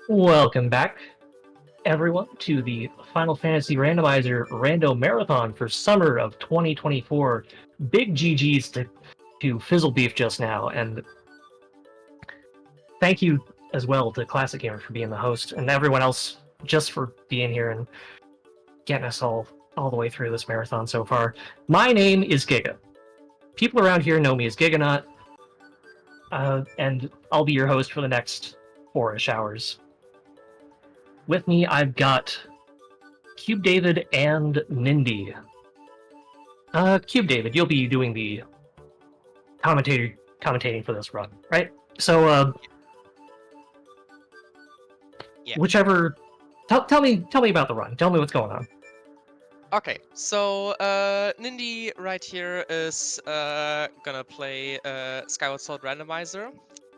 Welcome back, everyone, to the Final Fantasy Randomizer Rando Marathon for summer of 2024. Big GG's to Fizzle Beef just now, and thank you as well to Classic Gamer for being the host, and everyone else just for being here and getting us all the way through this marathon so far. My name is Giga. People around here know me as Giganot, and I'll be your host for the next 4-ish hours. With me, I've got Cube David and Nindy. Cube David, you'll be doing the commentating for this run, right? So, Yeah. whichever. Tell me about the run. Tell me what's going on. Okay, so Nindy right here is gonna play Skyward Sword Randomizer,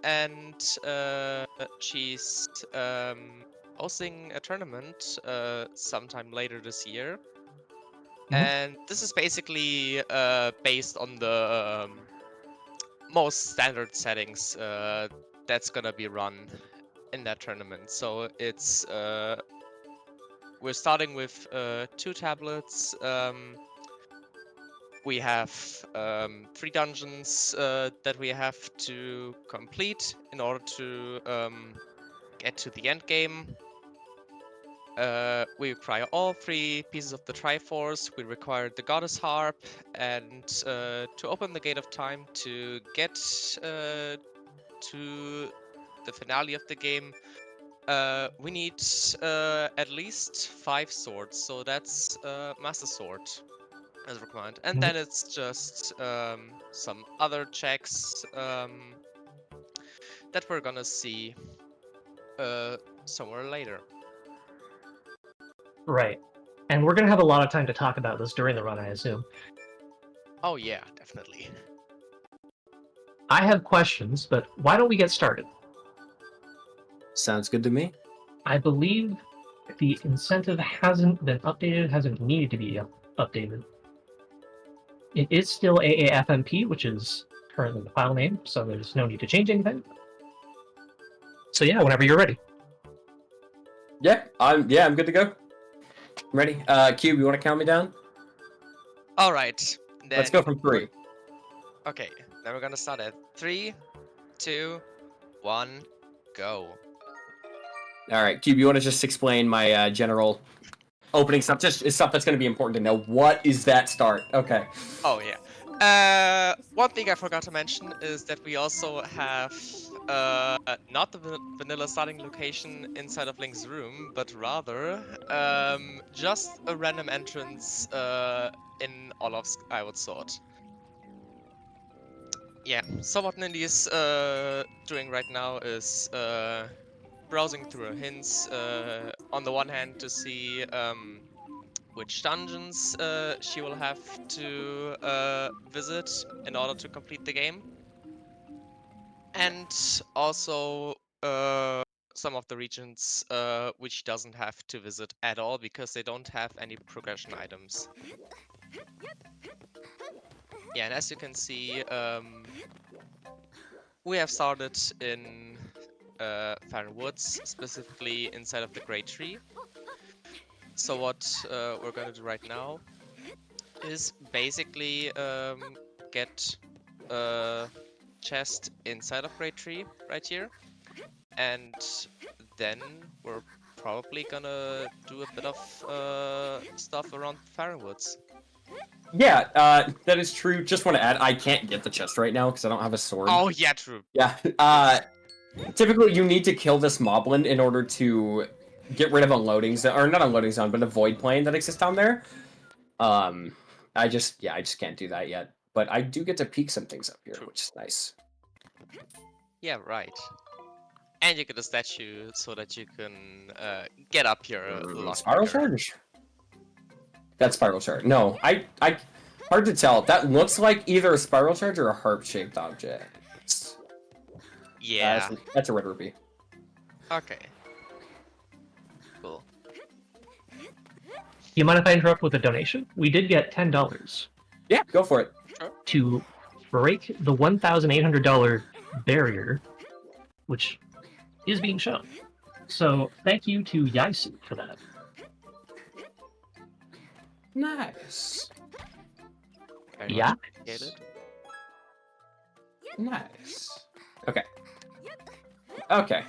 and she's hosting a tournament sometime later this year. And this is basically based on the most standard settings that's gonna be run in that tournament. So it's we're starting with 2 tablets. We have 3 dungeons that we have to complete in order to get to the end game. We require all 3 pieces of the Triforce. We require the Goddess Harp, and to open the Gate of Time to get to the finale of the game, we need at least 5 swords, so that's Master Sword as required. And then it's just some other checks that we're gonna see somewhere later. Right. And we're going to have a lot of time to talk about this during the run, I assume. Oh yeah, definitely. I have questions, but why don't we get started? Sounds good to me. I believe the incentive hasn't been updated, hasn't needed to be updated. It is still AAFMP, which is currently the file name, so there's no need to change anything. So yeah, whenever you're ready. Yeah, I'm good to go. I'm ready. Cube, you want to count me down? All right. Then Let's go from 3. Okay, then we're gonna start at 3, 2, 1, go. All right, Cube, you want to just explain my general opening stuff? Just stuff that's going to be important to know. What is that start? Okay. Oh yeah. One thing I forgot to mention is that we also have not the vanilla starting location inside of Link's room, but rather just a random entrance in all of Skyward Sword. Yeah, so what Nindy is doing right now is browsing through her hints, on the one hand to see which dungeons she will have to visit in order to complete the game. And also some of the regions which she doesn't have to visit at all because they don't have any progression items. Yeah, and as you can see, we have started in Farron Woods, specifically inside of the Great Tree. So what we're gonna do right now is basically get a chest inside of Great Tree right here, and then we're probably gonna do a bit of stuff around Farron Woods. Yeah, that is true. Just want to add, I can't get the chest right now because I don't have a sword. Oh yeah, true. Yeah. Typically, you need to kill this moblin in order to get rid of unloading zone, or not unloading zone, but a void plane that exists down there. I just can't do that yet. But I do get to peek some things up here, which is nice. Yeah, right. And you get a statue so that you can get up here a lot Spiral quicker. charge? That's spiral charge. No, I hard to tell. That looks like either a spiral charge or a harp-shaped object. Yeah. That's a red rupee. Okay. Cool. You mind if I interrupt with a donation? We did get $10 Yeah, go for it. to break the $1,800 barrier, which is being shown. So thank you to Yaisu for that. Nice. Very Yeah. much appreciated. Nice. Okay. Okay.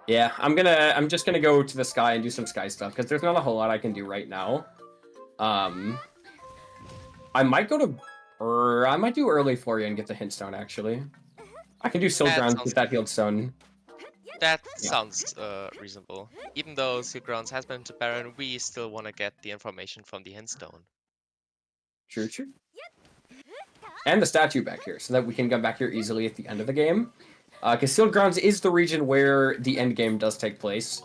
Yeah, I'm just gonna go to the sky and do some sky stuff because there's not a whole lot I can do right now. I might go to, or I might do early Florian and get the hint stone actually. I can do Soul That Ground sounds with that healed stone. That Yeah. sounds reasonable. Even though Silgrounds has been to Baron, we still want to get the information from the Hintstone. True, true. And the statue back here, so that we can come back here easily at the end of the game. Because Sealed Grounds is the region where the end game does take place.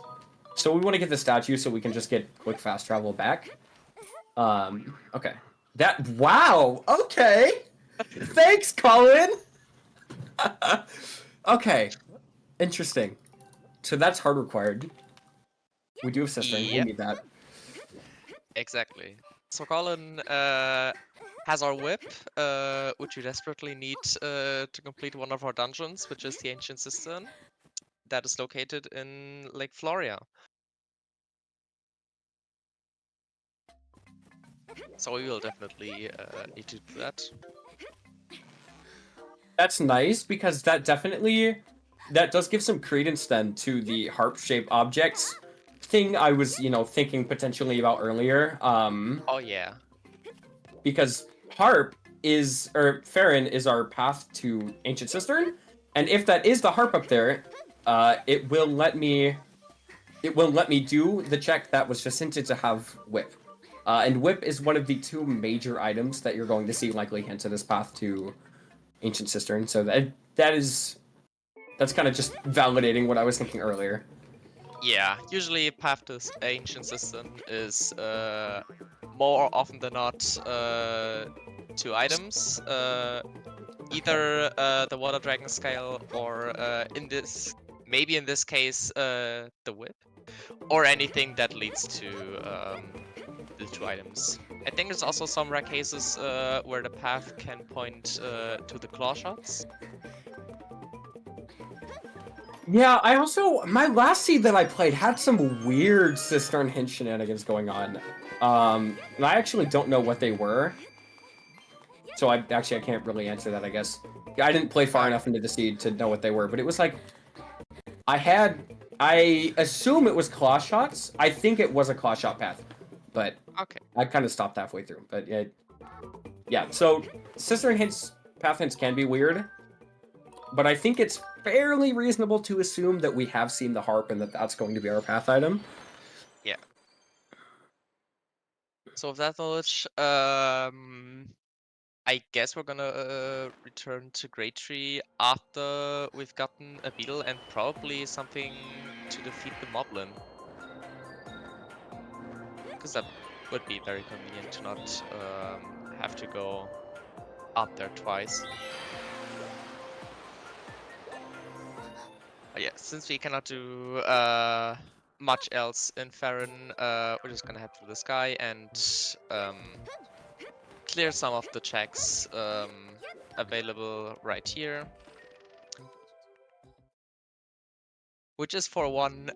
So we want to get the statue so we can just get quick fast travel back. Okay. Wow! Okay! Thanks, Colin! Okay. Interesting. So that's hard required. We do have Cistern, we Yep. need that. Exactly. So Colin has our whip, which we desperately need to complete one of our dungeons, which is the Ancient Cistern. That is located in Lake Floria. So we will definitely need to do that. That's nice, because that does give some credence then to the harp-shaped objects thing I was, thinking potentially about earlier. Oh yeah. Because Farron is our path to Ancient Cistern, and if that is the harp up there, it will let me do the check that was just hinted to have whip. And whip is one of the two major items that you're going to see likely hinted this path to Ancient Cistern. So that's kind of just validating what I was thinking earlier. Yeah, usually path to Ancient Cistern is more often than not two items. Either the Water Dragon Scale or maybe in this case the whip, or anything that leads to the two items. I think there's also some rare cases where the path can point to the claw shots. Yeah, my last seed that I played had some weird Cistern hint shenanigans going on. And I actually don't know what they were. So I can't really answer that, I guess. I didn't play far enough into the seed to know what they were, but it was like, I assume it was claw shots. I think it was a claw shot path, but Okay. I kind of stopped halfway through. But yeah. So Cistern path hints can be weird, but I think it's fairly reasonable to assume that we have seen the harp and that's going to be our path item. Yeah. So with that knowledge, I guess we're gonna return to Great Tree after we've gotten a beetle and probably something to defeat the moblin. Because that would be very convenient to not have to go up there twice. But yeah, since we cannot do much else in Farron, we're just gonna head through the sky and clear some of the checks available right here. Which is for one,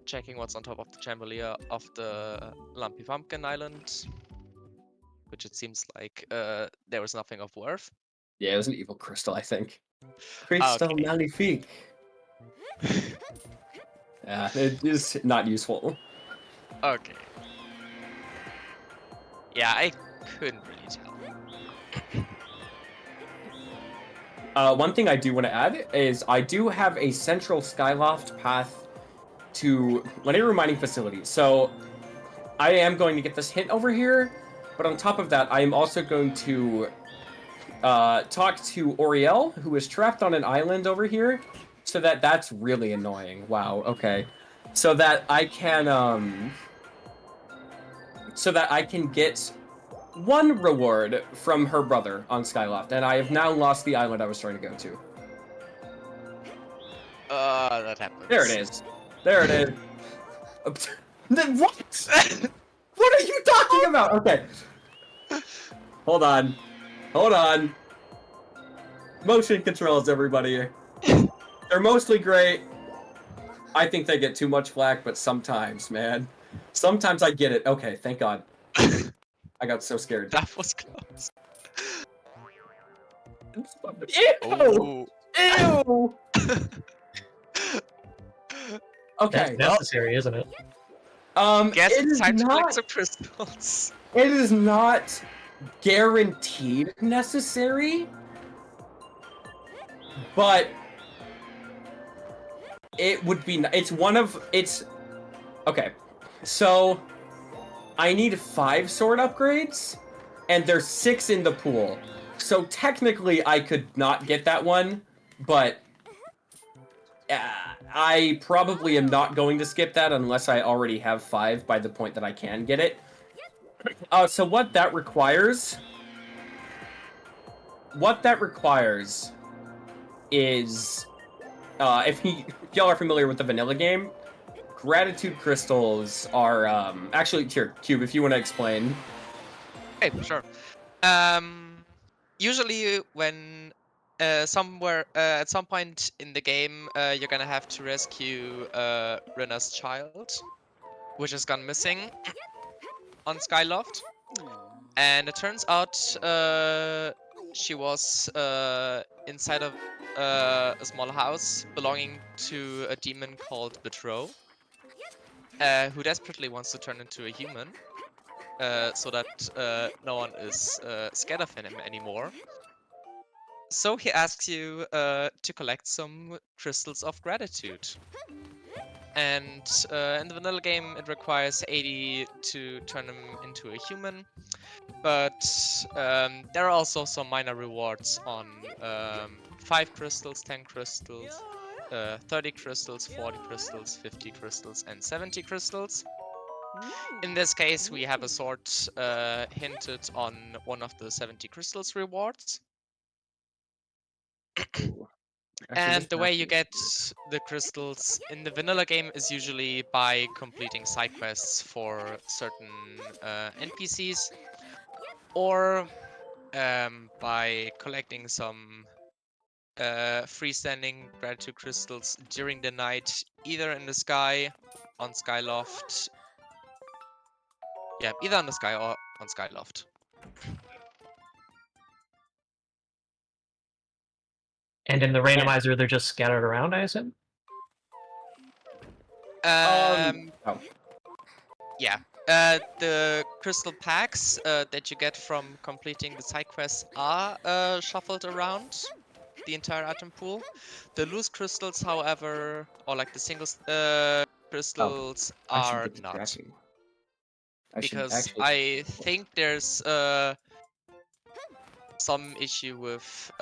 checking what's on top of the chandelier of the Lumpy Pumpkin Island. Which it seems like there was nothing of worth. Yeah, it was an evil crystal, I think. Crystal Okay. Magnifique. Yeah, it is not useful. Okay. Yeah, I couldn't really tell. One thing I do want to add is I do have a central Skyloft path to Linear Mining Facility. So I am going to get this hint over here, but on top of that, I am also going to talk to Oriel, who is trapped on an island over here. So that's really annoying. Wow, okay. So that I can get one reward from her brother on Skyloft, and I have now lost the island I was trying to go to. That happens. There it is. There it is. What? What are you talking about? Okay. Hold on. Hold on. Motion controls, everybody. They're mostly great. I think they get too much flack, but sometimes, man. Sometimes I get it. Okay, thank God. I got so scared. That was close. Ew! Oh. Ew! Okay. That's necessary, isn't it? Guess It it's is time to collect not. some crystals. It is not guaranteed necessary, but it would be. It's one of. It's okay. So I need 5 sword upgrades, and there's 6 in the pool. So technically, I could not get that one, but I probably am not going to skip that unless I already have 5 by the point that I can get it. So what that requires is, if y'all are familiar with the vanilla game, gratitude crystals are, actually, here, Cube, if you want to explain. Okay, sure. Usually when somewhere at some point in the game, you're gonna have to rescue Rena's child, which has gone missing on Skyloft, and it turns out she was inside of a small house belonging to a demon called Betrow, who desperately wants to turn into a human. So that no one is scared of him anymore. So he asks you to collect some crystals of gratitude. And in the vanilla game, it requires 80 to turn him into a human. But there are also some minor rewards on 5 crystals, 10 crystals, 30 crystals, 40 crystals, 50 crystals, and 70 crystals. In this case, we have a sword hinted on one of the 70 crystals rewards. And the way you get the crystals in the vanilla game is usually by completing side quests for certain NPCs, or by collecting some freestanding gratitude crystals during the night, either in the sky, on Skyloft. Yeah, either on the sky or on Skyloft. And in the randomizer, they're just scattered around, I assume? Oh. Yeah. The crystal packs that you get from completing the side quests are shuffled around the entire item pool. The loose crystals, however, or like the single crystals, I should are get to not. tracking. I should Because actually. I think there's some issue with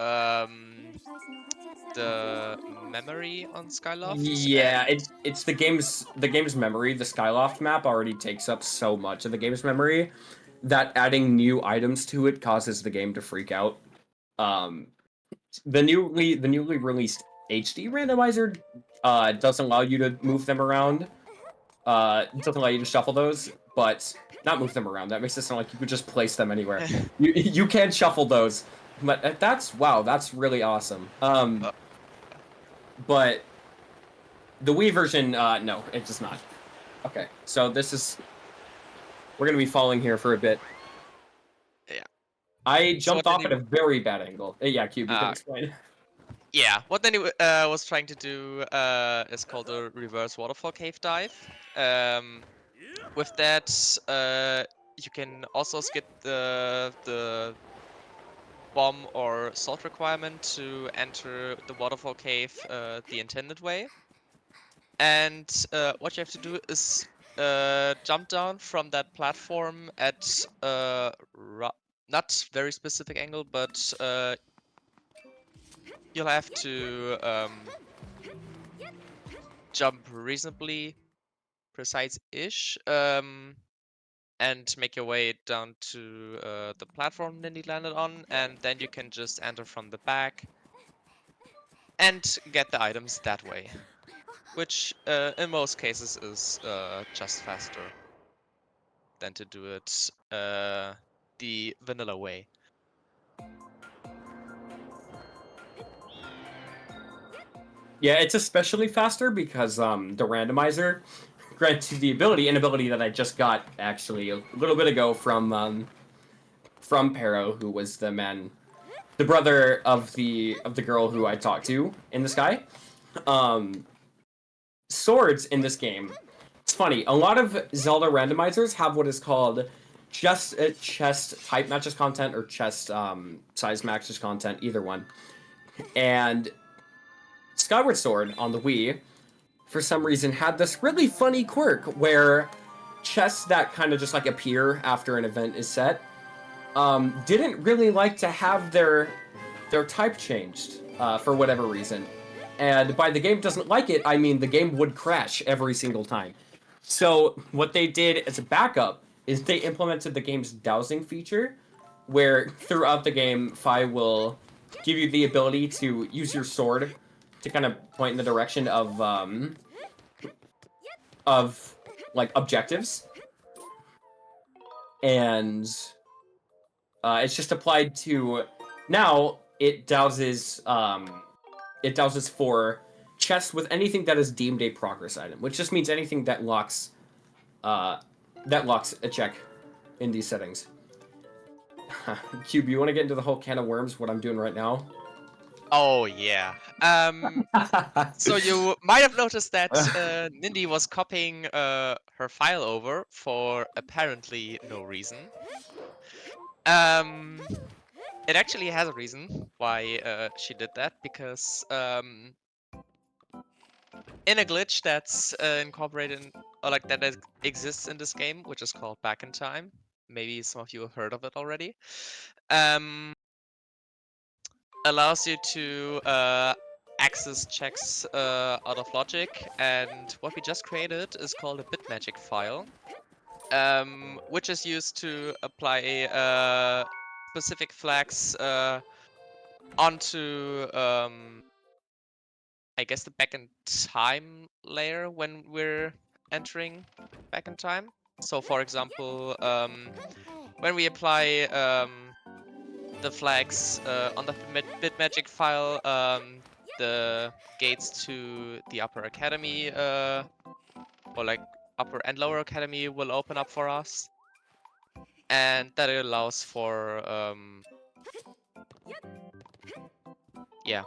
the memory on Skyloft. Yeah, and it's the game's memory. The Skyloft map already takes up so much of the game's memory that adding new items to it causes the game to freak out. The newly released HD randomizer doesn't allow you to move them around. It doesn't allow you to shuffle those, but not move them around. That makes it sound like you could just place them anywhere. You can shuffle those, but that's really awesome. But the Wii version, no, it does not. Okay, so we're gonna be falling here for a bit. Yeah. I jumped what off at a very bad angle. Yeah, Cube, you can Ah. explain. Yeah, what Danny was trying to do is called a reverse waterfall cave dive. With that, you can also skip the bomb or salt requirement to enter the waterfall cave the intended way. And what you have to do is jump down from that platform at not very specific angle, but you'll have to jump reasonably precise-ish and make your way down to the platform that you landed on, and then you can just enter from the back and get the items that way, which in most cases is just faster than to do it the vanilla way. Yeah, it's especially faster because the randomizer grants you the an ability that I just got actually a little bit ago from Pero, who was the brother of the girl who I talked to in the sky. Swords in this game. It's funny. A lot of Zelda randomizers have what is called chest type matches content or chest size matches content, either one. And Skyward Sword on the Wii, for some reason, had this really funny quirk where chests that kind of just like appear after an event is set didn't really like to have their type changed for whatever reason. And by the game doesn't like it, I mean the game would crash every single time. So what they did as a backup is they implemented the game's dowsing feature, where throughout the game, Fi will give you the ability to use your sword to kind of point in the direction of like objectives, and it's just applied to now. It douses for chests with anything that is deemed a progress item, which just means anything that locks a check in these settings. Cube, you want to get into the whole can of worms? What I'm doing right now? Oh yeah. So you might have noticed that Nindy was copying her file over for apparently no reason. It actually has a reason why she did that, because in a glitch that's incorporated or like that exists in this game, which is called Back in Time. Maybe some of you have heard of it already. Allows you to access checks out of logic, and what we just created is called a bit magic file, which is used to apply specific flags onto I guess the back in time layer when we're entering back in time. So for example, when we apply the flags on the bit magic file, the gates to the upper academy or like upper and lower academy will open up for us, and that allows for yeah,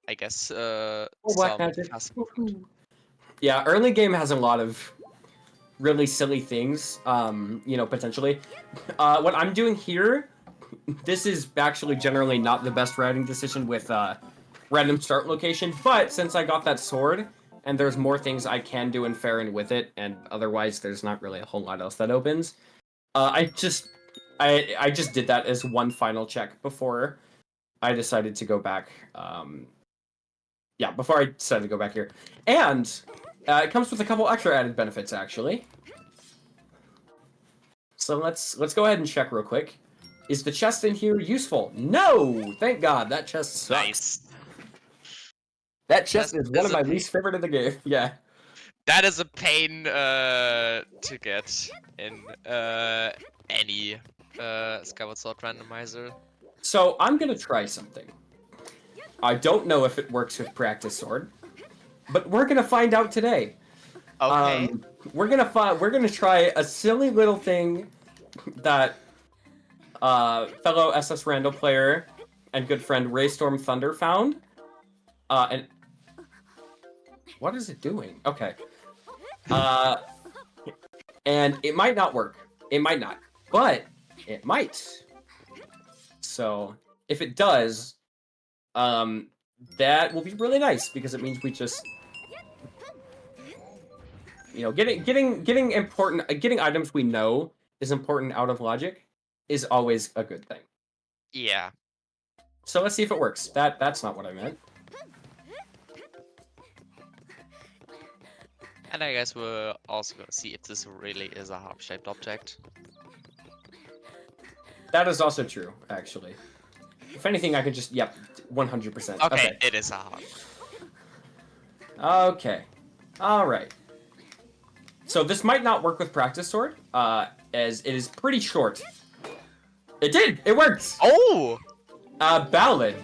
I guess Black some magic. fast movement. Yeah, early game has a lot of really silly things, potentially. What I'm doing here, this is actually generally not the best routing decision with random start location, but since I got that sword, and there's more things I can do in Farron with it, and otherwise there's not really a whole lot else that opens, I just did that as one final check before I decided to go back. Before I decided to go back here. And it comes with a couple extra added benefits, actually. So let's go ahead and check real quick. Is the chest in here useful? No! Thank God, that chest sucks. Nice. That chest is one of my least favorite in the game. Yeah. That is a pain to get in any Skyward Sword randomizer. So I'm gonna try something. I don't know if it works with Practice Sword, but we're gonna find out today. Okay. We're gonna try a silly little thing that fellow SS Rando player and good friend Raystorm Thunder found. And what is it doing? Okay. And it might not work. It might not, but it might. So if it does, that will be really nice because it means we just, getting items we know is important out of logic is always a good thing. Yeah. So let's see if it works. That's not what I meant. And I guess we're also gonna see if this really is a harp-shaped object. That is also true, actually. If anything, I could just, 100%. Okay, it is a harp. Okay. Alright. So this might not work with Practice Sword, as it is pretty short. It did! It worked! Oh! Ballad.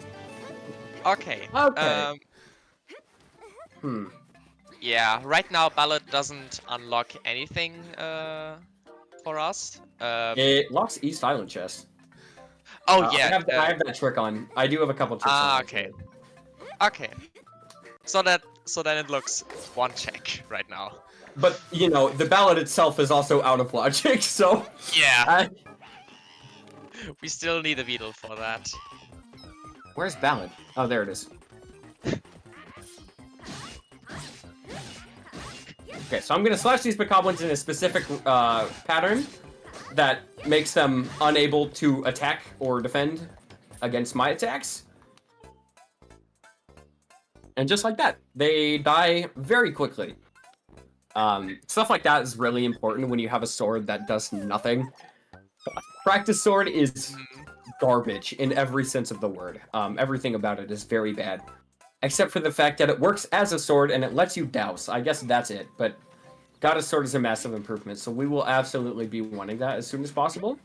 Okay. Okay. Hmm. Yeah, right now Ballad doesn't unlock anything for us. It locks East Island chest. Oh I yeah. have that trick on. I do have a couple tricks on. Okay. Okay. So then it looks one check right now. But you know, the ballad itself is also out of logic, so Yeah. We still need a beetle for that. where's ballad? Oh, there it is. Okay, so I'm gonna slash these bokoblins in a specific pattern that makes them unable to attack or defend against my attacks. And just like that, they die very quickly. Stuff like that is really important when you have a sword that does nothing. Practice sword is garbage in every sense of the word. Everything about it is very bad. Except for the fact that it works as a sword and it lets you douse. I guess that's it, but Goddess Sword is a massive improvement, so we will absolutely be wanting that as soon as possible.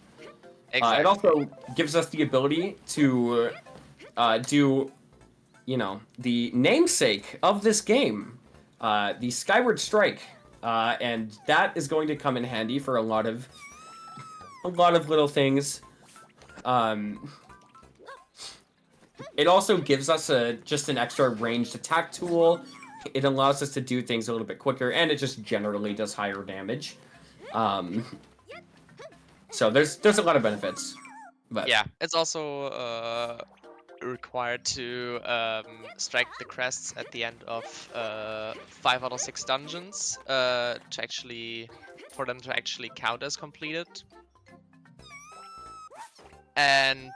Exactly. It also gives us the ability to do, you know, the namesake of this game, the Skyward Strike, and that is going to come in handy for a lot of little things. It also gives us just an extra ranged attack tool. It allows us to do things a little bit quicker, and it just generally does higher damage. So there's a lot of benefits. But yeah, it's also required to strike the crests at the end of 5 out of 6 dungeons for them to actually count as completed. And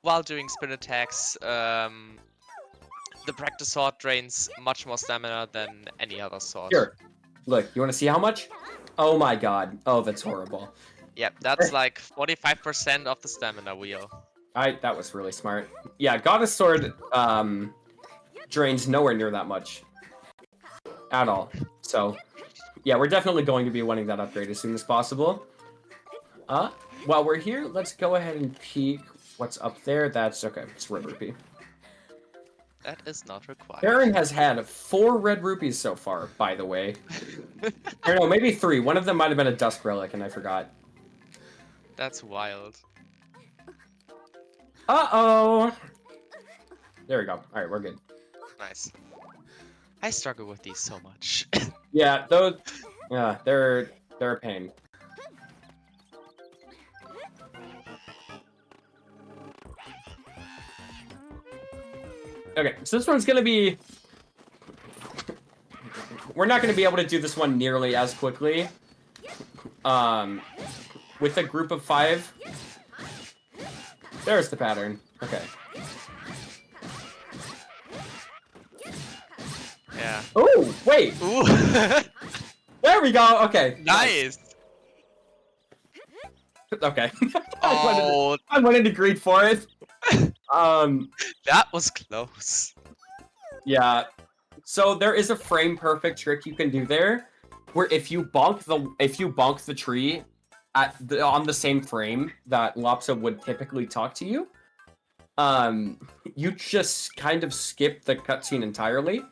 while doing sprint attacks, the practice sword drains much more stamina than any other sword. Sure. Look, you want to see how much? Oh my god. Oh, that's horrible. Yep, that's like 45% of the stamina wheel. That was really smart. Yeah, Goddess Sword drains nowhere near that much. At all. So, yeah, we're definitely going to be wanting that upgrade as soon as possible. While we're here, let's go ahead and peek what's up there. That's okay. It's Red Rupee. That is not required. Baron has had 4 red rupees so far, by the way. Or no, maybe 3. One of them might have been a Dusk Relic, and I forgot. That's wild. Uh-oh! There we go. Alright, we're good. Nice. I struggle with these so much. Yeah, those... Yeah, they're a pain. Okay, so this one's gonna be... We're not gonna be able to do this one nearly as quickly. With a group of 5. There's the pattern. Okay. Yeah. Oh, wait! Ooh. There we go! Okay. Nice! Okay. Oh, I went into greed for it. that was close. Yeah. So there is a frame perfect trick you can do there, where if you bonk the tree on the same frame that Lopsa would typically talk to you, you just kind of skip the cutscene entirely.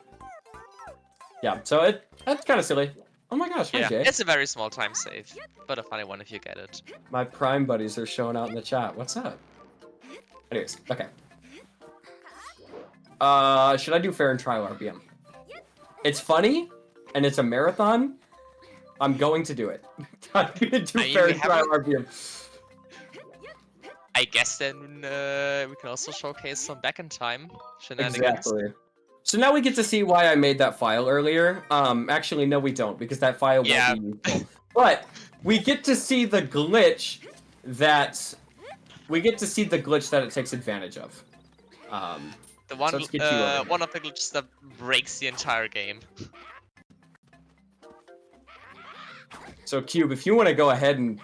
Yeah. So that's kind of silly. Oh my gosh, hi, Yeah, Jay. it's a very small time save, but a funny one if you get it. My Prime buddies are showing out in the chat. What's up? Anyways, okay. Should I do fair and trial RPM? It's funny, and it's a marathon. I'm going to do it. I'm gonna do fair and trial RPM. I guess then we can also showcase some back in time shenanigans. Exactly. So now we get to see why I made that file earlier. Actually, no, we don't, because that file won't be useful. But we get to see the glitch that it takes advantage of. The one, so let's get you over one of the glitches that breaks the entire game. So Cube, if you want to go ahead and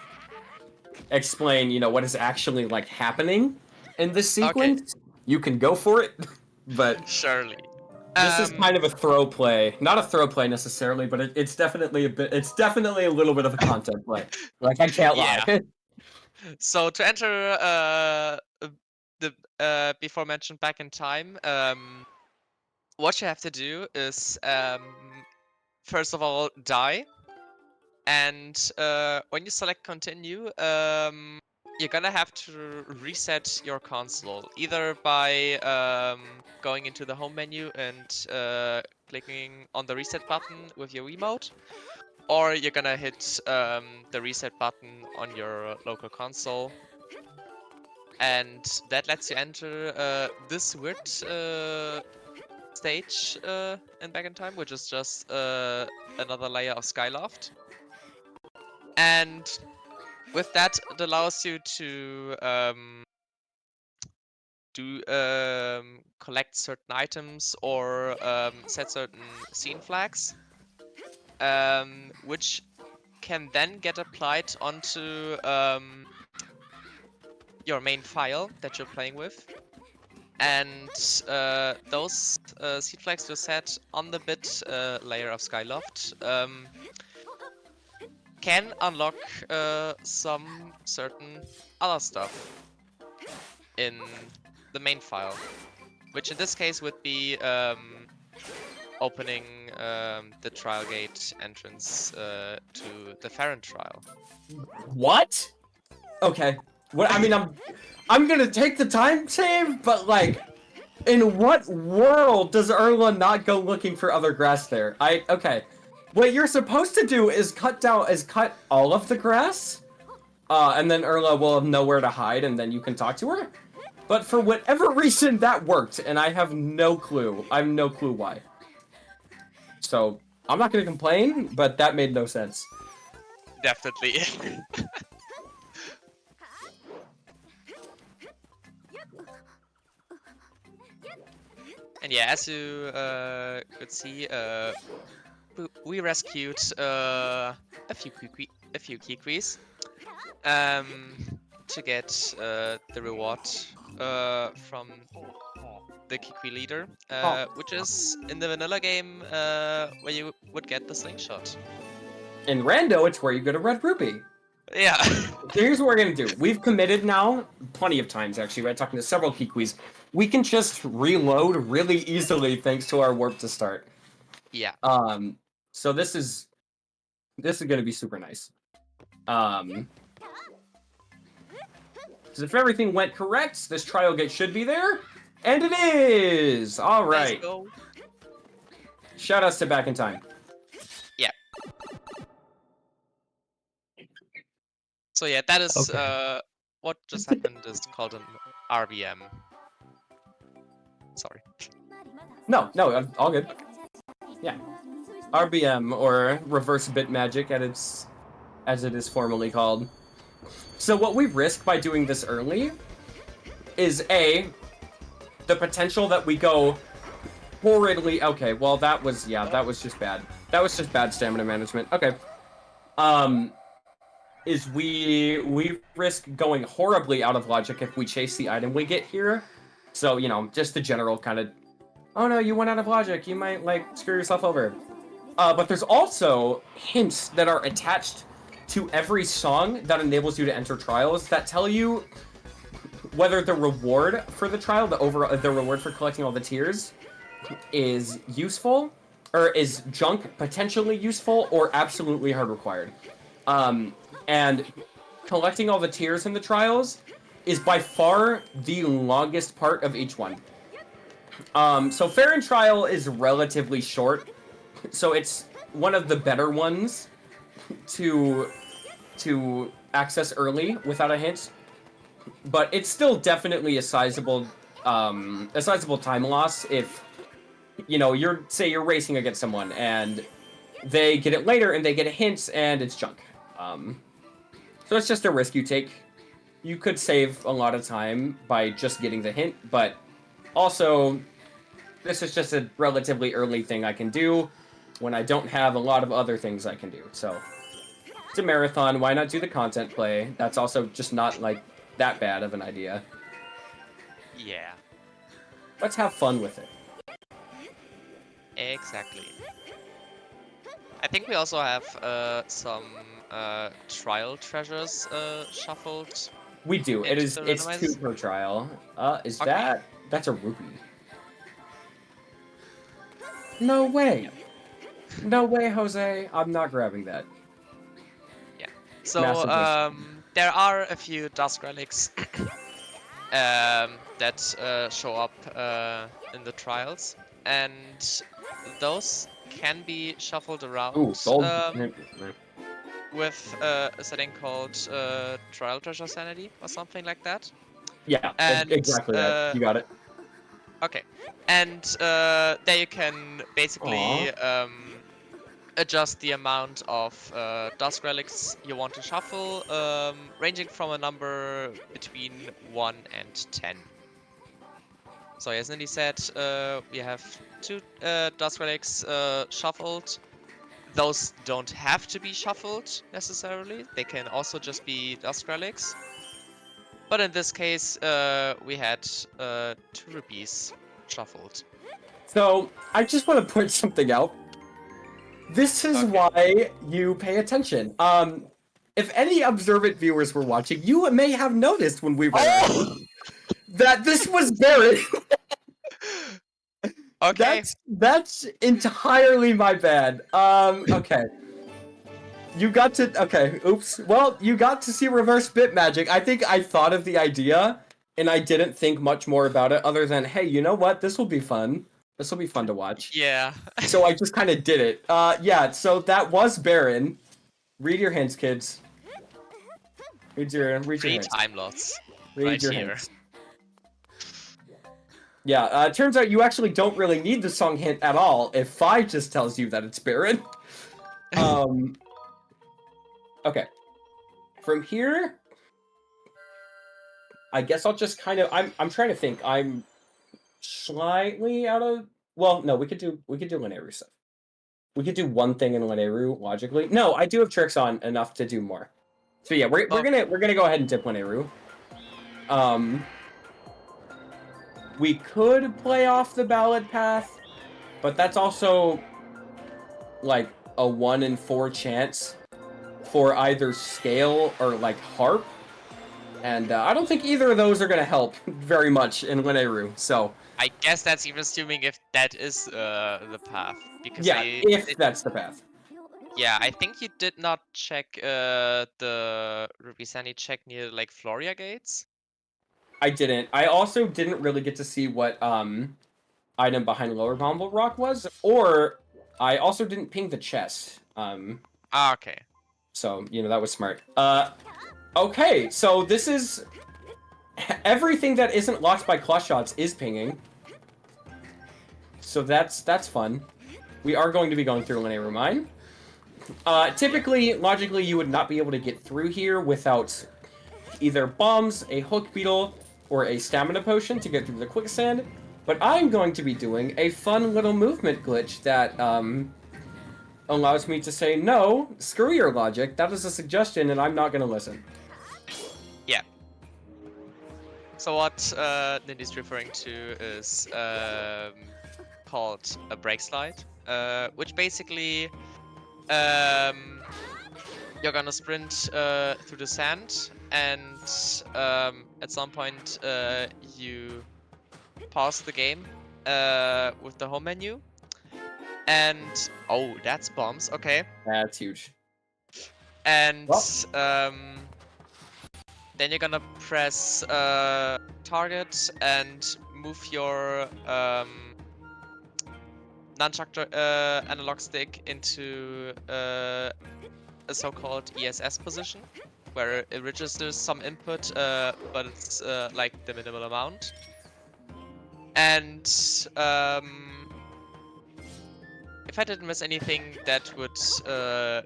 explain, you know, what is actually like happening in this sequence, you can go for it. But surely. This is kind of a throw play. Not a throw play necessarily, but it's definitely a little bit of a content play. Like, I can't lie. So to enter the before mentioned back in time, what you have to do is first of all die, and when you select continue, you're gonna have to reset your console either by going into the home menu and clicking on the reset button with your Wiimote, or you're gonna hit the reset button on your local console, and that lets you enter this weird stage in Back in Time, which is just another layer of Skyloft. And with that, it allows you to collect certain items or set certain scene flags, which can then get applied onto your main file that you're playing with. And those seed flags you set on the bit layer of Skyloft can unlock some certain other stuff in the main file, which in this case would be opening the trial gate entrance to the Farron trial. What? Okay. What? I mean, I'm gonna take the time save, but like, in what world does Erla not go looking for other grass there? Okay. What you're supposed to do is cut all of the grass, and then Erla will have nowhere to hide, and then you can talk to her. But for whatever reason, that worked, and I have no clue. I have no clue why. So I'm not gonna complain, but that made no sense. Definitely. And yeah, as you could see, we rescued a few Kikris to get the reward from the Kikri leader, which is in the vanilla game where you would get the slingshot. In Rando, it's where you go to Red Ruby. Yeah. Here's what we're gonna do. We've committed now, plenty of times actually, right? Talking to several Kikwis. We can just reload really easily thanks to our warp to start. Yeah. So this is gonna be super nice. Because if everything went correct, this trial gate should be there, and it is. All right. Let's go. Shout outs to Back in Time. Yeah. So yeah, that is what just happened is called an RBM. Sorry. No, all good. Yeah. RBM, or reverse bit magic, as it is formally called. So what we risk by doing this early is the potential that we go horridly. Okay, well that was just bad. That was just bad stamina management. Okay. Is we risk going horribly out of logic if we chase the item we get here. So, you know, just the general kind of, oh no, you went out of logic, you might, like, screw yourself over. But there's also hints that are attached to every song that enables you to enter trials that tell you whether the reward for the trial, the reward for collecting all the tiers, is useful, or is junk potentially useful, or absolutely hard required. And collecting all the tiers in the trials is by far the longest part of each one. So Farron Trial is relatively short, so it's one of the better ones to access early without a hint, but it's still definitely a sizable time loss if, you know, you're racing against someone and they get it later and they get a hint and it's junk. So it's just a risk you take. You could save a lot of time by just getting the hint, but also this is just a relatively early thing I can do when I don't have a lot of other things I can do. So it's a marathon. Why not do the content play? That's also just not like that bad of an idea. Yeah. Let's have fun with it. Exactly. I think we also have some trial treasures shuffled We do. into It's the 2 randomizer? per trial. Is Okay. that's a rupee? No way. No way, Jose. I'm not grabbing that. So Massive waste. there are a few Dusk Relics that show up in the trials, and those can be shuffled around Ooh, gold. with a setting called Trial Treasure Sanity or something like that. Yeah, And exactly that. You got it. okay, and there you can basically adjust the amount of Dusk Relics you want to shuffle, ranging from a number between 1 and 10. So as Nindy said, we have 2 Dusk Relics shuffled. Those don't have to be shuffled necessarily. They can also just be Dusk Relics. But in this case, we had 2 rupees shuffled. So I just want to point something out. This is Okay. why you pay attention. If any observant viewers were watching, you may have noticed when we were that this was Barrett. Okay. That's entirely my bad. Okay. You got to okay, oops. Well, you got to see reverse bit magic. I think I thought of the idea and I didn't think much more about it other than, hey, you know what? This will be fun. This will be fun to watch. Yeah. So I just kind of did it. Yeah, so that was Baron. Read your hints, kids. Read your hints. Time loss. Read right your here. hints. Yeah, it turns out you actually don't really need the song hint at all if Fi just tells you that it's Baron. Okay. From here, I guess I'll just kind of I'm trying to think. I'm slightly out of well, no, we could do Linearu stuff. We could do one thing in Linearu logically. No, I do have tricks on enough to do more. So yeah, we're gonna go ahead and dip Linearu. We could play off the ballad path, but that's also like a 1 in 4 chance for either scale or like harp. And I don't think either of those are going to help very much in Linearu, so... I guess that's even assuming if that is the path. Because yeah, if that's the path. Yeah, I think you did not check the Rubisani check near like Floria gates. I didn't. I also didn't really get to see what item behind Lower Bomble Rock was, or I also didn't ping the chest. Okay. So, you know, that was smart. Okay, so this is... everything that isn't locked by claw shots is pinging. So that's fun. We are going to be going through Linearu Mine. Typically, logically, you would not be able to get through here without either bombs, a hook beetle, or a stamina potion to get through the quicksand. But I'm going to be doing a fun little movement glitch that allows me to say, no, screw your logic, that is a suggestion and I'm not going to listen. Yeah. So what Nindy's referring to is called a break slide, which basically you're gonna sprint through the sand, and at some point you pause the game with the home menu, and oh, that's bombs. Okay. That's huge. And Well. then you're gonna press target and move your nunchuck analog stick into a so-called ESS position, where it registers some input, but it's like the minimal amount. And if I didn't miss anything, that would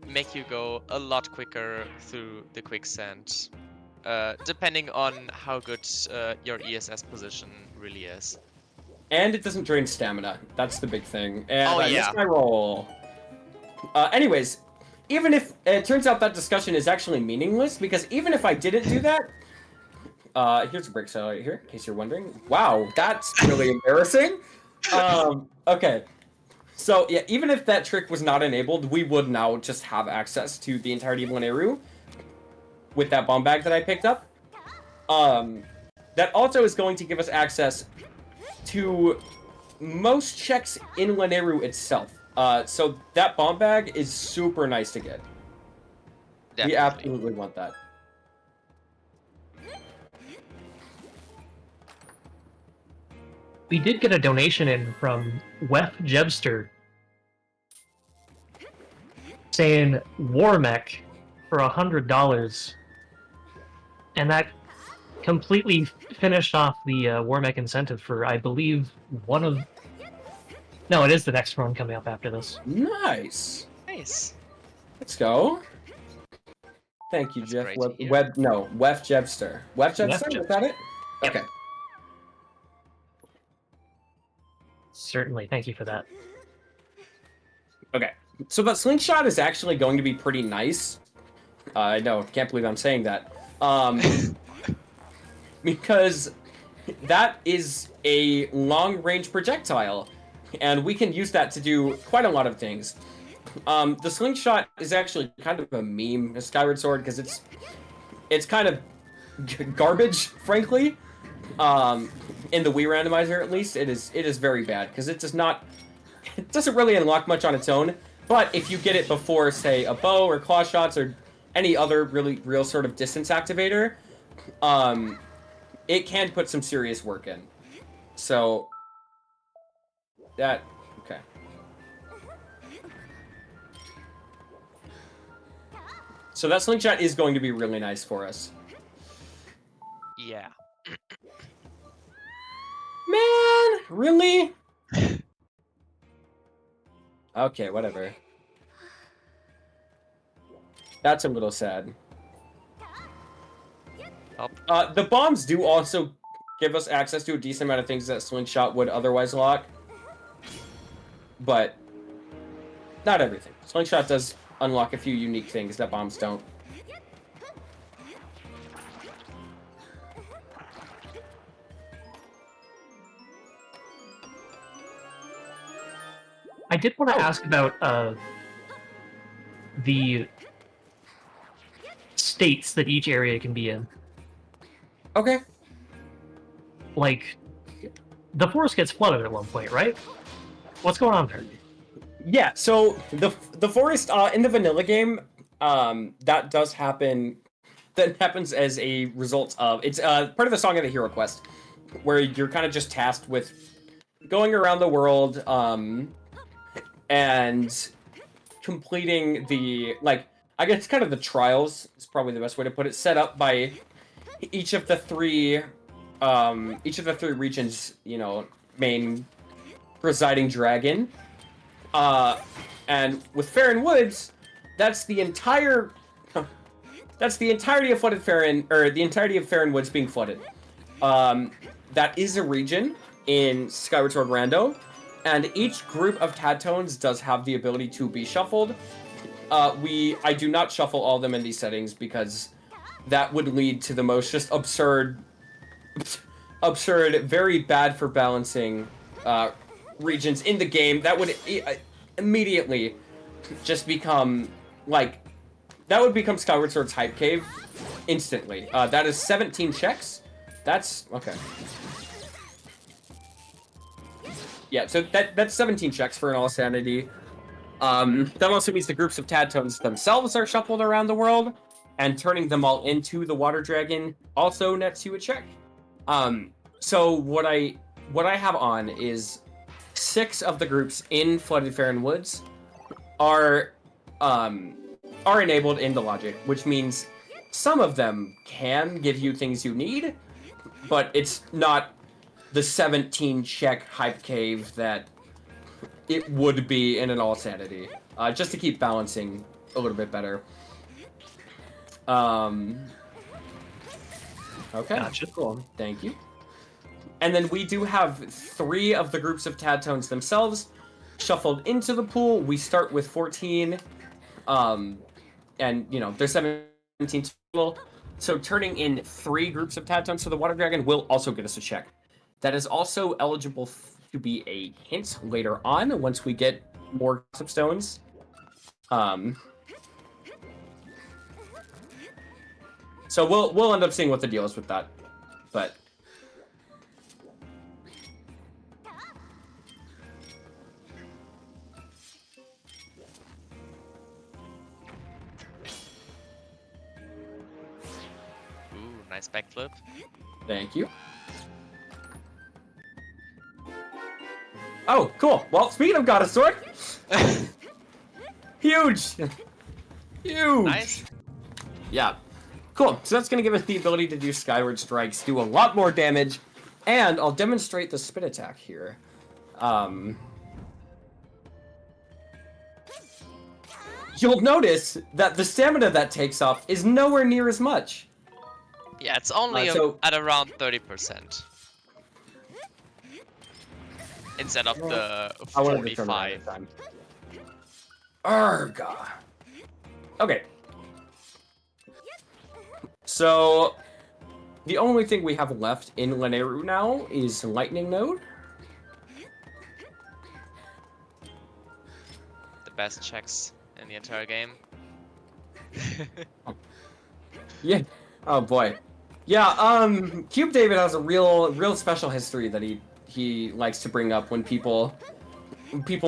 make you go a lot quicker through the quicksand, depending on how good your ESS position really is. And it doesn't drain stamina. That's the big thing. And Oh, I yeah. missed my roll. Anyways, even if it turns out that discussion is actually meaningless, because even if I didn't do that, here's a break salary here, in case you're wondering. Wow, that's really embarrassing. Okay. So yeah, even if that trick was not enabled, we would now just have access to the entirety of Linearu with that bomb bag that I picked up. That also is going to give us access to most checks in Lanayru itself. So that bomb bag is super nice to get. Definitely. We absolutely want that. We did get a donation in from Wef Jebster saying War Mech for $100, and that completely finished off the War Mech incentive for, I believe, one of... No, it is the next one coming up after this. Nice. Nice. Let's go. Thank you, That's Jeff. great to hear. Wef Jebster. Wef Jebster, is that it? Yep. Okay. Certainly, thank you for that. Okay. So that slingshot is actually going to be pretty nice. I know, can't believe I'm saying that. Because that is a long-range projectile, and we can use that to do quite a lot of things. The slingshot is actually kind of a meme, a Skyward Sword, because it's kind of garbage, frankly. In the Wii randomizer, at least, it is very bad because it doesn't really unlock much on its own. But if you get it before, say, a bow or claw shots or any other real sort of distance activator, it can put some serious work in. So that okay. So that slingshot is going to be really nice for us. Yeah. Man, really? Okay, whatever. That's a little sad. The bombs do also give us access to a decent amount of things that Slingshot would otherwise lock. But not everything. Slingshot does unlock a few unique things that bombs don't. I did want to ask about the states that each area can be in. Okay. Like, the forest gets flooded at one point, right? What's going on there? Yeah, so the forest in the vanilla game, that does happen. That happens as a result of it's part of the Song of the Hero quest, where you're kind of just tasked with going around the world and completing the I guess kind of the trials is probably the best way to put it, set up by each of the three regions, you know, main presiding dragon. And with Farron Woods, that's the entirety of flooded Farron, or the entirety of Farron Woods being flooded. That is a region in Skyward Sword Rando, and each group of Tadtones does have the ability to be shuffled. I do not shuffle all of them in these settings because that would lead to the most just absurd, very bad for balancing regions in the game. That would immediately just become that would become Skyward Sword's hype cave instantly. That is 17 checks. That's okay. Yeah, so that's 17 checks for an all sanity. That also means the groups of Tadtones themselves are shuffled around the world, and turning them all into the water dragon also nets you a check. So what I have on is 6 of the groups in Flooded Farron Woods are enabled in the logic, which means some of them can give you things you need, but it's not the 17 check hype cave that it would be in an all sanity, just to keep balancing a little bit better. Okay, Gotcha. Cool. Thank you. And then we do have 3 of the groups of Tadtones themselves shuffled into the pool. We start with 14, and you know there's 17 total. So turning in 3 groups of Tadtones to the Water Dragon will also get us a check. That is also eligible to be a hint later on once we get more gossip stones. So we'll end up seeing what the deal is with that. but. Ooh, nice backflip. Thank you. Oh, cool. Well, speaking of God of Sword, huge, huge. Nice. Yeah, cool. So that's gonna give us the ability to do Skyward Strikes, do a lot more damage, and I'll demonstrate the spin attack here. You'll notice that the stamina that takes off is nowhere near as much. Yeah, it's only at around 30%. Instead of the I wanted to determine that 45. at the time. Arga. Okay. So, the only thing we have left in Lanayru now is Lightning Node. The best checks in the entire game. Yeah. Oh boy. Yeah. Cube David has a real special history that he likes to bring up when people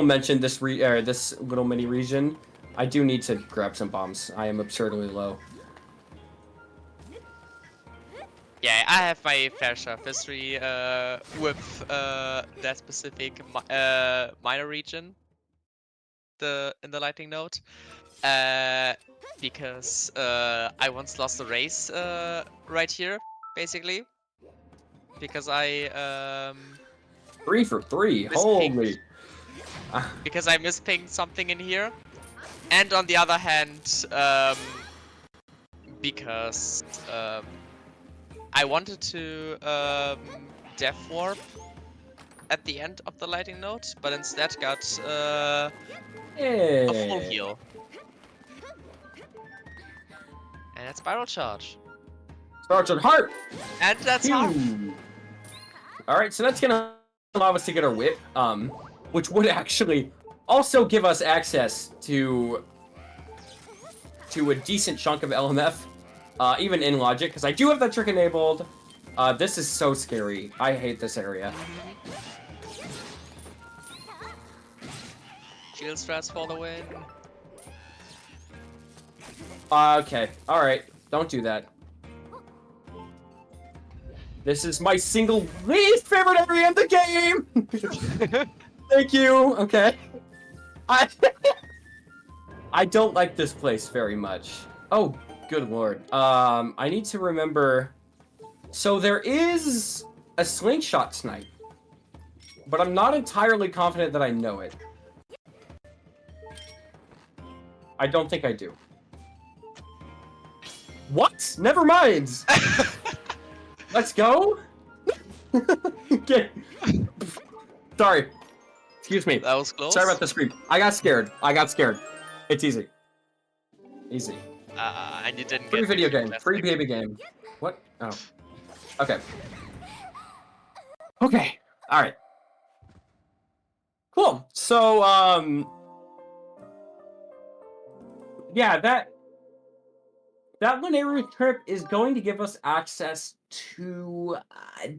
mention this this little mini region. I do need to grab some bombs. I am absurdly low. Yeah, I have my fair share of history with that specific minor region, in the lightning node, because I once lost a race right here, basically, because I 3 for 3. mispinged, Holy. because I mispinged something in here, and on the other hand, because I wanted to death warp at the end of the lightning node, but instead got a full heal. And that's spiral charge. Starts on heart. And that's hard. Alright, so that's gonna allow us to get our whip, which would actually also give us access to a decent chunk of LMF, even in logic, because I do have that trick enabled. This is so scary. I hate this area. Shield strats for the win. Okay, alright. Don't do that. This is my single least favorite area in the game! Thank you, okay. I don't like this place very much. Oh, good lord. I need to remember... So there is a slingshot snipe, but I'm not entirely confident that I know it. I don't think I do. What? Never mind! Let's go? Okay. Sorry. Excuse me. That was close. Sorry about the scream. I got scared. It's easy. Easy. And you didn't Free get video game. fantastic. Free baby game. What? Oh. Okay. Okay. Alright. Cool. So, yeah, that Lanayru trip is going to give us access to a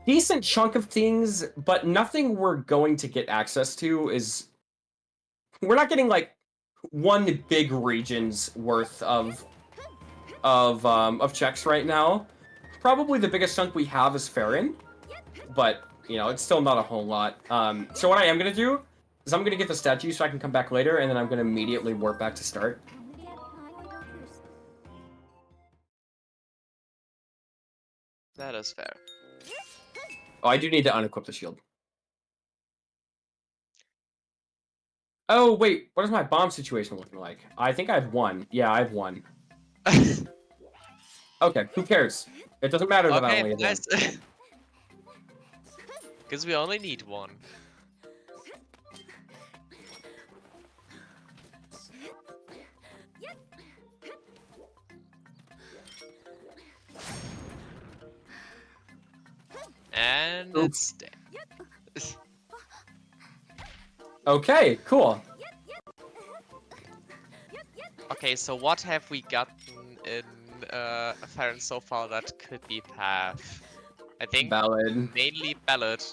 decent chunk of things, but nothing we're going to get access to is... We're not getting, like, one big region's worth of checks right now. Probably the biggest chunk we have is Farron, but, you know, it's still not a whole lot. So what I am going to do is I'm going to get the statue so I can come back later, and then I'm going to immediately warp back to start. That is fair. Oh, I do need to unequip the shield. Oh, wait, what is my bomb situation looking like? I think I have one. Yeah, I have one. Okay, who cares? It doesn't matter that I only have nice. one. Because we only need one. And Oop. it's dead. Okay, cool. Okay, so what have we gotten in Farron so far that could be Path. I think Ballad. mainly Ballad.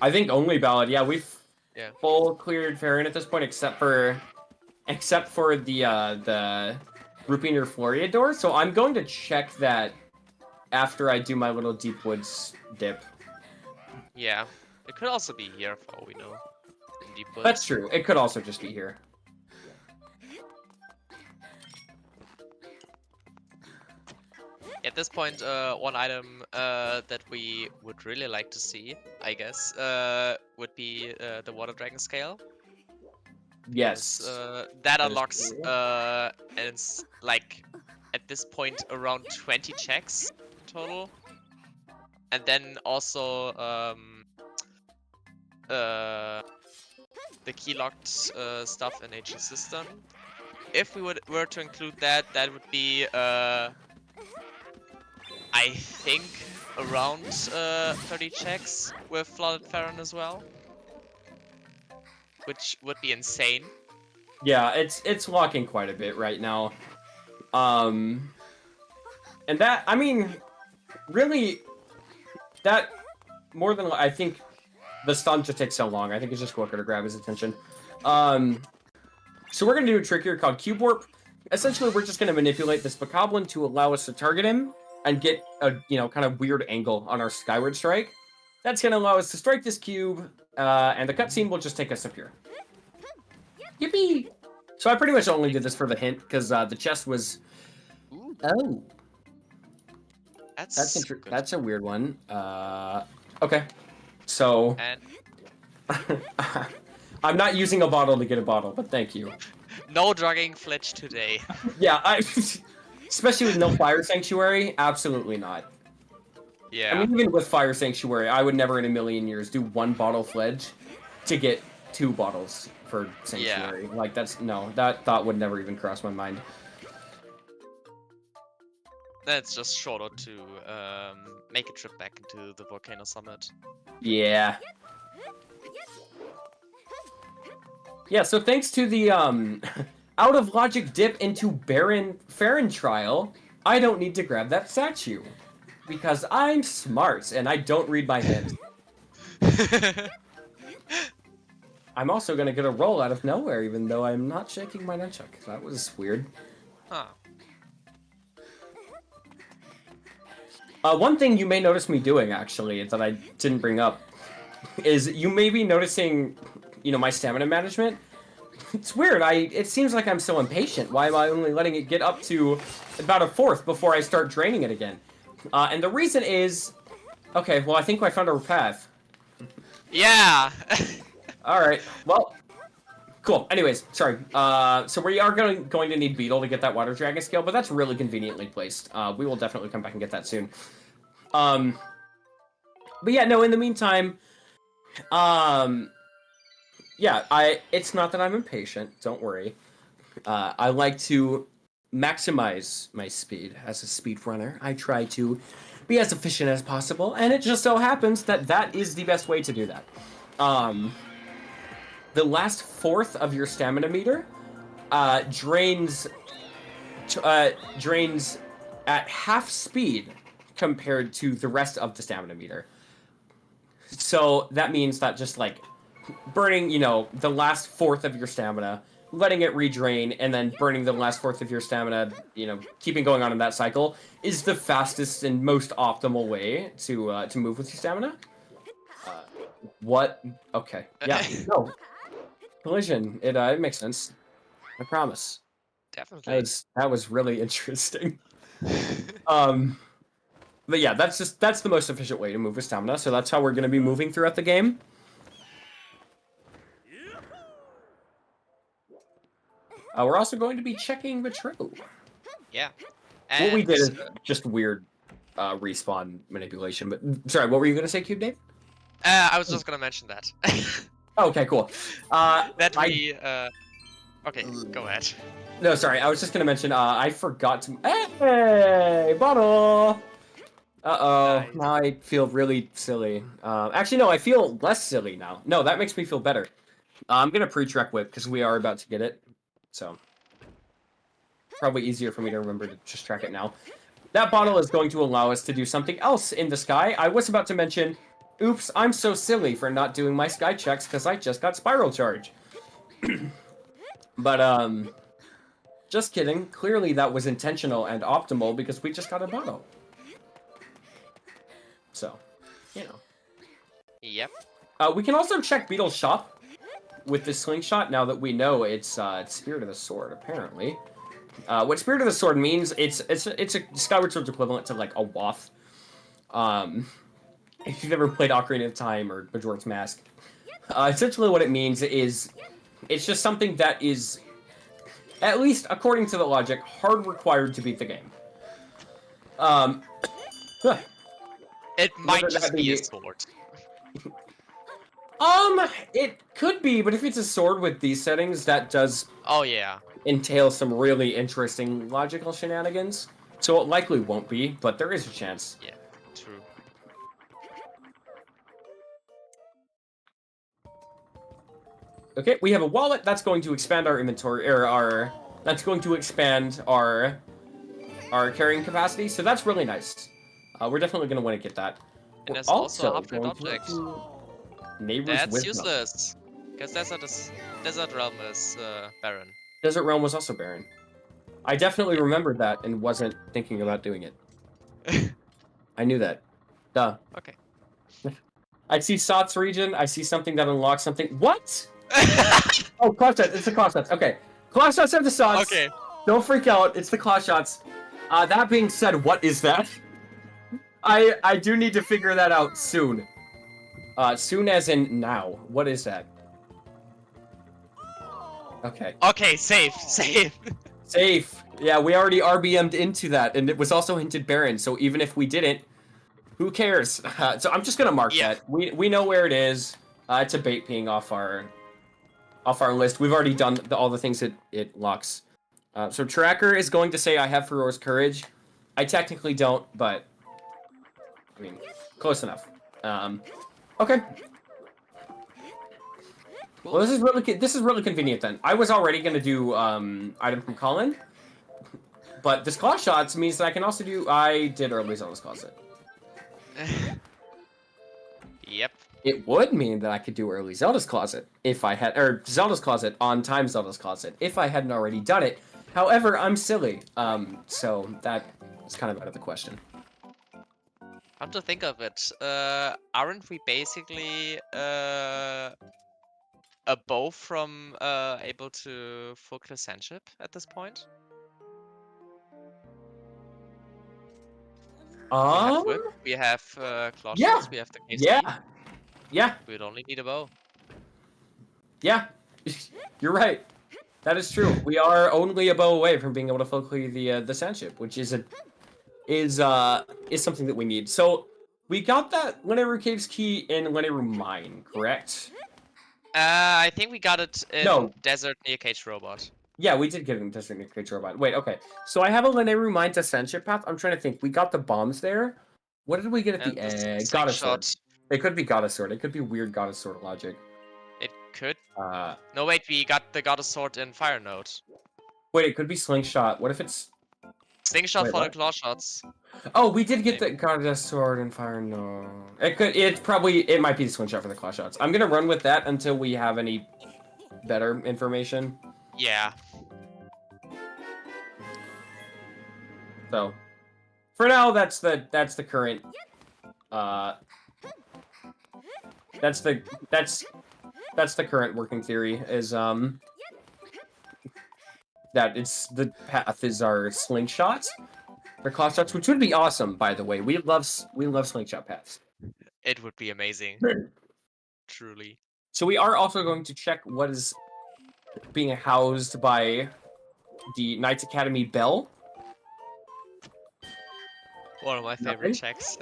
I think only Ballad. Yeah, we've Yeah. full cleared Farron at this point, except for the Rupiner Floriador. So I'm going to check that after I do my little Deep Woods dip. Yeah. It could also be here for all we know. In Deep Woods. That's true. It could also just be here. At this point, one item that we would really like to see, I guess, would be the Water Dragon Scale. Yes. That That is unlocks, true. and it's like at this point around 20 checks total. And then also the key locked stuff in HE system. If we were to include that, that would be I think around 30 checks with Flooded Farron as well, which would be insane. Yeah, it's locking quite a bit right now. And that, I mean, really, that more than I think the stun just takes so long. I think it's just quicker to grab his attention. So we're gonna do a trick here called Cube Warp. Essentially, we're just gonna manipulate this Bokoblin to allow us to target him and get a kind of weird angle on our Skyward Strike. That's gonna allow us to strike this cube, and the cutscene will just take us up here. Yippee! So I pretty much only did this for the hint because the chest was. Ooh, Oh, that's good. good. That's a weird one. Okay, so And I'm not using a bottle to get a bottle, but thank you. no drugging Fletch today. Yeah, especially with no Fire Sanctuary, absolutely not. Yeah. I mean, even with Fire Sanctuary, I would never in a million years do one bottle Fledge to get 2 bottles for Sanctuary. Yeah. Like, that thought would never even cross my mind. That's just shorter to make a trip back into the Volcano Summit. Yeah. Yeah, so thanks to the out of logic dip into Farron trial, I don't need to grab that statue. Because I'm smart and I don't read my hands. I'm also gonna get a roll out of nowhere, even though I'm not shaking my nunchuck. That was weird. Huh. One thing you may notice me doing, actually, that I didn't bring up, is you may be noticing, my stamina management. It's weird. It seems like I'm so impatient. Why am I only letting it get up to about a fourth before I start draining it again? And the reason is, okay, well, I think I found a path. Yeah. All right. Well, cool. Anyways, sorry. So we are going to need Beetle to get that Water Dragon scale, but that's really conveniently placed. We will definitely come back and get that soon. But yeah, no. In the meantime, yeah, it's not that I'm impatient. Don't worry. I like to maximize my speed as a speedrunner. I try to be as efficient as possible, and it just so happens that that is the best way to do that. The last fourth of your stamina meter drains at half speed compared to the rest of the stamina meter. So that means that just like burning, the last fourth of your stamina, letting it redrain, and then burning the last fourth of your stamina, keeping going on in that cycle, is the fastest and most optimal way to move with your stamina. What? Okay. Yeah. No. Collision. It makes sense. I promise. Definitely. That was really interesting. But yeah, that's the most efficient way to move with stamina. So that's how we're going to be moving throughout the game. We're also going to be checking the true. Yeah. What we And, did is just weird respawn manipulation. But sorry, what were you going to say, Cube Dave? I was just gonna mention that. Oh, okay, cool. Okay, go ahead. No, sorry, I was just going to mention, I forgot to... Hey, bottle! Uh-oh, Nice. now I feel really silly. Actually, no, I feel less silly now. No, that makes me feel better. I'm going to pre-trek whip, because we are about to get it. So. probably easier for me to remember to just track it now. That bottle is going to allow us to do something else in the sky. I was about to mention, oops, I'm so silly for not doing my sky checks because I just got spiral charge. But, just kidding. Clearly that was intentional and optimal because we just got a bottle. So, you know. Yep. We can also check Beetle's shop with the slingshot now that we know it's Spirit of the Sword, apparently. What Spirit of the Sword means, it's a Skyward Sword's equivalent to like a waft. If you've ever played Ocarina of Time or Majora's Mask, essentially what it means is it's just something that is, at least according to the logic, hard required to beat the game. It might Whether just that be a be- sword. It could be, but if it's a sword with these settings, that does Oh yeah. entail some really interesting logical shenanigans. So it likely won't be, but there is a chance. Yeah. True. Okay, we have a wallet that's going to expand our inventory, or that's going to expand our carrying capacity. So that's really nice. We're definitely going to want to get that. And We're there's also a also hybrid going to object. do Neighbor's That's Wisdom. useless. Because Desert Realm is barren. Desert Realm was also barren. I definitely remembered that and wasn't thinking about doing it. I knew that. Duh. Okay. I see Sot's region. I see something that unlocks something. What? Oh, claw shots. It's the claw shots. Okay. Claw shots have the Sots. Okay. Don't freak out. It's the claw shots. That being said, what is that? I do need to figure that out soon. Soon as in now. What is that? Okay. Okay, safe, safe. Safe. Yeah, we already RBM'd into that, and it was also hinted barren, so even if we didn't, who cares? So I'm just gonna mark that. We know where it is. It's a bait ping off our list. We've already done all the things that it locks. So Tracker is going to say I have Fero's Courage. I technically don't, but I mean, close enough. Okay. Well, this is really convenient then. I was already gonna do item from Colin, but this claw shots means that I can also do. I did early Zelda's Closet. Yep. It would mean that I could do early Zelda's Closet if I had, or Zelda's Closet on time Zelda's Closet if I hadn't already done it. However, I'm silly, so that is kind of out of the question. Come to think of it, aren't we basically above from able to full Crescentship at this point? We have whip, we have claw Yeah. shots, we have the KC. Yeah, We'd only need a bow. yeah. You're right. That is true. We are only a bow away from being able to full clear the sandship, which is something that we need. So we got that Lineru Caves key in Lineru Mine, correct? I think we got it in No. Desert near Cage Robot. Yeah, we did get it in Desert Near Cage Robot. Wait, okay. So I have a Lineru Mine to sandship path. I'm trying to think. We got the bombs there. What did we get at And the the end? Goddess Sword. slingshot. It could be Goddess Sword. It could be weird Goddess Sword logic. It could. Uh, No, wait, we got the Goddess Sword in Fire Node. wait, it could be Slingshot. What if it's... Slingshot Wait, for the what? claw shots. Oh, we did get the Goddess Sword and Fire. No, it might be the Slingshot for the claw shots. I'm gonna run with that until we have any better information. Yeah. So, for now, that's the current. That's the current working theory. Is that it's the path is our slingshot. For claw shots, which would be awesome, by the way. We love slingshot paths. It would be amazing. Truly. So we are also going to check what is being housed by the Knights Academy bell. One of my Nothing? favorite checks.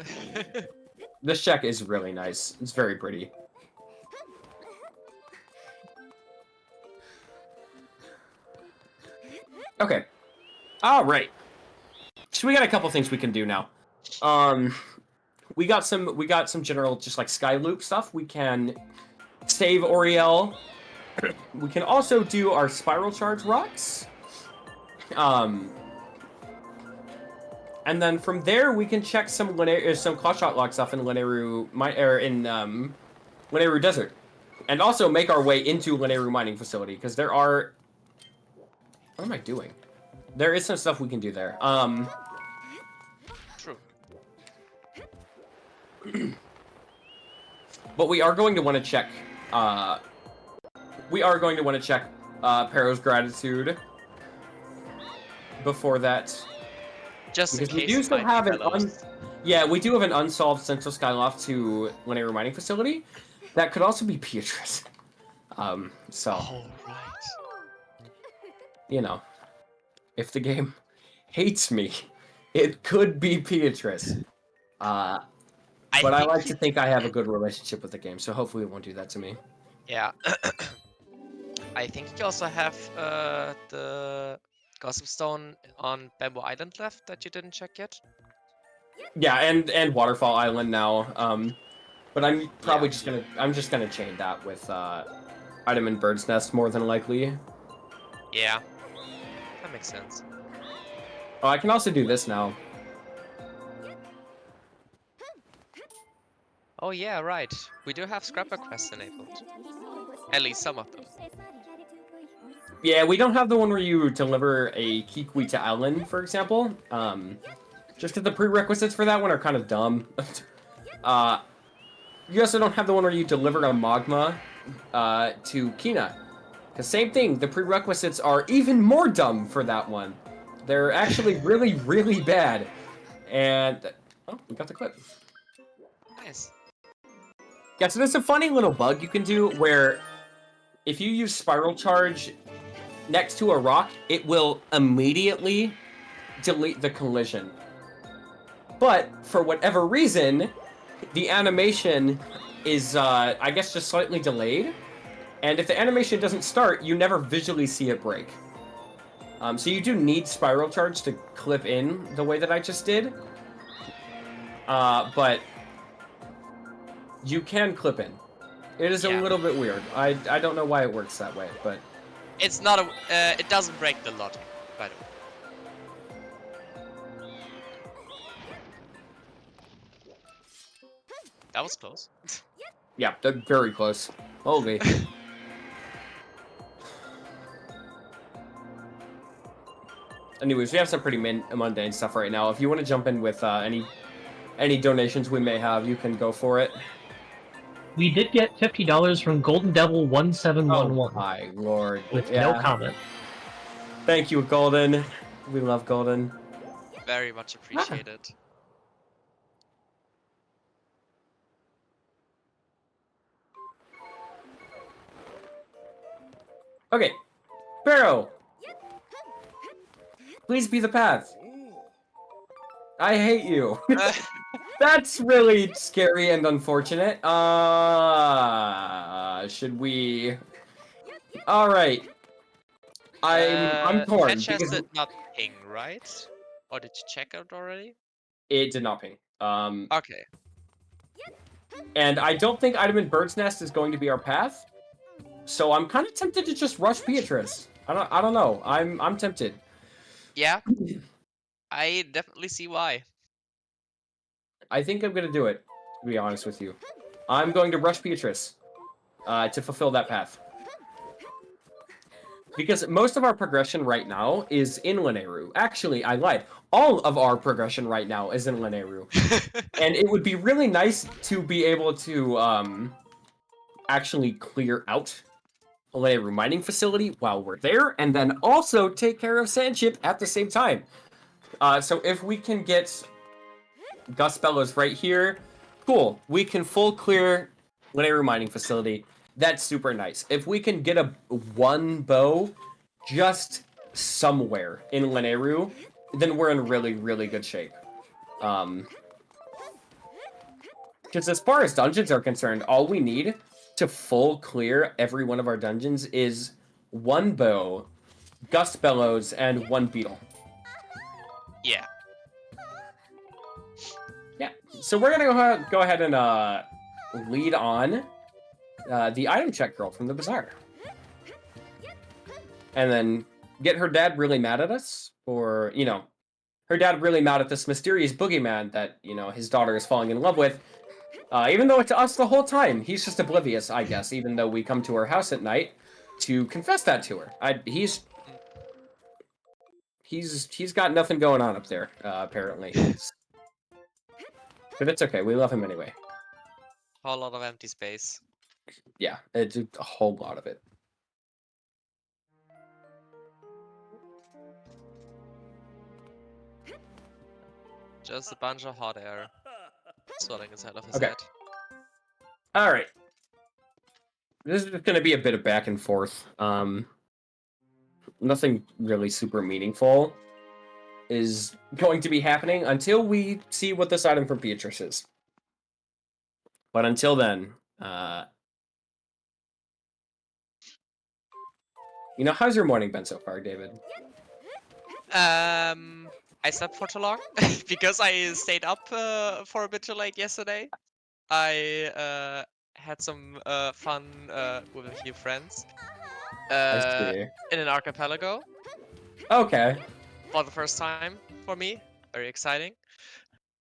This check is really nice. It's very pretty. Okay. All right. So we got a couple things we can do now. We got some general just like sky loop stuff. We can save Oriel. We can also do our spiral charge rocks. And then from there, we can check some claw shot lock stuff in Lineru Desert. And also make our way into Lineru Mining Facility, because there are... What am I doing? There is some stuff we can do there. True. But we are going to want to check... Pero's gratitude before that. Just Because in we case do it still might have be an fellows. Yeah, we do have an unsolved Central Skyloft to Linear Mining Facility. That could also be Beatrice. So, Oh, right. you know, if the game hates me, it could be Beatrice. But I like to think I have a good relationship with the game, so hopefully it won't do that to me. Yeah. I think you also have the Gossip Stone on Bamboo Island left that you didn't check yet. Yeah, and Waterfall Island now. But I'm probably Yeah. I'm just gonna chain that with Item and Bird's Nest more than likely. Yeah. That makes sense. Oh, I can also do this now. Oh yeah, right. We do have Scrapper quests enabled. At least some of them. Yeah, we don't have the one where you deliver a Kikwi to Island, for example. Just because the prerequisites for that one are kind of dumb. You also don't have the one where you deliver a Magma to Kina. The same thing, the prerequisites are even more dumb for that one. They're actually really, really bad. And, oh, we got the clip. Nice. Yeah, so there's a funny little bug you can do where if you use Spiral Charge next to a rock, it will immediately delete the collision. But for whatever reason, the animation is, I guess, just slightly delayed. And if the animation doesn't start, you never visually see it break. So you do need Spiral Charge to clip in the way that I just did. But you can clip in. It is a little bit weird. I don't know why it works that way, but... It's not a... it doesn't break the logic, by the way. That was close. Yeah, they're very close. Holy. Anyways, we have some pretty mundane stuff right now. If you want to jump in with any donations we may have, you can go for it. We did get $50 from Golden Devil 1711 my lord. with no comment. Thank you, Golden. We love Golden. Very much appreciated. Okay, Pharaoh. Please be the path. I hate you. That's really scary and unfortunate. Should we? All right. I'm torn. Patch has Because it not ping, right? Or did you check out already? it did not ping. Okay. And I don't think Item and Bird's Nest is going to be our path. So I'm kind of tempted to just rush Beatrice. I don't know. I'm tempted. Yeah. I definitely see why. I think I'm gonna do it, to be honest with you. I'm going to rush Beatrice to fulfill that path. Because most of our progression right now is in Lineru. Actually, I lied. All of our progression right now is in Lineru. And it would be really nice to be able to actually clear out a Lineru mining facility while we're there, and then also take care of Sandship at the same time. So if we can get Gus Bellows right here, cool. We can full clear Lineru mining facility. That's super nice. If we can get a one bow just somewhere in Lineru, then we're in really, really good shape. Because as far as dungeons are concerned, all we need to full clear every one of our dungeons is one bow, Gus Bellows, and one beetle. Yeah. Yeah, so we're gonna go ahead and lead on the item check girl from the bazaar. And then get her dad really mad at us, or her dad really mad at this mysterious boogeyman that his daughter is falling in love with. Even though it's us the whole time, he's just oblivious, I guess. Even though we come to her house at night to confess that to her, he's got nothing going on up there, apparently. But it's okay. We love him anyway. A whole lot of empty space. Yeah, it's a whole lot of it. Just a bunch of hot air swelling inside of his Okay. head. All right. This is going to be a bit of back and forth. Nothing really super meaningful is going to be happening until we see what this item from Beatrice is. But until then, how's your morning been so far, David? I slept for too long because I stayed up for a bit too late yesterday. I had some fun with a few friends I see. in an archipelago Okay. for the first time for me. Very exciting.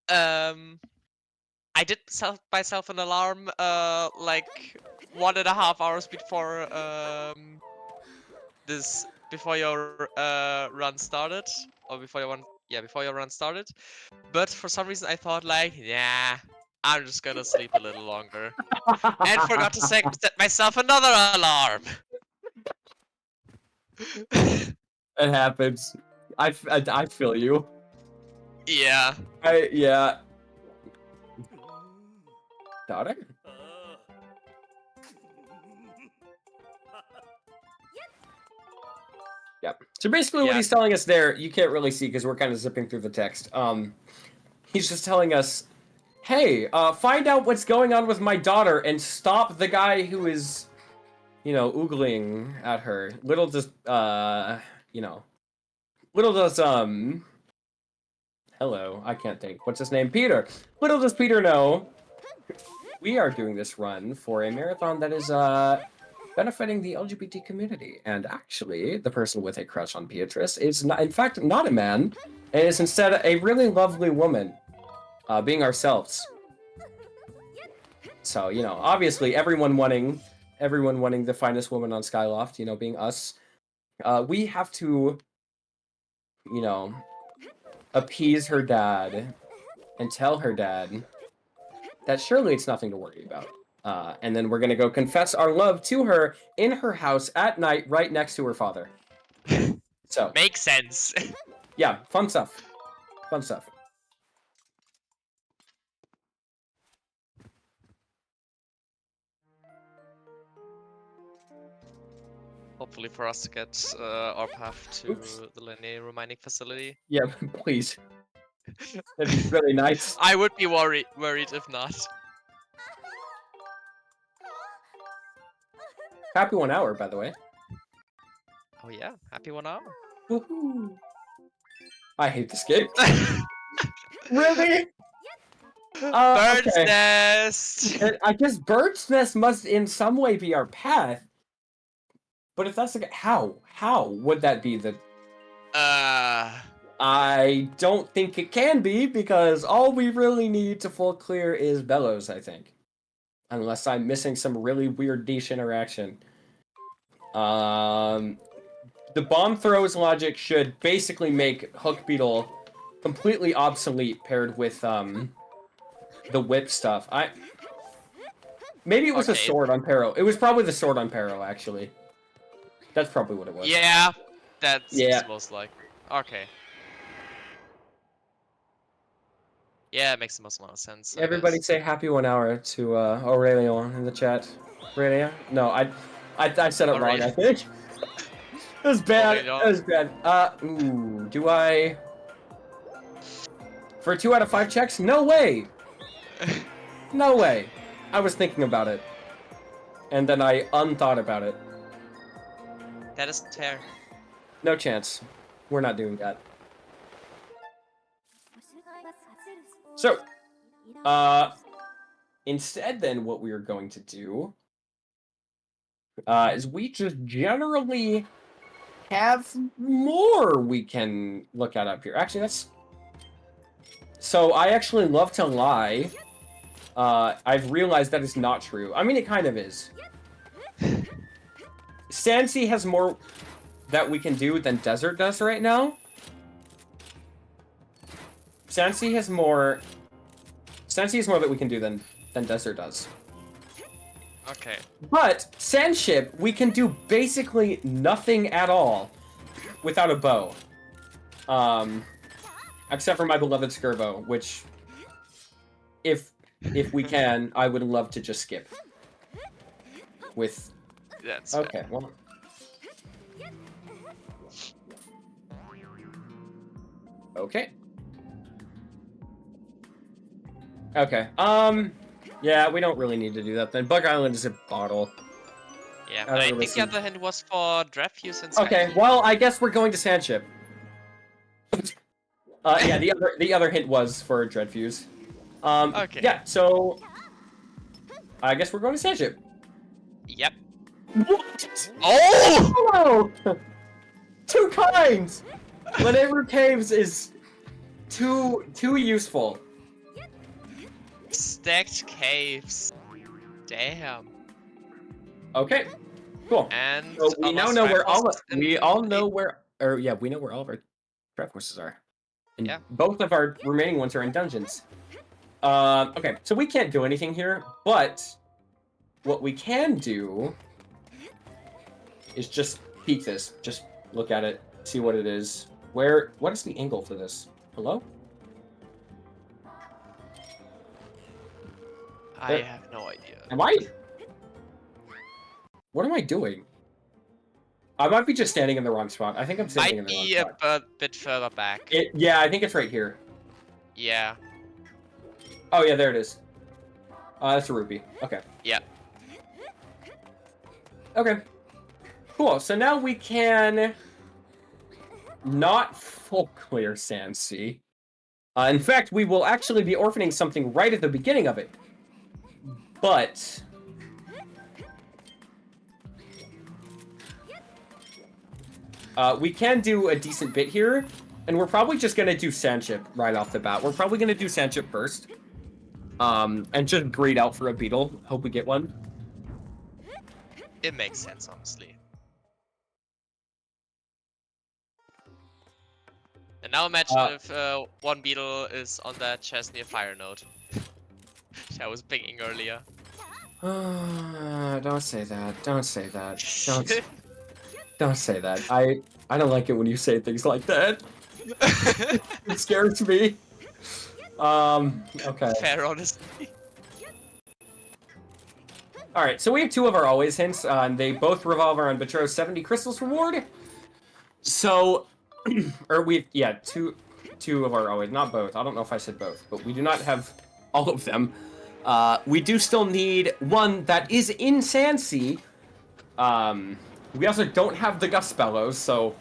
I did set myself an alarm like 1.5 hours before before your run started, or before your run started. But for some reason I thought like, yeah, I'm just gonna sleep a little longer, and forgot to set myself another alarm. It happens. I feel you. Yeah. Yeah. Daughter? Yep. So basically what he's telling us there, you can't really see because we're kind of zipping through the text. He's just telling us, hey, find out what's going on with my daughter and stop the guy who is, oogling at her. Little does, hello, I can't think. What's his name? Peter. Little does Peter know, we are doing this run for a marathon that is, benefiting the LGBT community. And actually, the person with a crush on Beatrice is, in fact, not a man. It is instead a really lovely woman, being ourselves. So, obviously, everyone wanting the finest woman on Skyloft, being us. We have to, appease her dad and tell her dad that surely it's nothing to worry about. And then we're going to go confess our love to her in her house at night, right next to her father. So Makes sense. Yeah, fun stuff. Fun stuff. Hopefully for us to get our path to the linear mining facility. Yeah, please. That'd be really nice. I would be worried if not. Happy 1 hour, by the way. Oh yeah, happy 1 hour. Woohoo! I hate this game. Really? Bird's Okay. nest. I guess Bird's Nest must in some way be our path. But if that's the how would that be the? I don't think it can be because all we really need to full clear is Bellows, I think. Unless I'm missing some really weird niche interaction. The bomb throws logic should basically make Hook Beetle completely obsolete paired with the whip stuff. Maybe it was a sword on Pero. It was probably the sword on Pero, actually. That's probably what it was. Yeah, that's most likely. Okay. Yeah, it makes the most amount of sense. Everybody say happy 1 hour to Aurelion in the chat. Aurelia? No, I said it wrong, I think. It was bad. It was bad. Ooh, do I... For 2 out of 5 checks? No way! No way! I was thinking about it. And then I unthought about it. That is fair. No chance. We're not doing that. So, instead then what we are going to do is we just generally have more we can look at up here. Actually, that's... So I actually love to lie. I've realized that is not true. I mean, it kind of is. Sansi has more that we can do than Desert does right now. Sansi has more that we can do than Desert does. Okay. But Sandship, we can do basically nothing at all without a bow. Except for my beloved Skirbo, which, if we can, I would love to just skip. With... That's Okay, fair. well... Okay. Okay, yeah, we don't really need to do that then. Bug Island is a bottle. Yeah, I but don't I really think see- the other hint was for Drefuse and Okay, Skykeep. well, I guess we're going to Sandship. Yeah, the other hint was for Dreadfuse. Okay. Yeah, so... I guess we're going to Sandship. Yep. What? Oh! Hello! Too kind! Whenever Caves is too useful. Stacked caves. Damn. Okay, cool. And So we now almost know five where all houses in we all know eight- where, or yeah, we know where all of our trap horses are, and Yeah. both of our remaining ones are in dungeons. Okay, so we can't do anything here, but what we can do is just peek this, just look at it, see what it is. What is the angle for this? Hello? I have no idea. Am I? What am I doing? I might be just standing in the wrong spot. I think I'm standing in Might the wrong be spot. a bit further back. Yeah, I think it's right here. Yeah. Oh yeah, there it is. That's a rupee. Okay. Yeah. Okay. Cool. So now we can not full clear Sandsea. In fact, we will actually be orphaning something right at the beginning of it. But we can do a decent bit here, and we're probably just gonna do Sandship right off the bat. We're probably gonna do Sandship first. And just grade out for a beetle. Hope we get one. It makes sense, honestly. And now imagine if one beetle is on that chest near Fire Node. I was pinging earlier. Don't say that. Don't say that. Don't say that. I don't like it when you say things like that. It scares me. Okay. Fair, honestly. Alright, so we have two of our always hints, and they both revolve around Betrothed 70 Crystals reward. So, two of our always, not both. I don't know if I said both, but we do not have all of them. We do still need one that is in Sandsea. We also don't have the Gust Bellows, so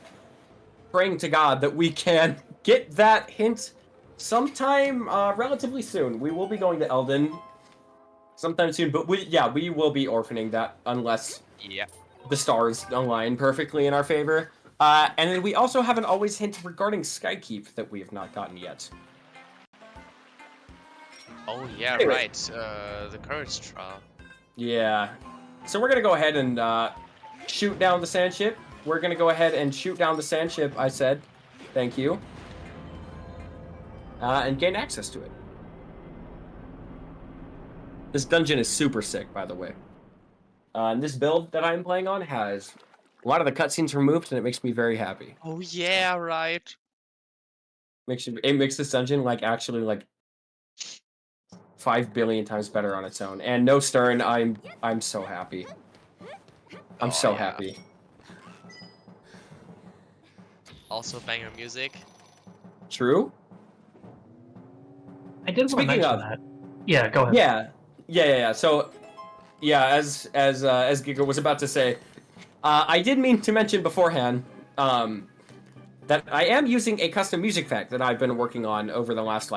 praying to God that we can get that hint sometime relatively soon. We will be going to Eldon sometime soon, but we will be orphaning that unless the stars align perfectly in our favor. And then we also have an always hint regarding Skykeep that we have not gotten yet. Oh yeah, Anyway. right. The courage trial. Yeah. So we're gonna go ahead and shoot down the Sandship. We're gonna go ahead and shoot down the Sandship, I said. Thank you. And gain access to it. This dungeon is super sick, by the way. And this build that I'm playing on has a lot of the cutscenes removed, and it makes me very happy. Oh yeah, right. It makes this dungeon actually 5 billion times better on its own. And no Stern, I'm so happy. I'm so yeah. happy. Also banger music. True? I did want to Speaking mention of- that. Yeah, go ahead. Yeah. So, yeah, as Giga was about to say, I did mean to mention beforehand that I am using a custom music pack that I've been working on over the last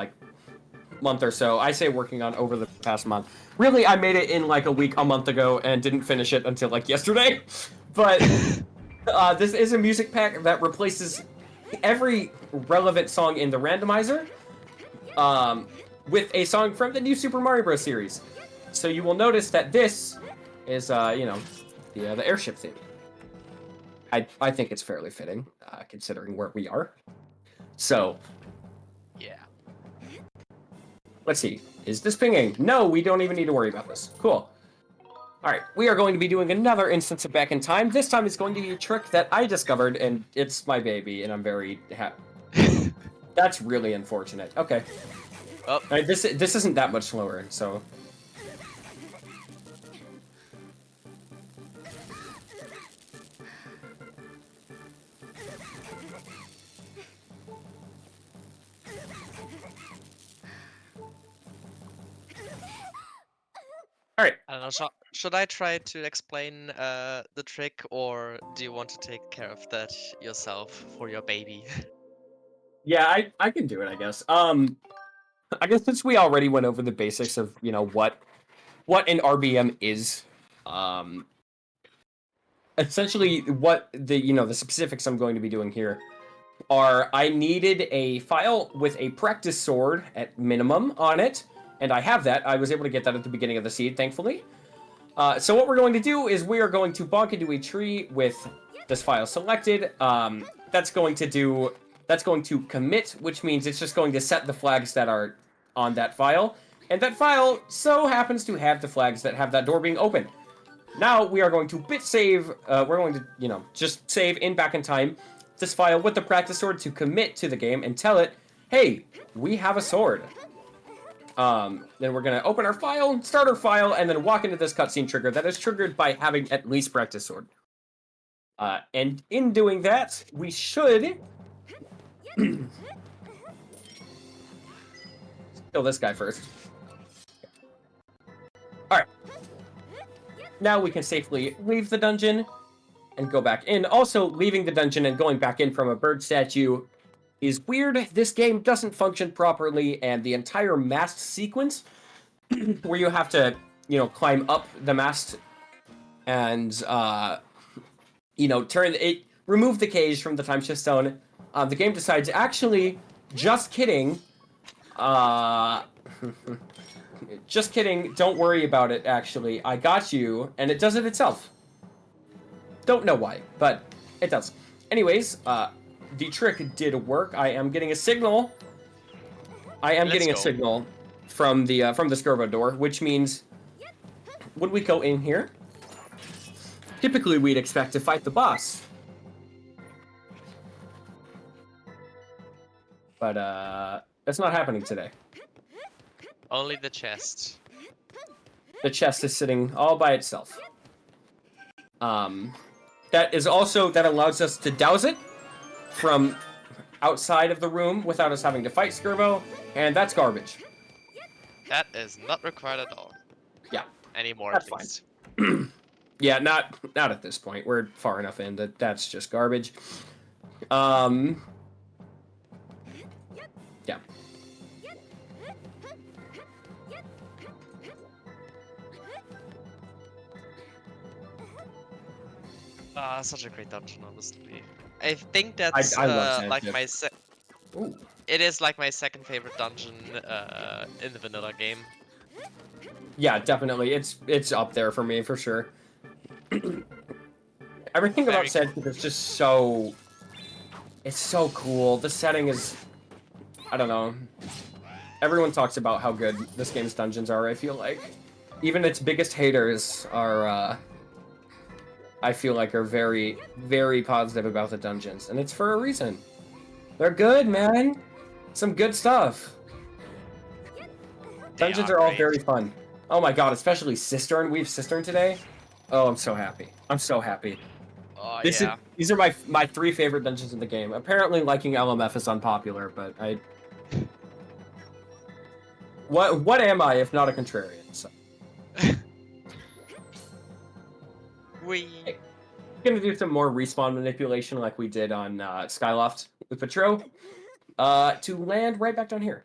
month or so. I say working on over the past month. Really, I made it in a month ago and didn't finish it until yesterday. But This is a music pack that replaces every relevant song in the randomizer with a song from the new Super Mario Bros. Series. So you will notice that this is, you know, the airship theme. I think it's fairly fitting, considering where we are. So, Yeah. let's see. Is this pinging? No, we don't even need to worry about this. Cool. All right, we are going to be doing another instance of Back in Time. This time it's going to be a trick that I discovered, and it's my baby, and I'm very happy. That's really unfortunate. Okay. Oh. All right, this isn't that much slower, so... All right. I don't know. Should I try to explain the trick, or do you want to take care of that yourself for your baby? Yeah, I can do it, I guess. I guess since we already went over the basics of, you know, what an RBM is, essentially what the specifics I'm going to be doing here are I needed a file with a practice sword at minimum on it, and I have that. I was able to get that at the beginning of the seed, thankfully. So what we're going to do is we are going to bonk into a tree with this file selected. That's going to commit, which means it's just going to set the flags that are on that file. And that file so happens to have the flags that have that door being open. Now we are going to bit save, we're going to, you know, just save in Back in Time this file with the practice sword to commit to the game and tell it, hey, we have a sword. Then we're going to open our file, start our file, and then walk into this cutscene trigger that is triggered by having at least practice sword. And in doing that, we should kill this guy first. Alright. Now we can safely leave the dungeon and go back in. Also, leaving the dungeon and going back in from a bird statue is weird. This game doesn't function properly, and the entire mast sequence, where you have to, you know, climb up the mast and, you know, remove the cage from the time shift stone. The game decides, actually, just kidding. Just kidding. Don't worry about it, actually. I got you. And it does it itself. Don't know why, but it does. Anyways, the trick did work. I am getting a signal. A signal from the Skyward door, which means when we go in here, typically we'd expect to fight the boss. But that's not happening today. Only the chest. The chest is sitting all by itself. That allows us to douse it from outside of the room without us having to fight Skirbo, and that's garbage. That is not required at all. Yeah. Anymore, That's at least. Yeah, not at this point. We're far enough in that that's just garbage. Yeah. Such a great dungeon, honestly. I think that's I love like Sandship. my Ooh. It is like my second favorite dungeon in the vanilla game. Yeah, definitely. It's up there for me for sure. Everything about Sandship is just so... It's so cool. The setting is... I don't know. Everyone talks about how good this game's dungeons are, I feel like. Even its biggest haters are, I feel like are very, very positive about the dungeons. And it's for a reason. They're good, man. Some good stuff. Dungeons are all very fun. Oh my god, especially Cistern. We have Cistern today. Oh, I'm so happy. I'm so happy. Oh, These are my three favorite dungeons in the game. Apparently liking LMF is unpopular, but I... What am I if not a contrarian? So. Gonna do some more respawn manipulation like we did on Skyloft with Petro. To land right back down here.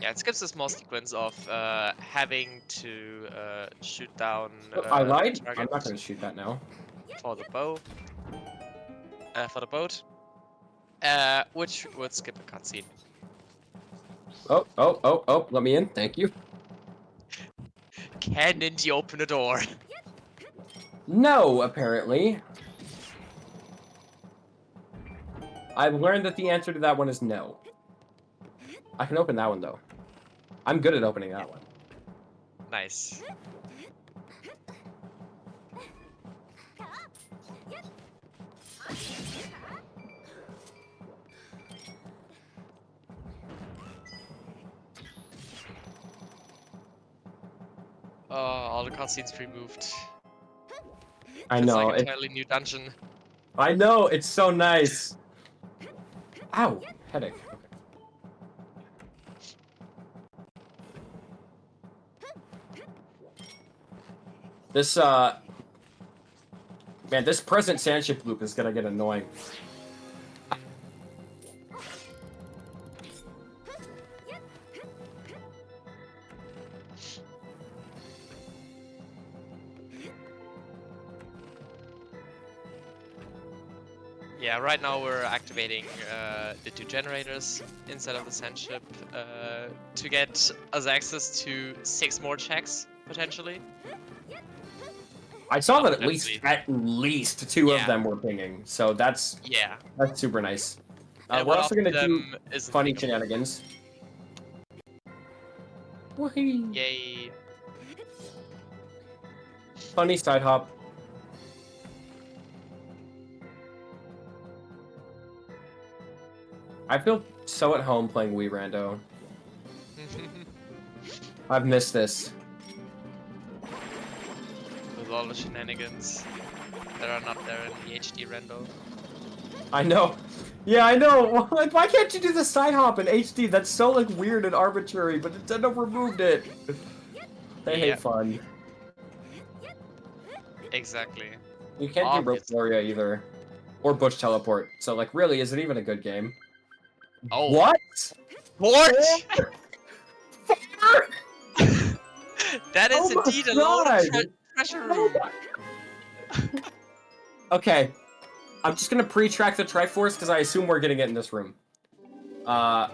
Yeah, it skips a small sequence of having to shoot down. I lied. target. I'm not gonna shoot that now. for the bow. For the boat. Which would skip a cutscene. Oh, let me in, thank you. Can Ninja open a door? No, apparently. I've learned that the answer to that one is no. I can open that one, though. I'm good at opening that one. Nice. All the cutscenes removed. I It's know. like an entirely new dungeon. I know, it's so nice. Ow, headache. This, man, this present sandship loop is gonna get annoying. Yeah, right now we're activating the 2 generators inside of the sand ship to get us access to 6 more checks, potentially. I saw that Definitely. at least 2 of Yeah. them were pinging, so that's super nice. And We're one also of gonna do them isn't funny pingable. shenanigans. Whee! Yay. Funny side hop. I feel so at home playing Wii Rando. I've missed this. With all the shenanigans that are not there in the HD Rando. I know. Yeah, I know. Like, why can't you do the side hop in HD? That's so like weird and arbitrary, but Nintendo removed it. They hate fun. Exactly. You can't do Rope Gloria either. Or Bush Teleport. So like really, is it even a good game? Oh. What? What? Four? That is Oh my indeed a load of God. treasure Oh room. Okay. I'm just gonna pre-track the Triforce because I assume we're getting it in this room. And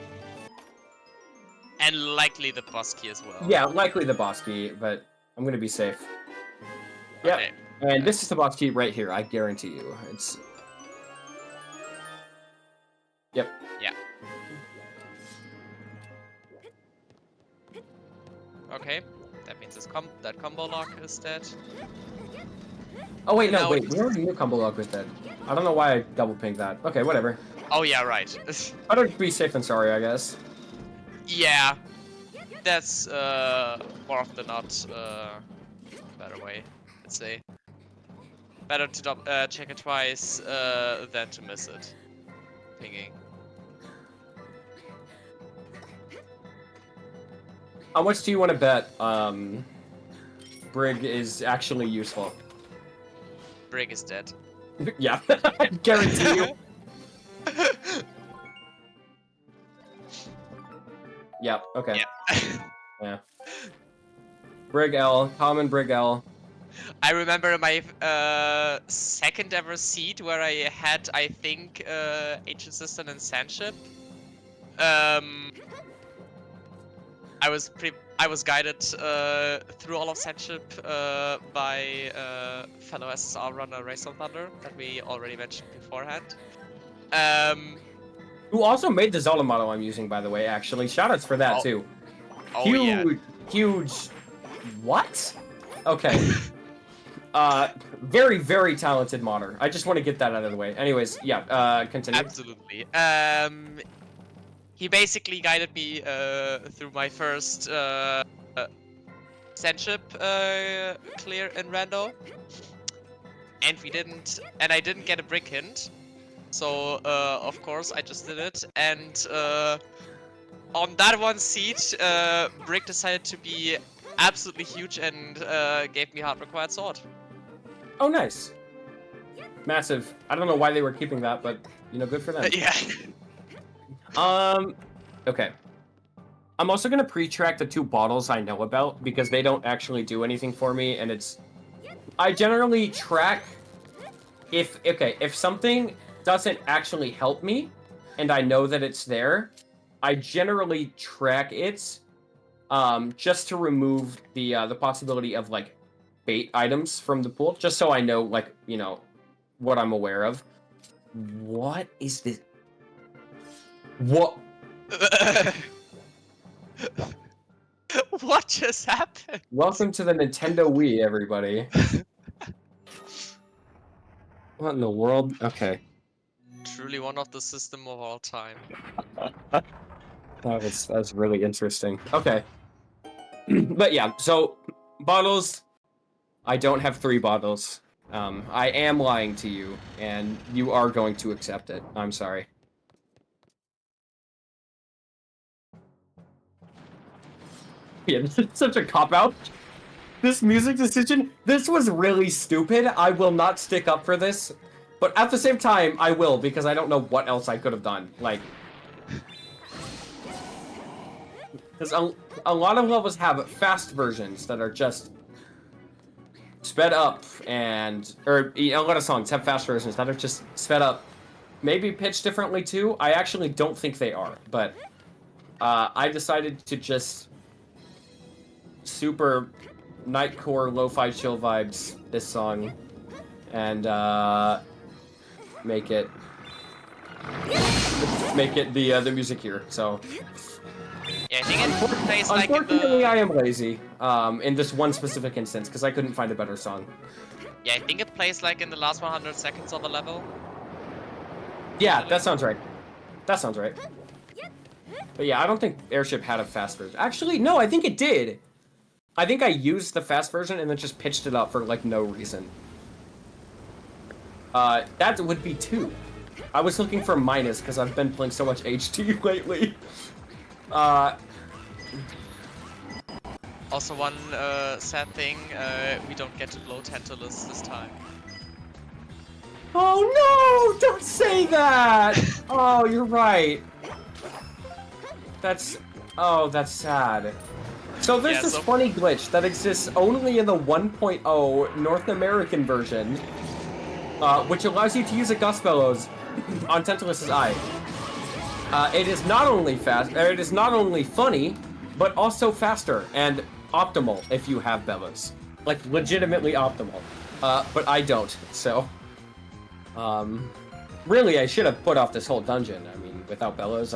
likely the boss key as well. Yeah, likely the boss key, but I'm gonna be safe. Yep. Okay. And this is the boss key right here, I guarantee you. It's... Yep. Yeah. Okay. That means that combo lock is dead. Oh wait, And no, now wait, it's- we already knew Combo Lock was dead. I don't know why I double pinged that. Okay, whatever. Oh yeah, right. Better be safe than sorry, I guess. Yeah. That's more often not better way, let's say. Better to check it twice than to miss it. Pinging. How much do you want to bet Brig is actually useful? Brig is dead. Yeah, I guarantee you. Yep, okay. Yeah. Yeah. Brig L, common Brig L. I remember my second ever seed where I had, I think, Ancient Cistern and Sandship. I was guided through all of Sandship by fellow SSR runner Race of Thunder that we already mentioned beforehand. Who also made the Zelda model I'm using, by the way, actually. Shoutouts for that, too. Oh huge, yeah. Huge... What? Okay. Very, very talented modder. I just want to get that out of the way. Anyways, yeah, continue. Absolutely. He basically guided me through my first Sandship clear in Rando. And I didn't get a brick hint. So, of course, I just did it. And on that one seat, Brick decided to be absolutely huge and gave me hard required sword. Oh, nice. Massive. I don't know why they were keeping that, but, you know, good for them. Yeah. Okay. I'm also gonna pre-track the 2 bottles I know about, because they don't actually do anything for me, and it's... I generally track if something doesn't actually help me, and I know that it's there, I generally track it, just to remove the possibility of like bait items from the pool, just so I know, like, you know, what I'm aware of. What is this? What? What just happened? Welcome to the Nintendo Wii, everybody. What in the world? Okay. Truly one of the system of all time. That's really interesting. Okay. But yeah, so bottles. I don't have 3 bottles. I am lying to you, and you are going to accept it. I'm sorry. Yeah, this is such a cop-out. This music decision, this was really stupid. I will not stick up for this. But at the same time, I will, because I don't know what else I could have done. Like... Because a lot of levels have fast versions that are just sped up, and... Or, a lot of songs have fast versions that are just sped up. Maybe pitched differently, too. I actually don't think they are, but... I decided to just... super nightcore lo-fi chill vibes this song, and make it the music here. So Yeah, I think it plays like in unfortunately the... I am lazy in this one specific instance because I couldn't find a better song. Yeah, I think it plays like in the last 100 seconds of a level. Yeah, that sounds right. That sounds right. But yeah, I don't think Airship had a fast version. Actually, no, I think it did. I think I used the fast version and then just pitched it up for, like, no reason. That would be 2. I was looking for minus because I've been playing so much HD lately. Also, one sad thing, we don't get to blow Tantalus this time. Oh no! Don't say that! Oh, you're right. That's sad. So there's this funny glitch that exists only in the 1.0 North American version, which allows you to use a gust bellows on Tantalus's eye. It is not only it is not only funny, but also faster and optimal if you have bellows, like legitimately optimal. But I don't, so really I should have put off this whole dungeon. I mean, without bellows,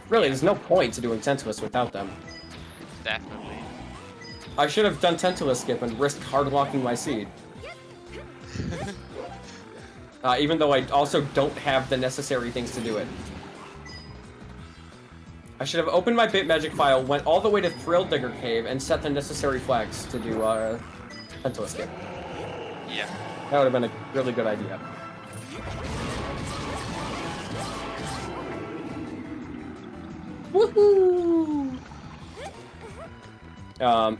really there's no point to doing Tantalus without them. Definitely. I should have done Tantalus skip and risked hard-locking my seed. Even though I also don't have the necessary things to do it. I should have opened my Bitmagic file, went all the way to Thrill Digger Cave, and set the necessary flags to do Tantalus skip. Yeah. That would have been a really good idea. Woohoo!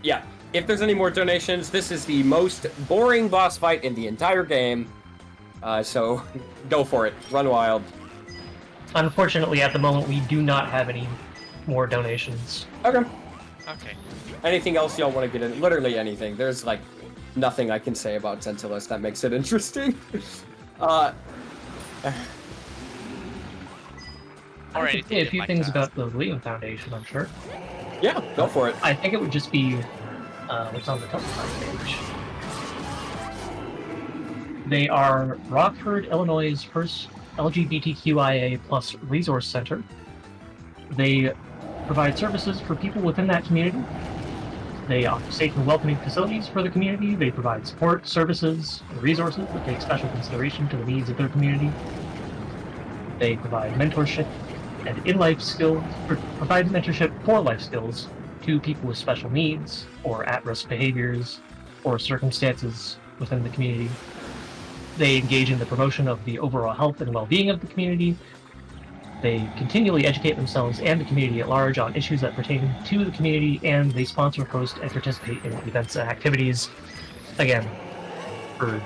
Yeah, if there's any more donations, this is the most boring boss fight in the entire game. So, go for it. Run wild. Unfortunately, at the moment, we do not have any more donations. Okay. Okay. Anything else y'all want to get in? Literally anything. There's, like, nothing I can say about Tantalus that makes it interesting. I Or could anything say a you few might things ask. about the William Foundation, I'm sure. Yeah, go for it. I think it would just be what's on the Telegram page. They are Rockford, Illinois' first LGBTQIA+ resource center. They provide services for people within that community. They offer safe and welcoming facilities for the community. They provide support, services, and resources that take special consideration to the needs of their community. They provide mentorship and in-life skills, or provide mentorship for life skills to people with special needs, or at-risk behaviors, or circumstances within the community. They engage in the promotion of the overall health and well-being of the community. They continually educate themselves and the community at large on issues that pertain to the community, and they sponsor, host, and participate in events and activities, again, for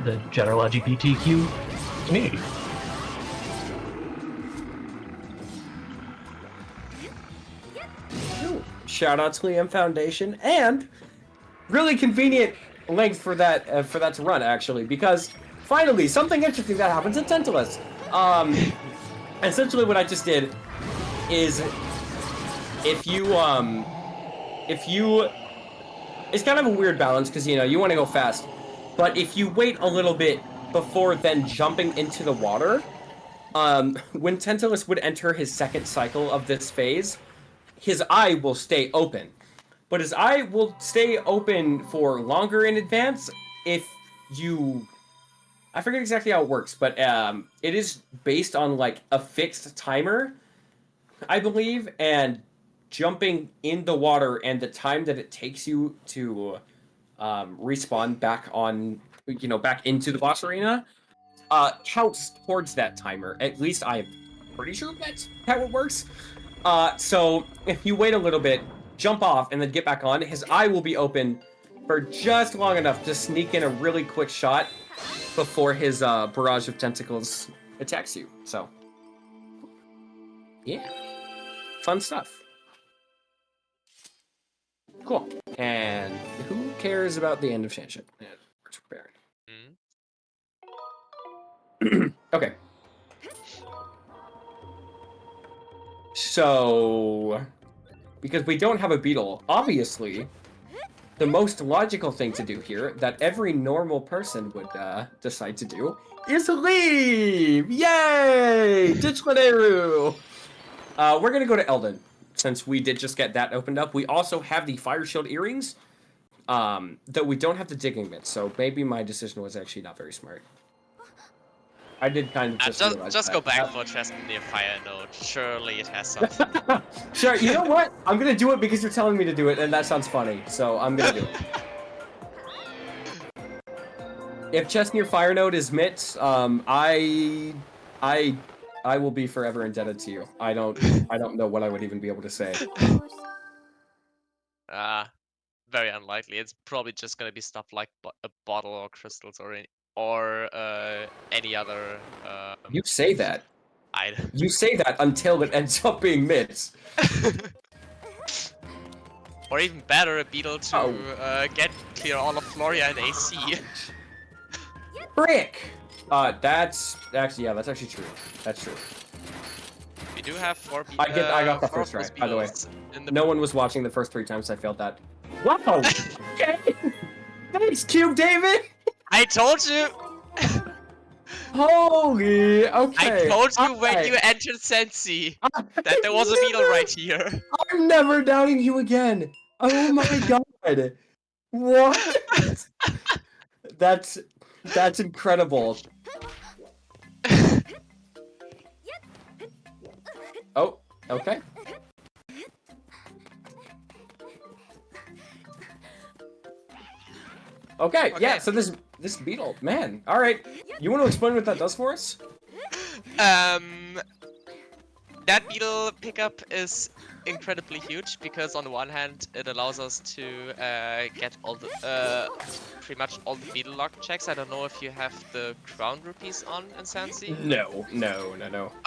the general LGBTQ community. Shout out to Liam Foundation, and really convenient length for that to run actually, because finally something interesting that happens in Tantalus. Essentially what I just did is if you it's kind of a weird balance because you want to go fast, but if you wait a little bit before then jumping into the water, when Tantalus would enter his second cycle of this phase, his eye will stay open. But his eye will stay open for longer in advance if you... I forget exactly how it works, but it is based on, like, a fixed timer, I believe, and jumping in the water and the time that it takes you to respawn back on, back into the boss arena, counts towards that timer. At least I'm pretty sure that's how it works. So if you wait a little bit, jump off, and then get back on, his eye will be open for just long enough to sneak in a really quick shot before his barrage of tentacles attacks you. So, yeah. Fun stuff. Cool. And who cares about the end of Shanship? Yeah, it's prepared. Okay. So, because we don't have a beetle, obviously, the most logical thing to do here, that every normal person would decide to do, is leave! Yay! Ditch Laneru! We're gonna go to Eldon, since we did just get that opened up. We also have the Fire Shield earrings, that we don't have the digging mitts, so maybe my decision was actually not very smart. I did kind of just go back for chest near Fire Node. Surely it has something. Sure, you know what? I'm gonna do it because you're telling me to do it, and that sounds funny, so I'm gonna do it. If chest near Fire Node is mitts, I will be forever indebted to you. I don't know what I would even be able to say. Very unlikely. It's probably just gonna be stuff like a bottle or crystals or any other. You say that. Item. You say that until it ends up being mitts. Or even better, a beetle to get clear all of Floria and AC. Frick! That's actually true. That's true. We do have 4 I got the first right, by the way. No one was watching the first 3 times I failed that. Wow! Okay! Thanks, Cube David! I told you! Holy, okay. I told you when you entered Sensi that there was a beetle right here. I'm never doubting you again! Oh my god! What? That's incredible. Oh, okay. Okay, yeah, so this beetle, man. Alright. You want to explain what that does for us? That beetle pickup is incredibly huge because on the one hand it allows us to get all the pretty much all the beetle lock checks. I don't know if you have the crown rupees on in Sansi. No.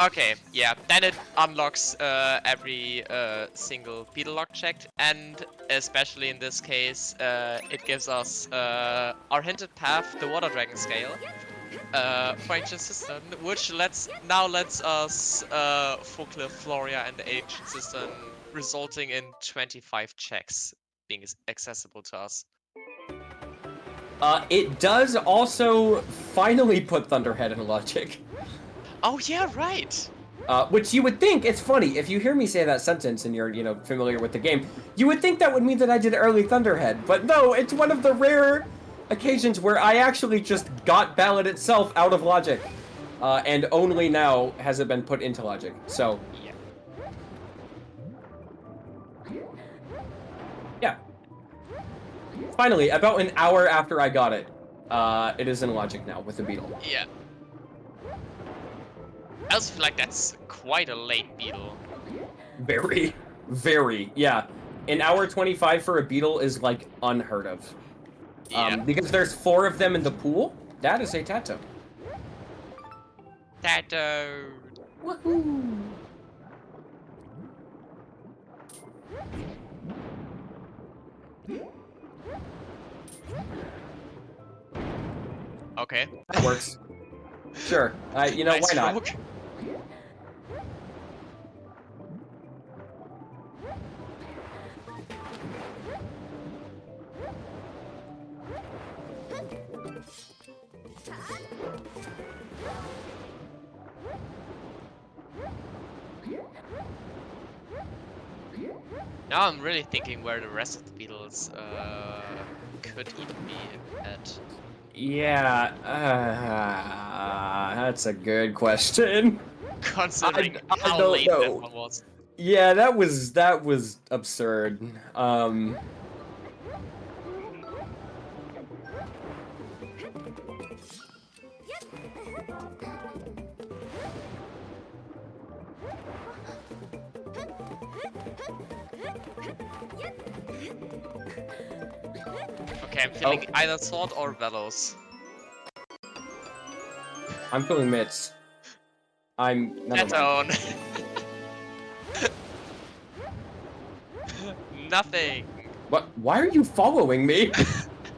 Okay, yeah, then it unlocks every single beetle lock check, and especially in this case it gives us our hinted path, the water dragon scale, for ancient system, which lets us full clear Floria and the ancient system, resulting in 25 checks being accessible to us. It does also finally put Thunderhead in logic. Oh yeah, right. Which you would think, it's funny, if you hear me say that sentence and you're, familiar with the game, you would think that would mean that I did early Thunderhead, but no, it's one of the rare occasions where I actually just got Ballad itself out of logic, and only now has it been put into logic, so... Yeah. Finally, about an hour after I got it, it is in logic now with the beetle. Yeah. I also feel like that's quite a late beetle. Very, very, yeah. An hour 25 for a beetle is, like, unheard of. Yeah. Because there's 4 of them in the pool. That is a Tato. Tato. Woohoo! Okay. That works. Sure. You know, Nice why not? joke. Now I'm really thinking where the rest of the beetles could even be at. Yeah, that's a good question. Considering I how don't late that know. one was. Yeah, that was absurd. Okay, I'm feeling either Sword or Velos. I'm feeling mitts. Never That mind. zone. Nothing. What? Why are you following me?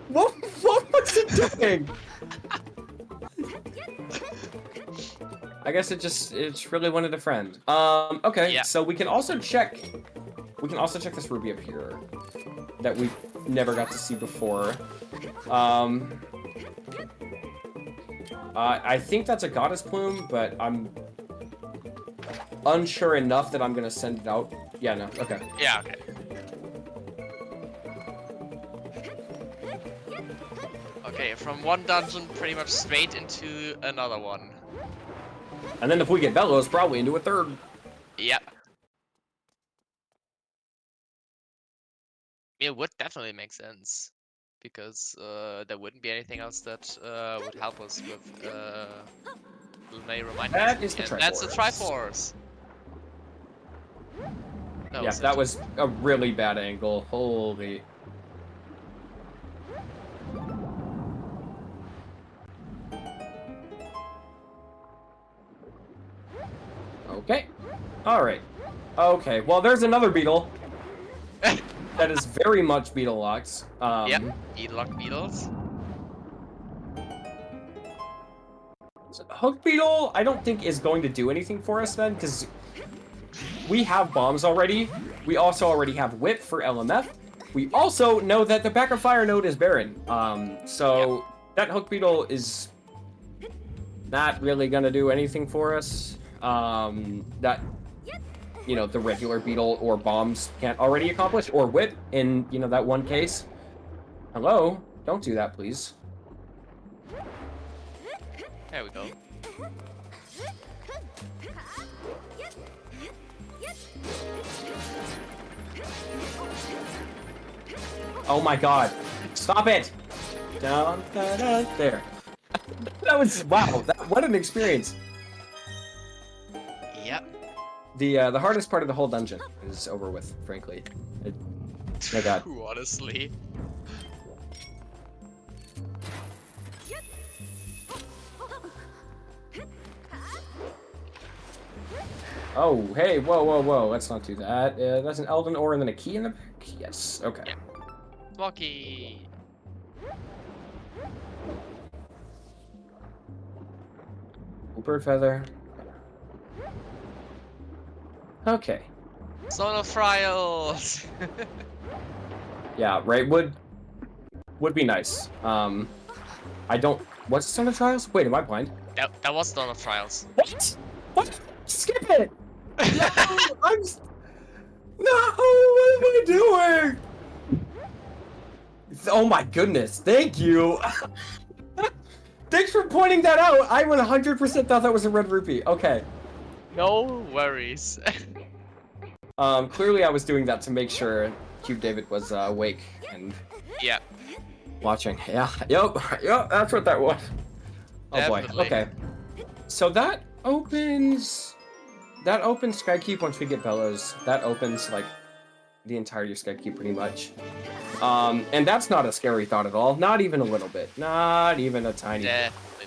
What was it doing? I guess it's really wanted a friend. Okay, Yeah. so we can also check this ruby up here that we never got to see before. I think that's a goddess plume, but I'm unsure enough that I'm gonna send it out. Yeah, no, okay. Yeah, okay. Okay, from one dungeon pretty much straight into another one. And then if we get Bellows, probably into a third. Yep. It would definitely make sense. Because there wouldn't be anything else that would help us with may remind me. That is the And that's the Triforce. Triforce. That Yeah, was that it. was a really bad angle. Holy. Okay. Alright. Okay, well, there's another beetle. That is very much beetle locked. Yep, Beetle Beetles. Hook beetle, I don't think is going to do anything for us then, because we have bombs already. We also already have whip for LMF. We also know that the backup fire node is barren. So that hook beetle is not really gonna do anything for us. That, you know, the regular beetle or bombs can't already accomplish, or whip in, you know, that one case. Hello? Don't do that, please. There we go. Oh my god. Stop it! Down, there. That was, wow, what an experience. Yep. The hardest part of the whole dungeon is over with, frankly. My god. Honestly. Oh, hey, whoa, whoa, whoa, let's not do that. That's an Elden ore and then a key in the back? Yes, okay. Yeah. Lucky. Bird feather. Okay. Zone of Trials. Yeah, right, would be nice. I don't, what's Zone of Trials? Wait, am I blind? that was Zone of Trials. What? What? Skip it! No, no, what am I doing? Oh my goodness, thank you! Thanks for pointing that out! I 100% thought that was a red rupee. Okay. No worries. Clearly I was doing that to make sure Cube David was awake and Yeah. watching. Yeah, yep, that's what that was. Oh Definitely. boy, okay. So that opens Skykeep once we get Bellows. That opens, like, the entirety of Skykeep pretty much. And that's not a scary thought at all. Not even a little bit. Not even a tiny bit. Definitely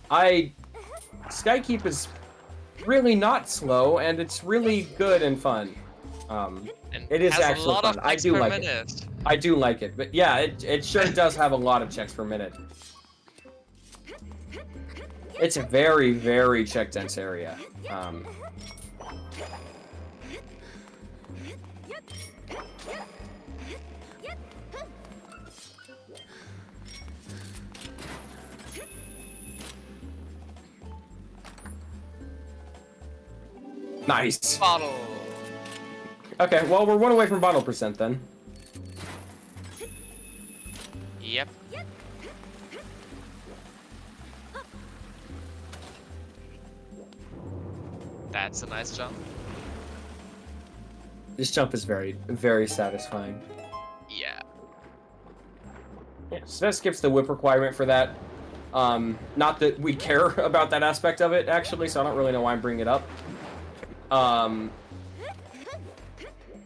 not. Skykeep is really not slow, and it's really good and fun. And It is has actually a lot fun. of I do per like it. minute. I do like it, but yeah, it sure does have a lot of checks per minute. It's a very, very check dense area. Nice. Bottle. Okay, well, we're one away from bottle percent then. Yep. That's a nice jump. This jump is very, very satisfying. Yeah. Yeah, so that skips the whip requirement for that. Not that we care about that aspect of it, actually, so I don't really know why I'm bringing it up.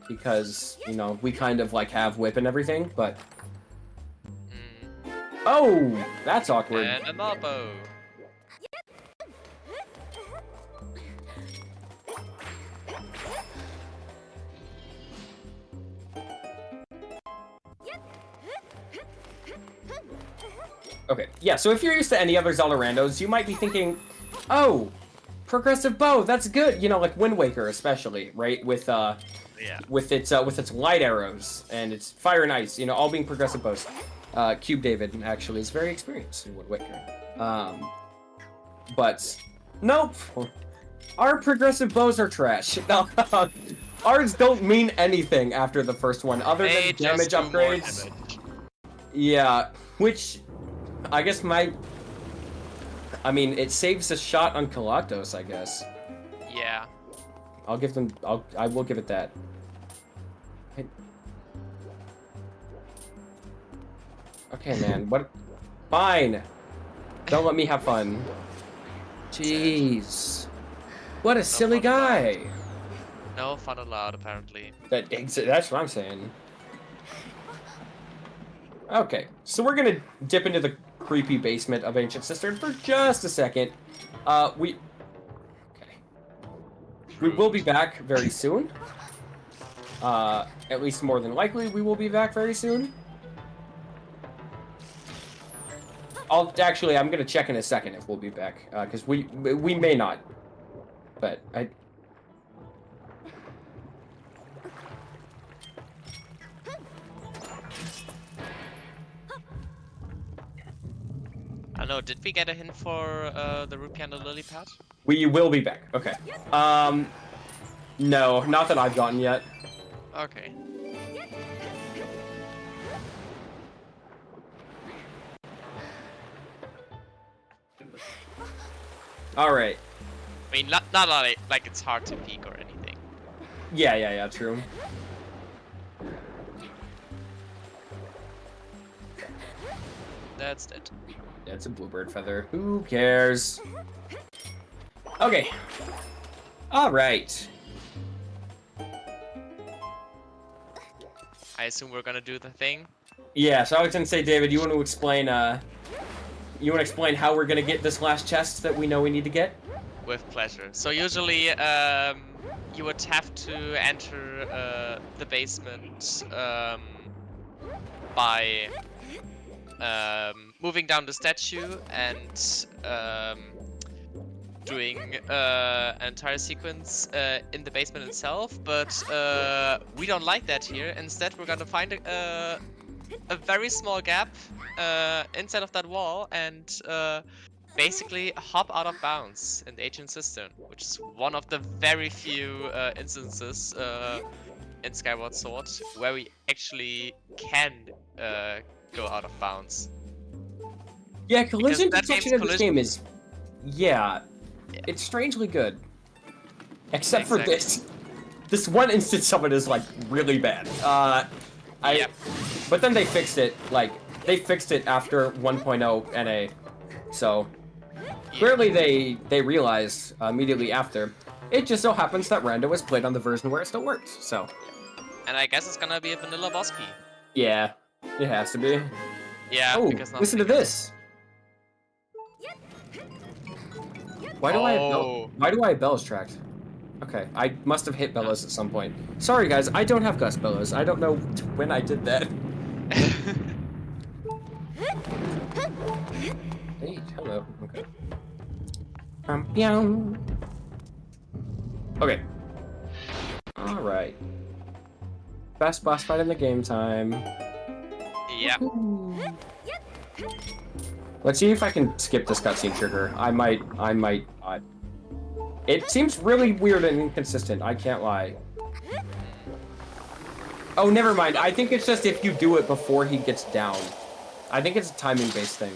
Because, you know, we kind of, like, have whip and everything, but... Oh! That's awkward. And a marble. Okay, yeah, so if you're used to any other Zelda randos, you might be thinking, oh, progressive bow, that's good. You know, like Wind Waker especially, right? With its light arrows and its fire and ice, you know, all being progressive bows. Cube David actually is very experienced in Wind Waker. But nope, our progressive bows are trash. No, ours don't mean anything after the first one, other than damage upgrades. Yeah, which I guess I mean, it saves a shot on Galactos, I guess. Yeah. I will give it that. Okay, man, what? Fine. Don't let me have fun. Jeez. What a silly guy. No fun allowed, apparently. That's what I'm saying. Okay, so we're gonna dip into the creepy basement of Ancient Cistern for just a second. We will be back very soon. At least more than likely, we will be back very soon. I'm gonna check in a second if we'll be back, because we may not, but I know, did we get a hint for the Rupee and the Lily Pad? We will be back. Okay. No, not that I've gotten yet. Okay. All right. I mean, not like it's hard to peek or anything. Yeah, true. That's it. That's a bluebird feather. Who cares? Okay. All right. I assume we're gonna do the thing. Yeah, so I was gonna say, David, you want to explain how we're gonna get this last chest that we know we need to get? With pleasure. So usually, you would have to enter the basement by moving down the statue and doing an entire sequence in the basement itself, but we don't like that here. Instead, we're gonna find a very small gap inside of that wall and basically hop out of bounds in the Ancient Cistern, which is one of the very few instances in Skyward Sword where we actually can go out of bounds. Yeah, collision Because that detection of this collision- game is, it's strangely good. Except for this. This one instance of it is, like, really bad. Yep. But then they fixed it, they fixed it after 1.0 NA. So, clearly they realized immediately after. It just so happens that Rando was played on the version where it still works, so. And I guess it's gonna be a vanilla boss key. Yeah, it has to be. Yeah, Oh, because listen to this. Why do I have bellows tracked? Okay, I must have hit bellows at some point. Sorry guys, I don't have gust bellows. I don't know when I did that. Hey, hello. Okay. Pew. Okay. All right. Best boss fight in the game time. Yeah. Let's see if I can skip this cutscene trigger. I might. It seems really weird and inconsistent. I can't lie. Oh, never mind. I think it's just if you do it before he gets down. I think it's a timing-based thing.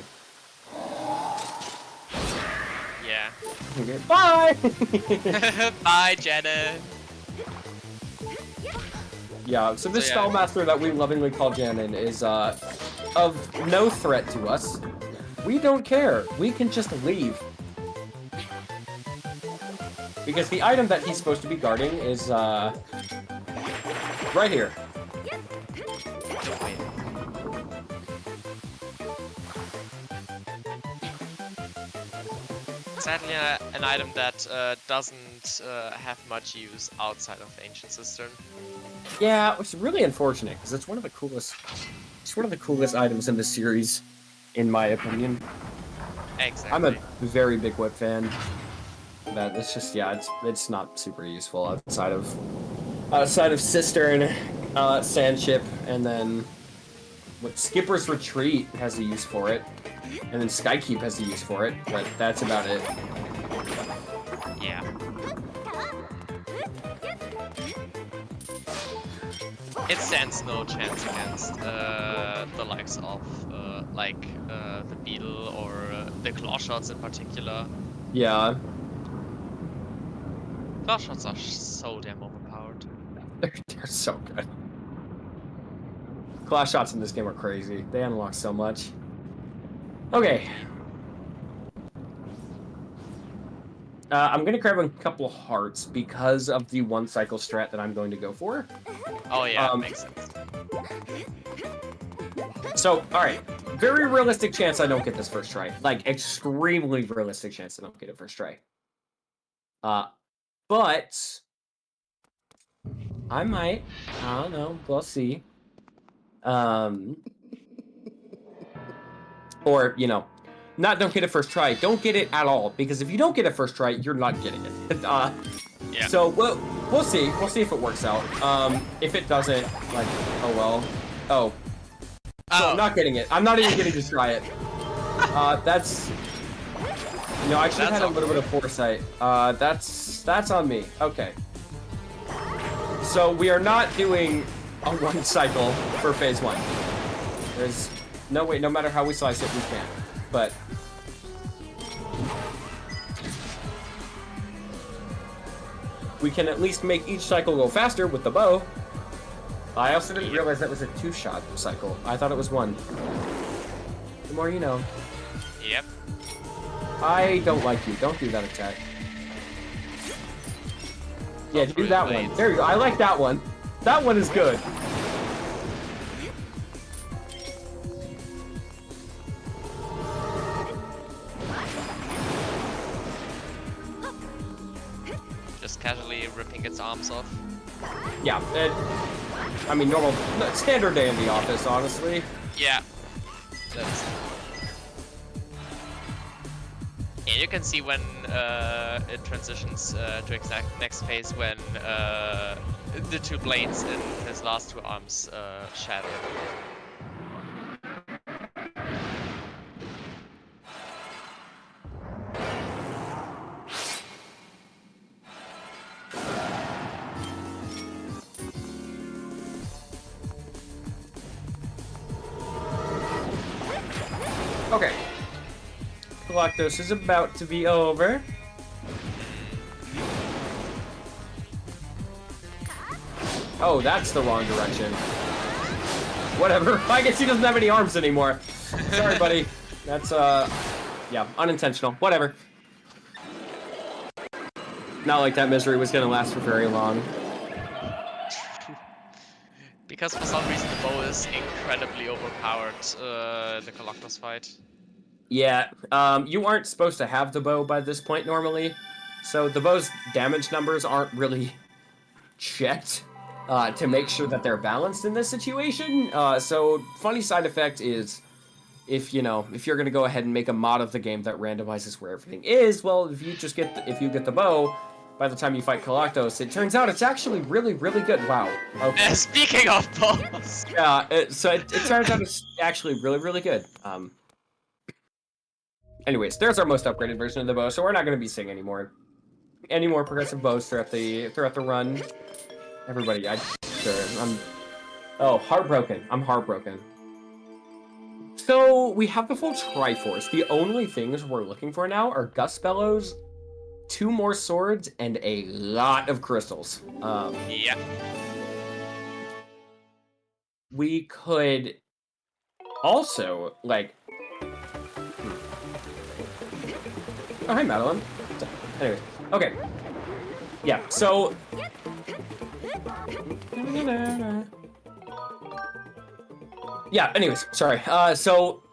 Yeah. Okay. Bye! Bye, Janet. Yeah, so this So, yeah. Spellmaster that we lovingly call Janin is of no threat to us. We don't care. We can just leave. Because the item that he's supposed to be guarding is right here. Sadly, an item that doesn't have much use outside of the Ancient Cistern. Yeah, which is really unfortunate because it's one of the coolest. It's one of the coolest items in the series, in my opinion. Exactly. I'm a very big whip fan. But it's just it's not super useful outside of Cistern, Sandship, and then what Skipper's Retreat has a use for it, and then Skykeep has a use for it, but that's about it. Yeah. It stands no chance against the likes of the Beetle or the Claw Shots in particular. Yeah. Claw Shots are so damn overpowered. They're so good. Claw shots in this game are crazy. They unlock so much. Okay. I'm gonna grab a couple hearts because of the one cycle strat that I'm going to go for. Oh yeah, makes sense. So, alright. Very realistic chance I don't get this first try. Like, extremely realistic chance I don't get it first try. But I might. I don't know. We'll see. Or, you know, not don't get it first try. Don't get it at all. Because if you don't get it first try, you're not getting it. Yeah. So, we'll see. We'll see if it works out. If it doesn't, like, oh well. Oh. So I'm not getting it. I'm not even getting to try it. That's... You know, I should have had a little bit of foresight. That's on me. Okay. So we are not doing a one cycle for phase 1. There's no way, no matter how we slice it, we can't. But we can at least make each cycle go faster with the bow. I also didn't realize that was a 2-shot cycle. I thought it was 1. The more you know. Yep. I don't like you. Don't do that attack. Yeah, do that one. There you go. I like that one. That one is good. Just casually ripping its arms off. Yeah, I mean, normal, standard day in the office, honestly. Yeah. That's... Yeah, you can see when it transitions to exact next phase when the 2 blades in his last 2 arms shatter. Okay. Galactus is about to be over. Oh, that's the wrong direction. Whatever. I guess he doesn't have any arms anymore. Sorry, buddy. That's, yeah, unintentional. Whatever. Not like that misery was gonna last for very long. Because for some reason the bow is incredibly overpowered in the Galactus fight. Yeah, you aren't supposed to have the bow by this point normally, so the bow's damage numbers aren't really checked. to make sure that they're balanced in this situation. So funny side effect is if you're gonna go ahead and make a mod of the game that randomizes where everything is, well, if you get the bow, by the time you fight Galactos, it turns out it's actually really, really good. Wow. Okay. Speaking of bows. Yeah. So it turns out it's actually really, really good. Anyways, there's our most upgraded version of the bow, so we're not gonna be seeing any more progressive bows throughout the run. Everybody, I'm heartbroken. I'm heartbroken. So we have the full Triforce. The only things we're looking for now are Gust Bellows, 2 more swords, and a lot of crystals. Yeah. We could also like. Oh, hi, Madeline. Anyways, okay. Yeah. So. Yeah, anyways, sorry. So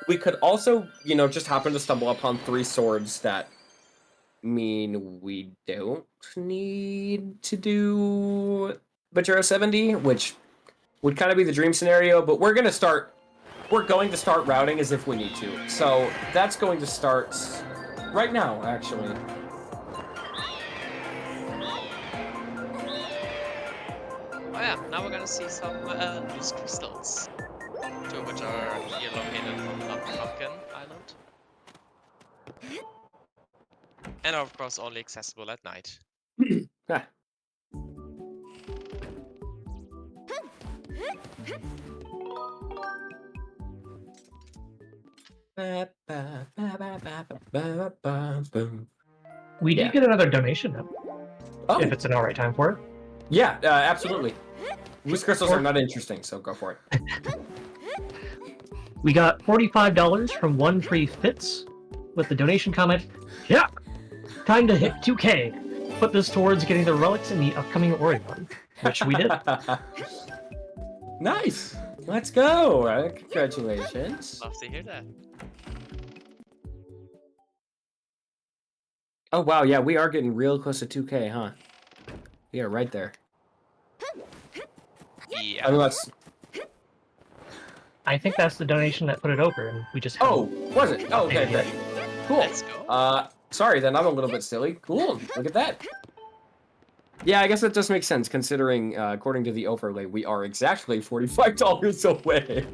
we could also, just happen to stumble upon 3 swords that mean we don't need to do Bajero 70, which would kind of be the dream scenario, but we're going to start routing as if we need to. So that's going to start right now, actually. Oh yeah, now we're gonna see some loose crystals. 2 of which are here located on Pumpkin Island. And are of course only accessible at night. Ah. We did get another donation now. Oh. If it's an alright time for it. Yeah, absolutely. Loose crystals are not interesting, so go for it. We got $45 from One Tree Fits with the donation comment, yeah, time to hit 2K. Put this towards getting the relics in the upcoming Oregon, which we did. Nice. Let's go. Congratulations. Love to hear that. Oh, wow. Yeah, we are getting real close to 2K, huh? We are right there. Yeah. I mean, let's... I think that's the donation that put it over, and we just Oh, was it? Oh, okay, great. Cool. Let's go. Sorry, then I'm a little bit silly. Cool. Look at that. Yeah, I guess that does make sense, considering, according to the overlay, we are exactly $45 away.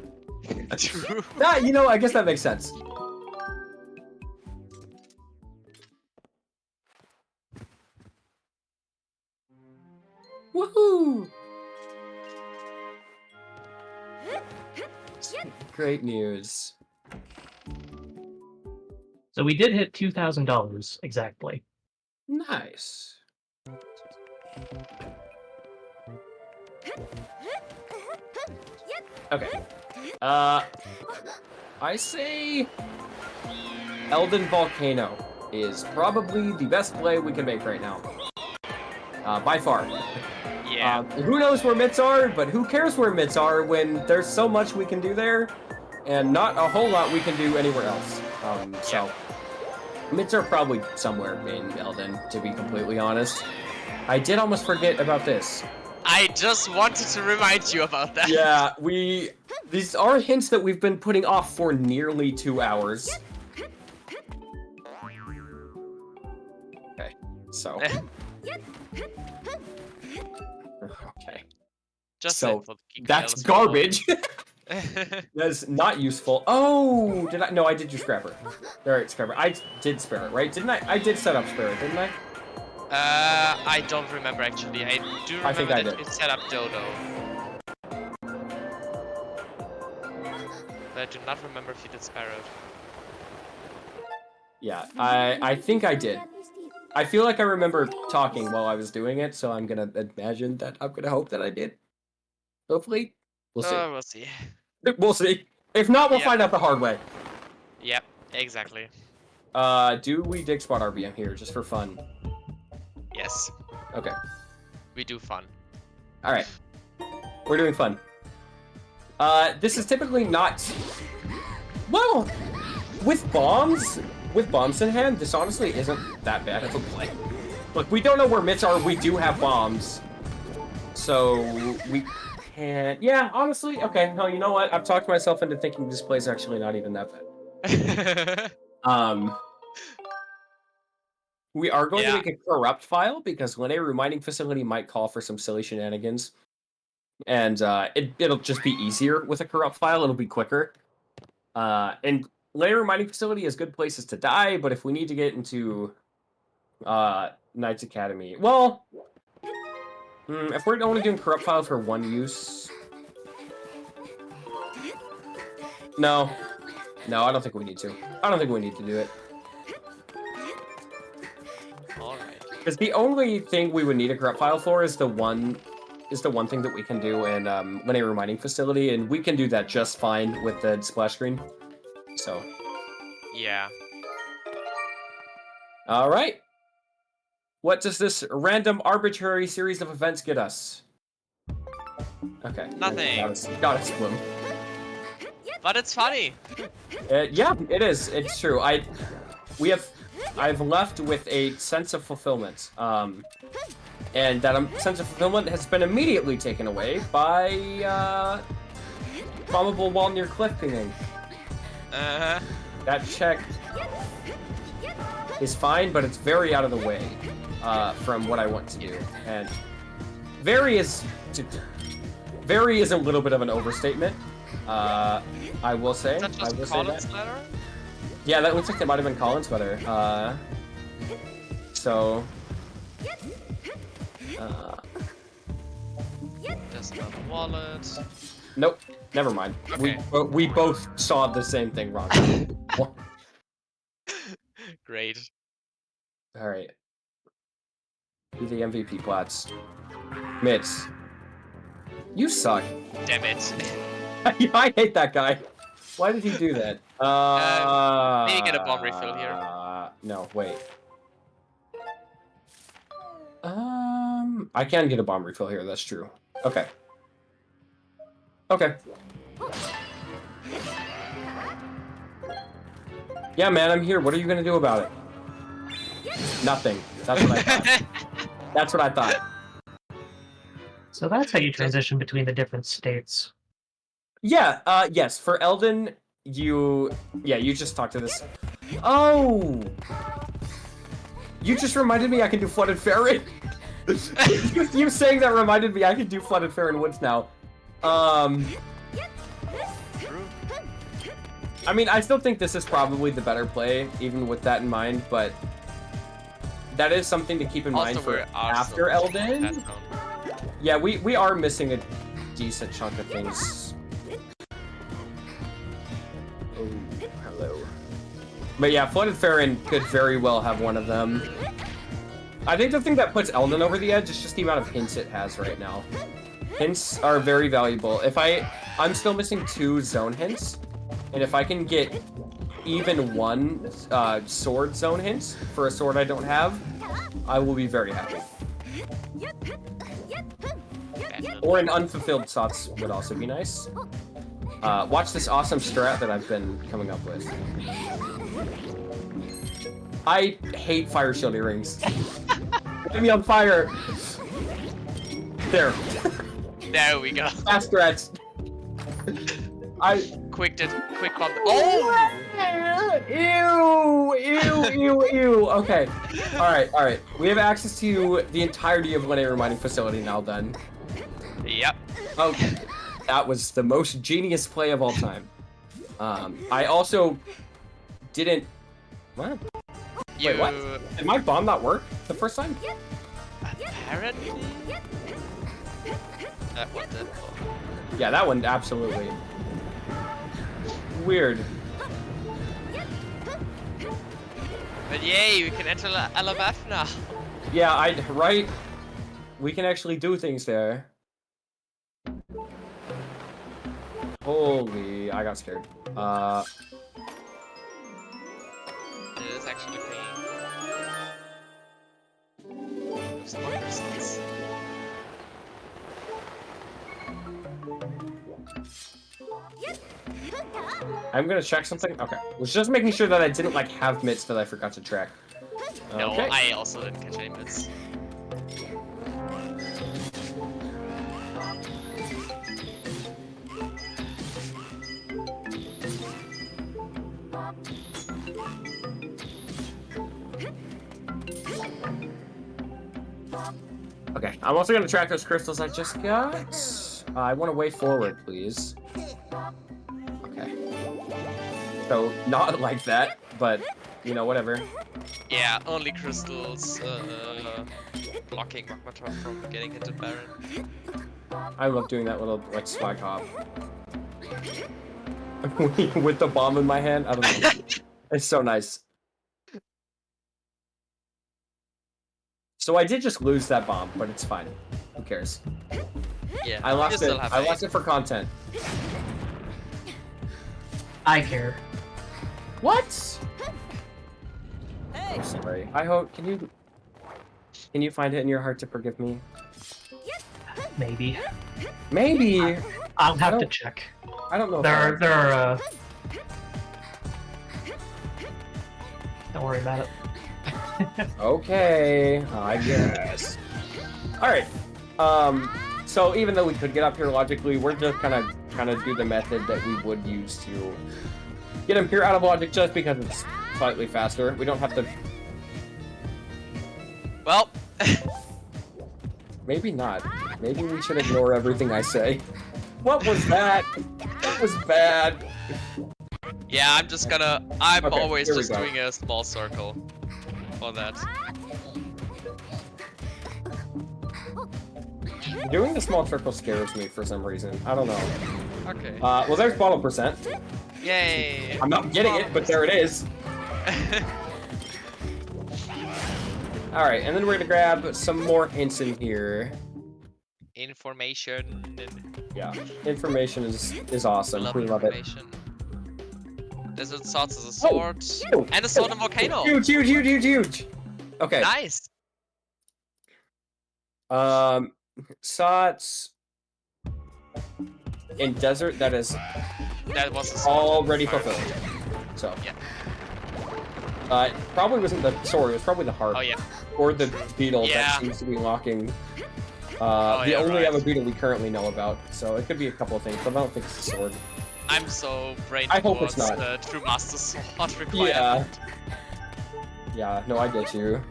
True. Yeah, I guess that makes sense. Woohoo! Great news. So we did hit $2,000 exactly. Nice. Okay. I say Elden Volcano is probably the best play we can make right now. By far. Yeah. Who knows where mitts are, but who cares where mitts are when there's so much we can do there, and not a whole lot we can do anywhere else. So, mitts are probably somewhere in Elden, to be completely honest. I did almost forget about this. I just wanted to remind you about that. Yeah, these are hints that we've been putting off for nearly 2 hours. Okay, so... Okay. Just so for the that's garbage. That's not useful. Oh, did I? No, I did use Scrapper. All right, Scrapper. I did spare it, right? Didn't I? I did set up spare it, didn't I? I don't remember actually. I do remember think I that did. you set up Dodo. But I do not remember if you did Sparrow. Yeah, I think I did. I feel like I remember talking while I was doing it, so I'm gonna imagine that. I'm gonna hope that I did. Hopefully, we'll see. We'll see. We'll see. If not, we'll Yep. find out the hard way. Yep, exactly. Do we dig spot RBM here just for fun? Yes, Okay. we do fun. All right. We're doing fun. This is typically not. Well, with bombs in hand, this honestly isn't that bad of a play. Look, we don't know where mitts are. We do have bombs. So we can't. Yeah, honestly, okay. No, you know what? I've talked myself into thinking this play's actually not even that bad. We are going to make a corrupt file because Linear Mining Facility might call for some silly shenanigans, and it'll just be easier with a corrupt file. It'll be quicker. And Linear Mining Facility is good places to die, but if we need to get into Knights Academy, well, if we're only doing corrupt file for one use, no, I don't think we need to. I don't think we need to do it. Because the only thing we would need a corrupt file for is the one thing that we can do in Linear Mining Facility, and we can do that just fine with the splash screen. So. Yeah. All right. What does this random arbitrary series of events get us? Okay. Nothing. Got it, Swim. But it's funny. Yeah, it is. It's true. I've left with a sense of fulfillment. And that sense of fulfillment has been immediately taken away by bombable wall near cliff pinging. That check is fine, but it's very out of the way from what I want to do. And very is a little bit of an overstatement. I will say. Is that just I will Colin's say that. letter? Yeah, that looks like it might have been Colin's weather. So. Just another wallet. Nope. Never mind. Okay. We both saw the same thing wrong. Great. All right. Be the MVP plots. Mitz. You suck. Damn it. I hate that guy. Why did he do that? Maybe get a bomb refill here. No, wait. I can get a bomb refill here, that's true. Okay. Okay. Yeah, man, I'm here. What are you gonna do about it? Nothing. That's what I thought. That's what I thought. So that's how you transition between the different states. Yeah, yes, for Elden, you just talked to this. Oh! You just reminded me I can do Flooded Fair. You saying that reminded me I can do Flooded Fair in Woods now. I mean, I still think this is probably the better play, even with that in mind, but that is something to keep in mind for after Elden. Yeah, we are missing a decent chunk of things. Oh, hello. But yeah, Flooded Farron could very well have one of them. I think the thing that puts Elden over the edge is just the amount of hints it has right now. Hints are very valuable. I'm still missing 2 zone hints, and if I can get even 1 sword zone hints for a sword I don't have, I will be very happy. Or an unfulfilled slots would also be nice. Watch this awesome strat that I've been coming up with. I hate fire shield earrings. Get me on fire. There. There we go. Fast strats. Quick bomb. Oh! Ew. Okay. Alright. We have access to the entirety of Linear Mining Facility now then. Yep. Okay. That was the most genius play of all time. I also didn't... What? Wait, what? Did my bomb not work the first time? Apparently? That one did. Yeah, that one, absolutely. Weird. But yay, we can enter LMF now. Yeah, right? We can actually do things there. Holy, I got scared. It is actually paying. Some other results. I'm gonna check something. Okay, was just making sure that I didn't like have mitts that I forgot to track. No, Okay. I also didn't catch any bits. Okay, I'm also gonna track those crystals I just got. I want a way forward, please. Okay. So, not like that, but, you know, whatever. Yeah, only crystals blocking Magmatar from getting into Baron. I love doing that little, like, swag hop. With the bomb in my hand, I don't know. It's so nice. So I did just lose that bomb, but it's fine. Who cares? Yeah, I lost it. I lost it for content. I care. What? I'm sorry. I hope. Can you find it in your heart to forgive me? Maybe. Maybe. I'll have to check. I don't know. There are. Don't worry about it. Okay, I guess. All right. So even though we could get up here logically, we're just kind of do the method that we would use to get him here out of logic, just because it's slightly faster. We don't have to. Well. Maybe not. Maybe we should ignore everything I say. What was that? That was bad. Yeah, I'm just gonna. I'm Okay, always here we just go. doing a small circle for that. Doing the small circle scares me for some reason. I don't know. Okay. Well, there's bottle percent. Yay! I'm not getting it, but there it is. All right, and then we're gonna grab some more hints in here. Information. Yeah, information is awesome. We love it. information. There's a sword, there's a sword, Oh, and a sword and volcano. Huge, huge, huge, huge, huge. Okay. Nice. Sots in desert that is That was a sword. already Sorry. fulfilled. So. Yeah. It probably wasn't the sword. It was probably the heart. Oh yeah. Or the beetle Yeah. that seems to be locking. Oh, The yeah, only right. other beetle we currently know about. So it could be a couple of things, but I don't think it's the sword. I'm so brain I hope it's towards not. the True Master Sword requirement. Yeah. Yeah, no, I get you.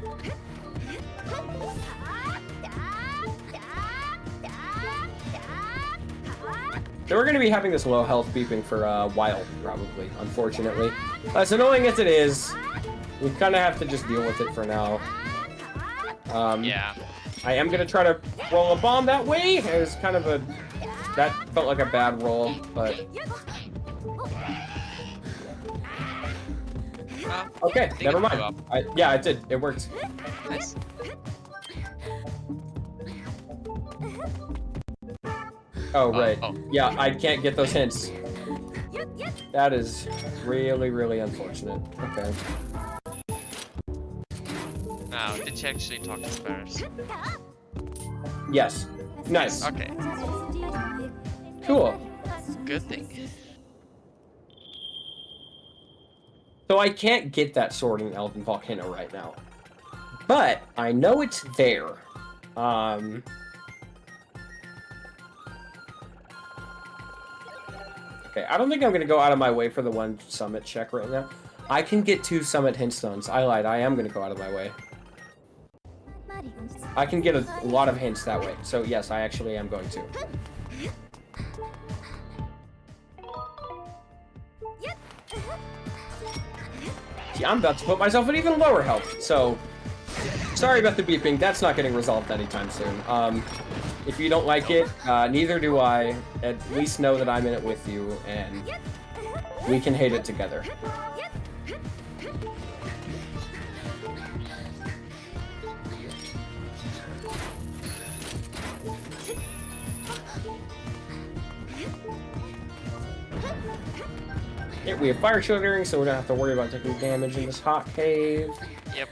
So we're going to be having this low health beeping for a while, probably, unfortunately. As annoying as it is, we kind of have to just deal with it for now. Yeah. I am going to try to roll a bomb that way. It was kind of a... That felt like a bad roll, but... Okay, think never it blew mind. Yeah, it did. It worked. Nice. Oh, right. Oh. Yeah, I can't get those hints. That is really, really unfortunate. Okay. Now, did you actually talk to Sparrows? Yes. Nice. Okay. Cool. Good thing. So I can't get that sword in Elven Volcano right now. But I know it's there. Okay, I don't think I'm going to go out of my way for the one summit check right now. I can get 2 summit hint stones. I lied. I am going to go out of my way. I can get a lot of hints that way. So yes, I actually am going to. See, I'm about to put myself at even lower health. So sorry about the beeping. That's not getting resolved anytime soon. If you don't like it, neither do I. At least know that I'm in it with you, and we can hate it together. Yeah, we have fire shielding, so we don't have to worry about taking damage in this hot cave. Yep.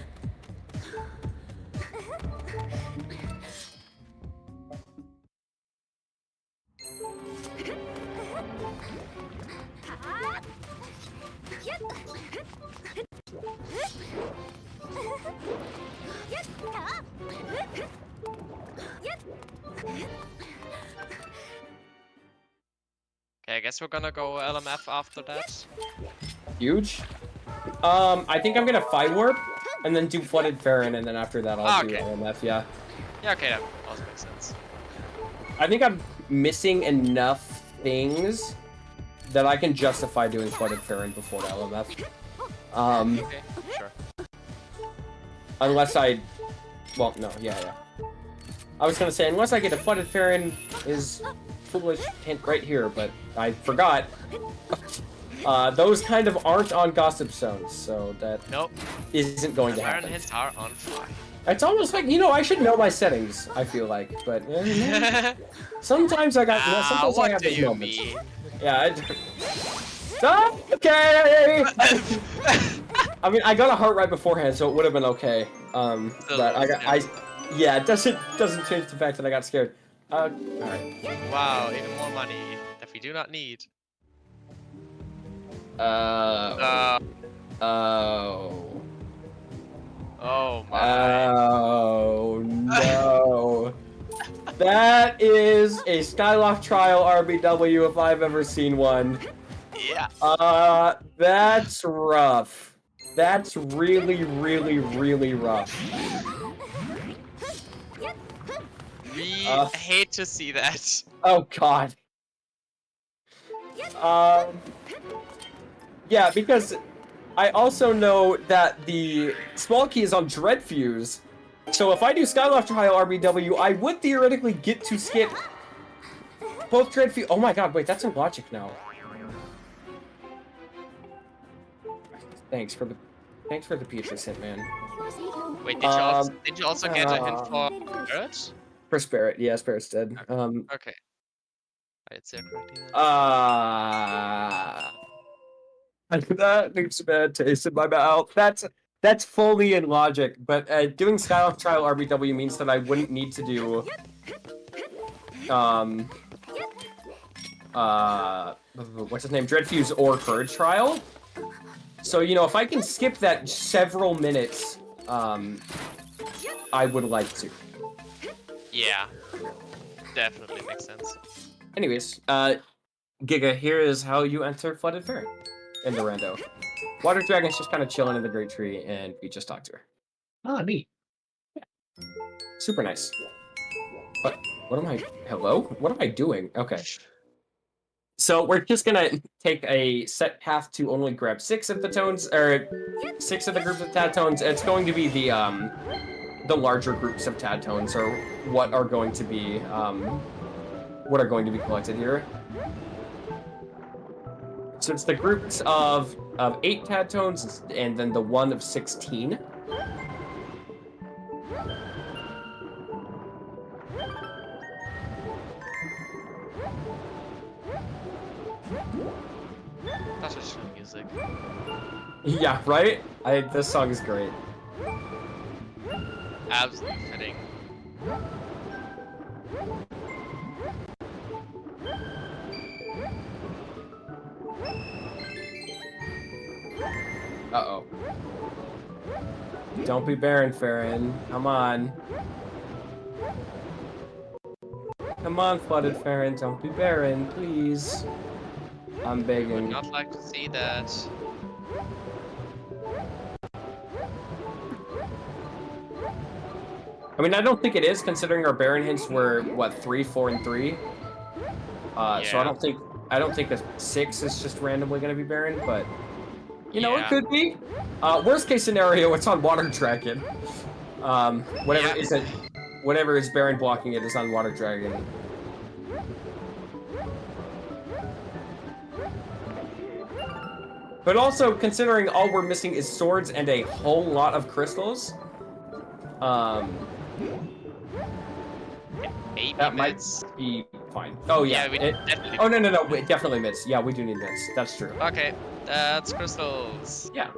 Okay, I guess we're gonna go LMF after that. Huge. I think I'm gonna Fire Warp, and then do Flooded Farron, and then after that I'll do Okay. LMF, yeah. Yeah, okay, that also makes sense. I think I'm missing enough things that I can justify doing Flooded Farron before the LMF. Okay, sure. Unless I... Well, no, yeah. I was gonna say, unless I get a Flooded Farron is foolish hint right here, but I forgot. Those kind of aren't on Gossip Zones, so that Nope. isn't going to Baron happen. hits are on fire. It's almost like, you know, I should know my settings, I feel like, but sometimes I got, sometimes I What have do those you moments. mean? Yeah, okay! I mean, I got a heart right beforehand, so it would have been okay. But yeah, it doesn't change the fact that I got scared. Alright. Wow, even more money that we do not need. Oh my. Oh no. That is a Skyloft Trial RBW if I've ever seen one. Yeah. That's rough. That's really, really, really rough. We hate to see that. Oh god. Yeah, because I also know that the small key is on Dreadfuse. So if I do Skyloft Trial RBW, I would theoretically get to skip both Dreadfuse. Oh my god, wait, that's in Logic now. Thanks for the Peaches hint, man. Wait, did you also get a hint for Spirit? For Spirit, yeah, Spirit's dead. Okay. I did say it correctly then. That leaves a bad taste in my mouth. That's fully in Logic, but doing Skyloft Trial RBW means that I wouldn't need to do what's his name? Dreadfuse or Courage Trial. So, you know, if I can skip that several minutes, I would like to. Yeah. Definitely makes sense. Anyways, Giga, here is how you enter Flooded Farron into Rando. Water Dragon's just kind of chilling in the Great Tree, and we just talked to her. Ah, neat. Yeah. Super nice. What am I... Hello? What am I doing? Okay. So we're just gonna take a set path to only grab 6 of the tones, or 6 of the groups of tad tones. It's going to be the larger groups of tad tones, or what are going to be collected here. So it's the groups of 8 tad tones, and then the one of 16. That's just good music. Yeah, right? This song is great. Absolutely fitting. Uh-oh. Don't be Baron Farron. Come on. Come on, Flooded Farron. Don't be Baron, please. I'm I would begging. not like to see that. I mean, I don't think it is, considering our Baron hints were, what, 3, 4, and 3? So Yeah. I don't think a 6 is just randomly gonna be Baron, but you know, Yeah. it could be. Worst case scenario, it's on Water Dragon. Whatever is Baron blocking it is on Water Dragon. But also, considering all we're missing is swords and a whole lot of crystals, Maybe that mids. might be fine. Oh yeah. Yeah, we definitely. Oh no, wait, definitely mids. Yeah, we do need mids. That's true. Okay, that's crystals. Yeah.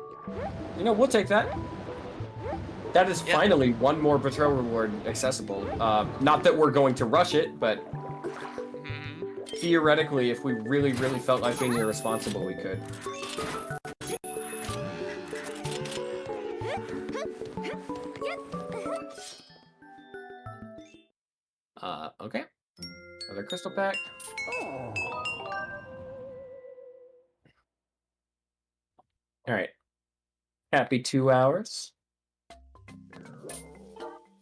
You know, we'll take that. That is finally one more betrayal reward accessible. Not that we're going to rush it, but theoretically, if we really, really felt like being irresponsible, we could. Okay. Another crystal pack. Alright. Happy 2 hours.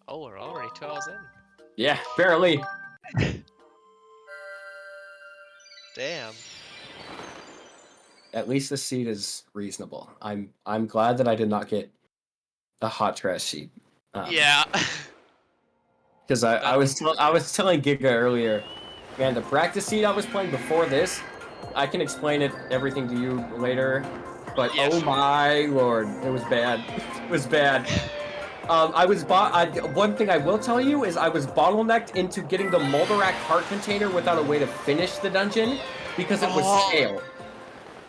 Oh, we're already 2 hours in. Yeah, barely. Damn. At least the seed is reasonable. I'm glad that I did not get a hot trash seed. Yeah. Because I was telling Giga earlier, man, the practice seed I was playing before this, I can explain everything to you later. But Yeah, oh sure. my lord, it was bad. It was bad. One thing I will tell you is I was bottlenecked into getting the Moldarak heart container without a way to finish the dungeon because it was stale.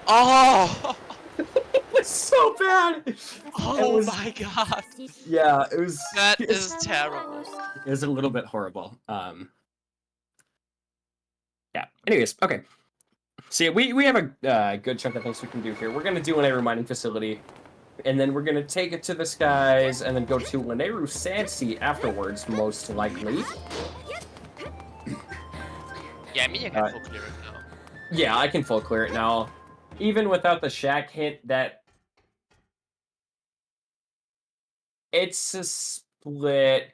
Oh! It was so bad. Oh my god. Yeah, it was. That is terrible. It was a little bit horrible. Yeah. Anyways, okay. So yeah, we have a good chunk of things we can do here. We're gonna do an air mining facility, and then we're gonna take it to the skies, and then go to Laneru Sandsea afterwards, most likely. Yeah, I mean you can full clear it now. Yeah, I can full clear it now, even without the shack hint. That it's a split.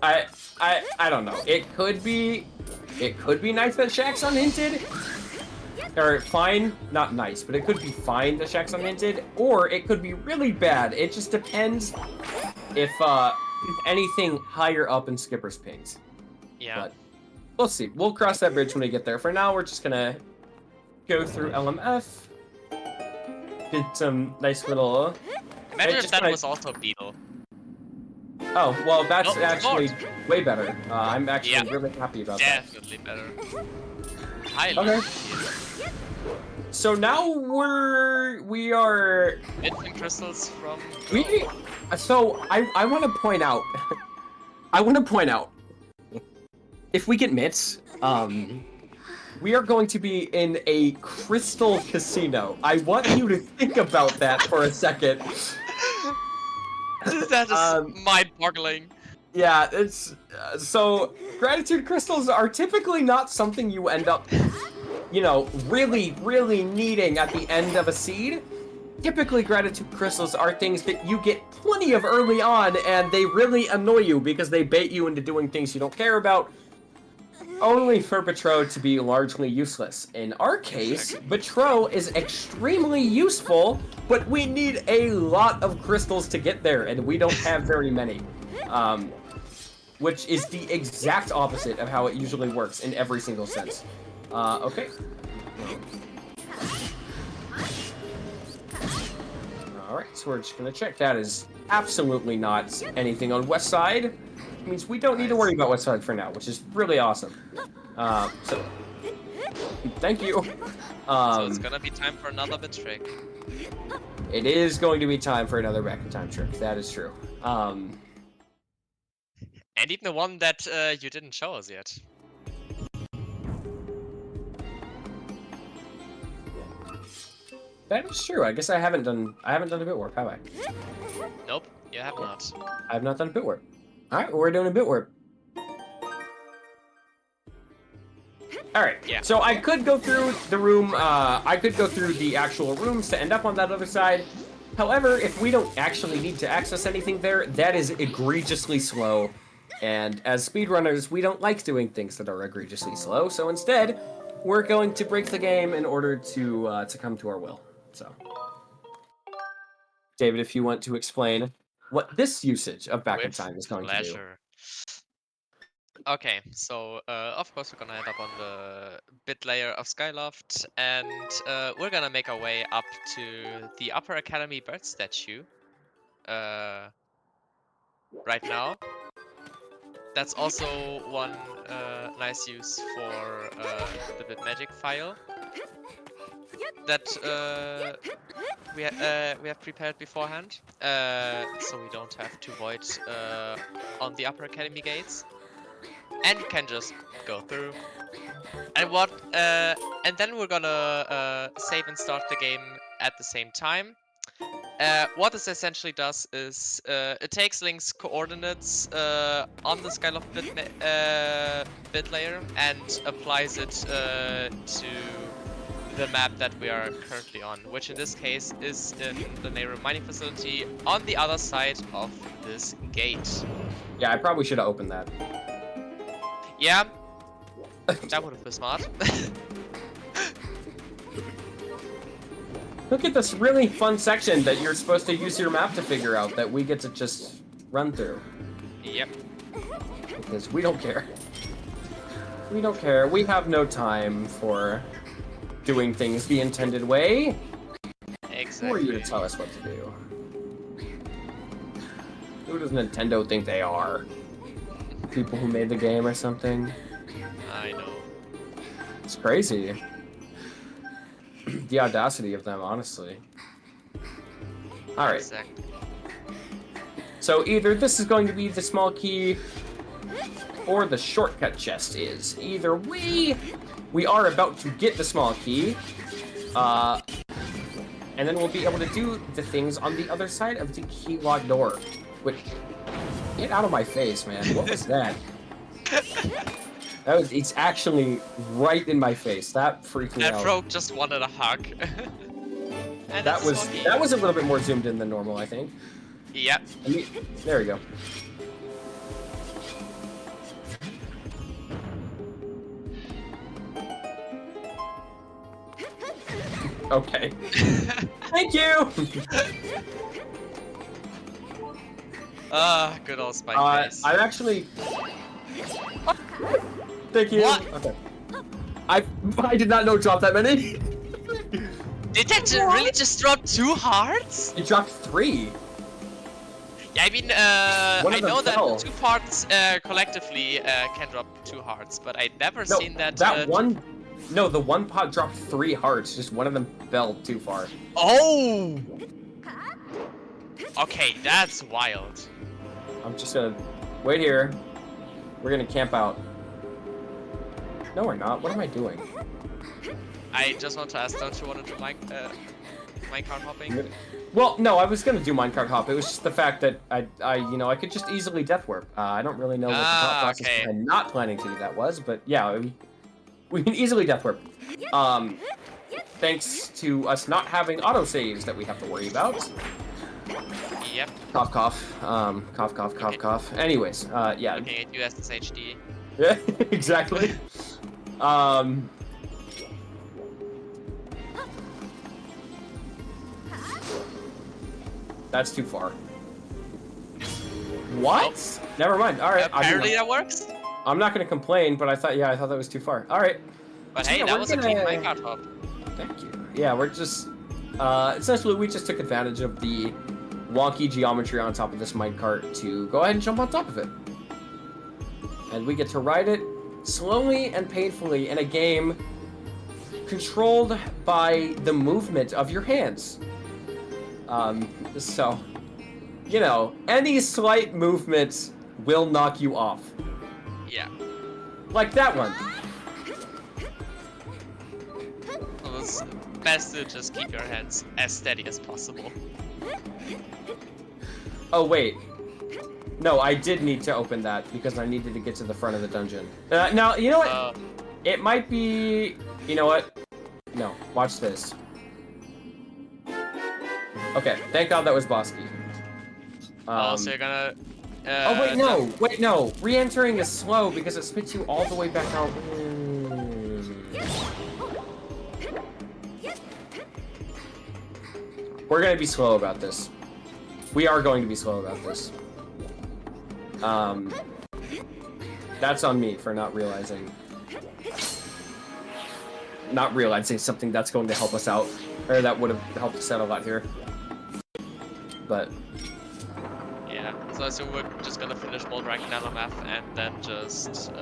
I don't know. It could be nice that Shack's unhinted. Or fine, not nice, but it could be fine that Shack's unhinted, or it could be really bad. It just depends if anything higher up in Skipper's pings. Yeah. But we'll see. We'll cross that bridge when we get there. For now, we're just gonna go through LMF. Get some nice little. Imagine if that was also Beetle. Oh, well, that's Oh, actually Lord. way better. I'm actually really happy about that. Definitely better. Highly. Okay. So now we are Missing crystals from. So I want to point out. If we get mitts, we are going to be in a crystal casino. I want you to think about that for a second. That is mind-boggling. Yeah, it's so gratitude crystals are typically not something you end up, really, really needing at the end of a seed. Typically, gratitude crystals are things that you get plenty of early on, and they really annoy you because they bait you into doing things you don't care about, only for Betrow to be largely useless. In our case, Betrow is extremely useful, but we need a lot of crystals to get there, and we don't have very many. Which is the exact opposite of how it usually works in every single sense. Okay. Alright, so we're just gonna check. That is absolutely not anything on West Side. It means we don't need to worry about West Side for now, which is really awesome. So, thank you. So it's gonna be time for another bit trick. It is going to be time for another back in time trick. That is true. And even the one that you didn't show us yet. That is true. I guess I haven't done a bit warp, have I? Nope, you have not. I have not done a bit warp. Alright, we're doing a bit warp. Alright, Yeah. so I could go through the room, I could go through the actual rooms to end up on that other side. However, if we don't actually need to access anything there, that is egregiously slow. And as speedrunners, we don't like doing things that are egregiously slow, so instead, we're going to break the game in order to come to our will. So, David, if you want to explain what this usage of backup time is going to do. Okay, so of course we're gonna end up on the bit layer of Skyloft, and we're gonna make our way up to the Upper Academy bird statue. Right now. That's also one nice use for the bit magic file that we have prepared beforehand, so we don't have to void on the Upper Academy gates, and can just go through. And and then we're gonna save and start the game at the same time. What this essentially does is it takes Link's coordinates on the Skyloft bit layer and applies it to the map that we are currently on, which in this case is in the neighborhood mining facility on the other side of this gate. Yeah, I probably should have opened that. Yeah, that would have been smart. Look at this really fun section that you're supposed to use your map to figure out that we get to just run through. Yep. Because we don't care. We don't care. We have no time for doing things the intended way. Exactly. Who are you to tell us what to do? Who does Nintendo think they are? People who made the game or something? I know. It's crazy. The audacity of them, honestly. Alright. Exactly. So either this is going to be the small key or the shortcut chest is. Either way, we are about to get the small key. And then we'll be able to do the things on the other side of the key lock door. Which, get out of my face, man. What was that? It's actually right in my face. That freaked me out. That rogue just wanted a hug. And That it's soggy. was a little bit more zoomed in than normal, I think. Yep. There we go. Okay. Thank you! Good old Spike face. I'm actually... Thank you. What? Okay. I did not know it dropped that many. Did that really just drop 2 hearts? It dropped 3. Yeah, I mean, One I of them know that fell. 2 parts collectively can drop 2 hearts, but I'd never No, seen that. that one... No, the one pot dropped 3 hearts. Just one of them fell too far. Oh! Okay, that's wild. I'm just gonna wait here. We're gonna camp out. No, we're not. What am I doing? I just want to ask, don't you want to do minecart hopping? Well, no, I was gonna do minecart hop. It was just the fact that I could just easily death warp. I don't really know what the thought process okay. behind not planning to do that was, but yeah, we can easily death warp. Thanks to us not having autosaves that we have to worry about. Yep. Cough, cough. Cough, cough, cough, Okay. cough. Anyways, yeah. Looking at you as this HD. Yeah, exactly. That's too far. What? Never mind. All right. Apparently that works. I'm not gonna complain, but I thought that was too far. All right. But So hey, yeah, that we're was a clean gonna- minecart hop. Thank you. Yeah, we're just essentially we just took advantage of the wonky geometry on top of this minecart to go ahead and jump on top of it, and we get to ride it slowly and painfully in a game controlled by the movement of your hands. So, you know, any slight movement will knock you off. Yeah. Like that one. It was best to just keep your hands as steady as possible. Oh, wait. No, I did need to open that because I needed to get to the front of the dungeon. Now, you know what? It might be... You know what? No, watch this. Okay, thank God that was boss key. So you're gonna... oh, wait, no! Wait, no! Re-entering is slow because it spits you all the way back out. We're gonna be slow about this. We are going to be slow about this. That's on me for not realizing something that's going to help us out, or that would have helped us out a lot here. But Yeah, so I assume we're just gonna finish Moldrack and LMF and then just...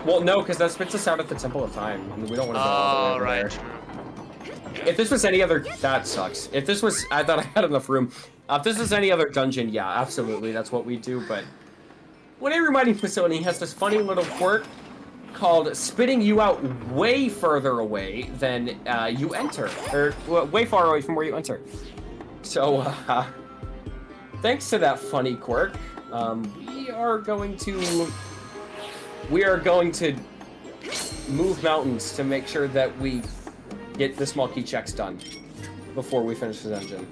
well, no, because that spits us out at the Temple of Time, and we don't want to go all the way over right, there. true. If this was any other... That sucks. If this was... I thought I had enough room. If this was any other dungeon, yeah, absolutely, that's what we do, but... Whenever mining facility has this funny little quirk called spitting you out way further away than you enter. Or way far away from where you enter. So, thanks to that funny quirk, we are going to move mountains to make sure that we get the small key checks done before we finish the dungeon.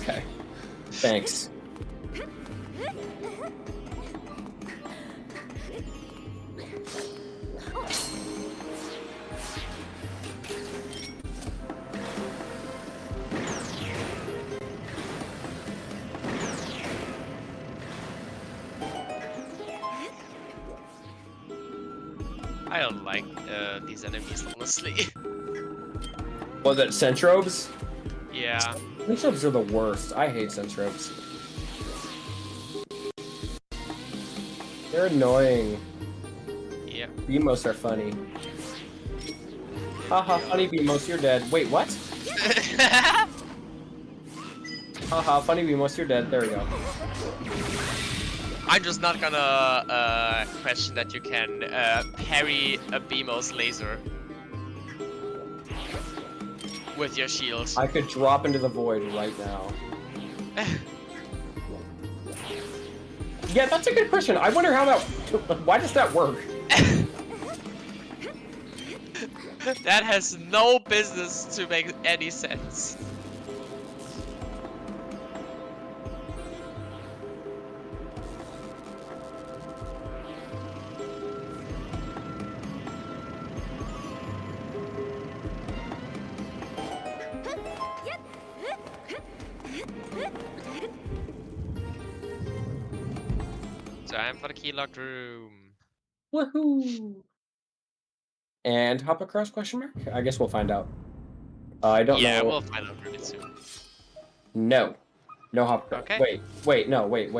Okay. Thanks. I don't like these enemies, honestly. Was it Centrobes? Yeah. Centrobes are the worst. I hate Centrobes. They're annoying. Yeah. Beamos are funny. Haha, funny Beamos, you're dead. Wait, what? Haha, funny Beamos, you're dead. There we go. I'm just not gonna question that you can parry a Beamos laser with your shield. I could drop into the void right now. Yeah, that's a good question. I wonder how that... Why does that work? That has no business to make any sense. Time for the key locked room. Woohoo! And hop across question mark? I guess we'll find out. I don't know. Yeah, we'll find out really soon. No. No hop across. Okay. Wait, no, wait.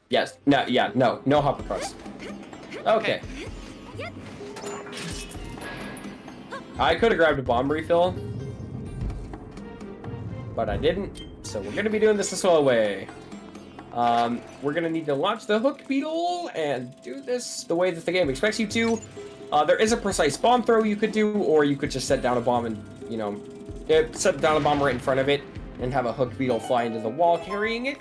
Yes, no, yeah, no hop across. Okay. I could have grabbed a bomb refill, but I didn't, so we're gonna be doing this the slow way. We're gonna need to launch the hook beetle and do this the way that the game expects you to. There is a precise bomb throw you could do, or you could just set down a bomb and, you know, set down a bomb right in front of it and have a hook beetle fly into the wall carrying it,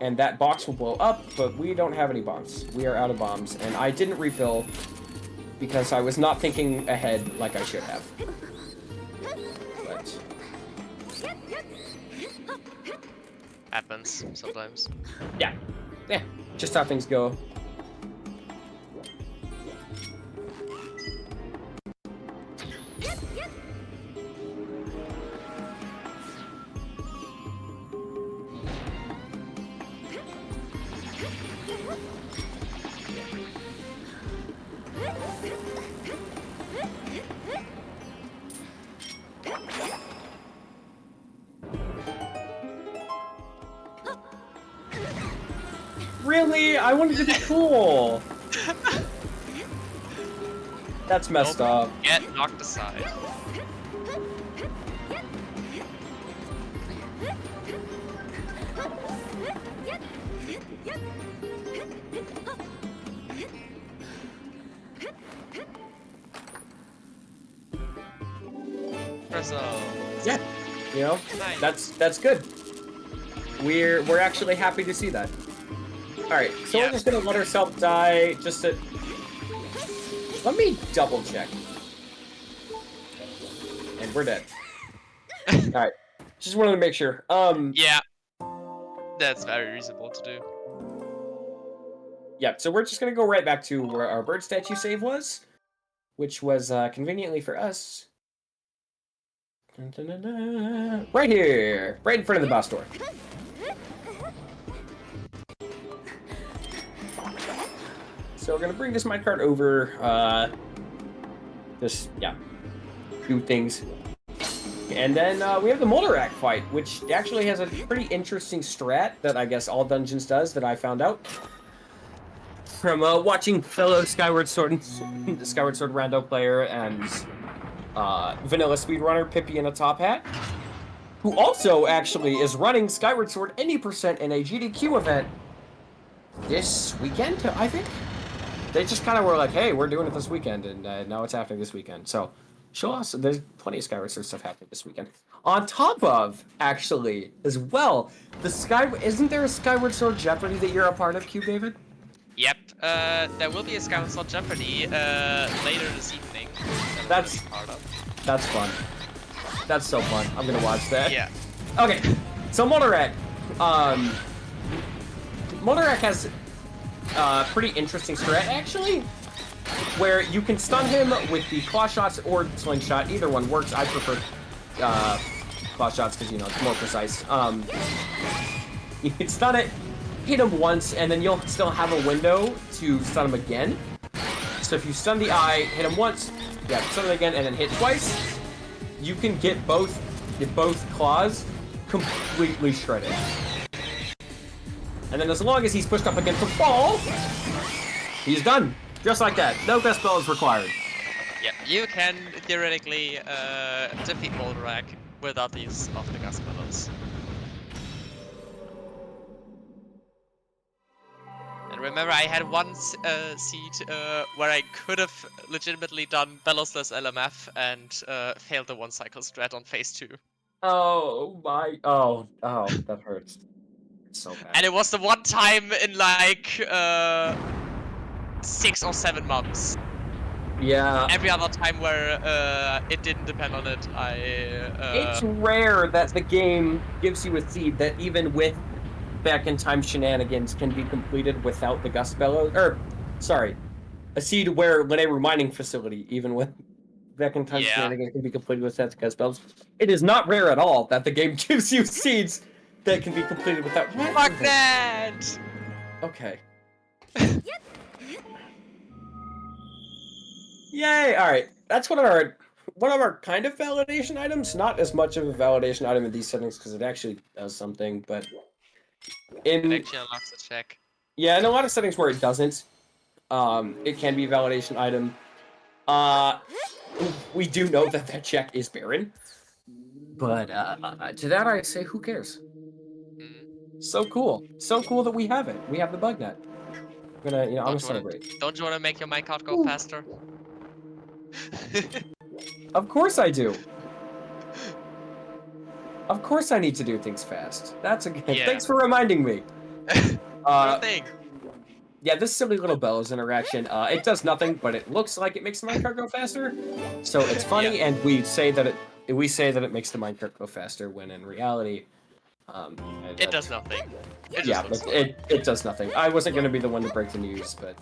and that box will blow up, but we don't have any bombs. We are out of bombs, and I didn't refill because I was not thinking ahead like I should have. But... Happens sometimes. yeah, just how things go. Really? I wanted to be cool. That's messed up. Get knocked aside. Yeah, you know, Nice. that's good. We're actually happy to see that. All right, so we're just gonna let ourselves die. Just to let me double check, and we're dead. All right, just wanted to make sure. Yeah, that's very reasonable to do. Yeah, so we're just gonna go right back to where our bird statue save was, which was conveniently for us. Dun, dun, dun, dun. Right here, right in front of the boss door. So we're gonna bring this minecart over, just, yeah, do things. And then we have the Molderak fight, which actually has a pretty interesting strat that I guess all dungeons does that I found out from watching fellow Skyward Sword Rando player and vanilla speedrunner Pippi in a top hat, who also actually is running Skyward Sword any percent in a GDQ event this weekend, I think. They just kind of were like, hey, we're doing it this weekend, and now it's happening this weekend. So, show us. There's plenty of Skyward Sword stuff happening this weekend. On top of, actually, as well, isn't there a Skyward Sword Jeopardy that you're a part of, Q David? Yep, there will be a Skyward Sword Jeopardy later this evening. That's part of. That's fun. That's so fun. I'm gonna watch that. Yeah. Okay, so Motorak. Motorak has a pretty interesting strat, actually, where you can stun him with the claw shots or slingshot. Either one works. I prefer claw shots because, you know, it's more precise. You can stun it, hit him once, and then you'll still have a window to stun him again. So if you stun the eye, hit him once, yeah, stun it again, and then hit twice, you can get both claws completely shredded. And then as long as he's pushed up against the wall, he's done. Just like that. No best spell is required. Yep, you can theoretically defeat Moldarak without the use of the gas bellows. And remember, I had one seed where I could have legitimately done bellowsless LMF and failed the one cycle strat on phase 2. Oh my! Oh, that hurts. It's so bad. And it was the one time in like 6 or 7 months. Yeah. Every other time where it didn't depend on it, It's rare that the game gives you a seed that even with back in time shenanigans can be completed without the gust bellows. Or, sorry, a seed where when a mining facility, even with back in time shenanigans, can be completed without the gust bellows. It is not rare at all that the game gives you seeds that can be completed without. Fuck that! Okay. Yay! All right, that's one of our kind of validation items. Not as much of a validation item in these settings because it actually does something, but It actually unlocks the check. Yeah, in a lot of settings where it doesn't, it can be a validation item. We do know that that check is barren, but to that I say, who cares? So cool that we have it. We have the bug net. I'm gonna celebrate. Don't you want to make your minecart go faster? Of course I do. Of course I need to do things fast. That's a good. Yeah. Thanks for reminding me. Good thing. Yeah, this silly little bellows interaction, it does nothing, but it looks like it makes the minecart go faster. So it's funny, and we say that it makes the minecart go faster, when in reality, it does nothing. It just yeah, looks cool. it does nothing. I wasn't gonna be the one to break the news, but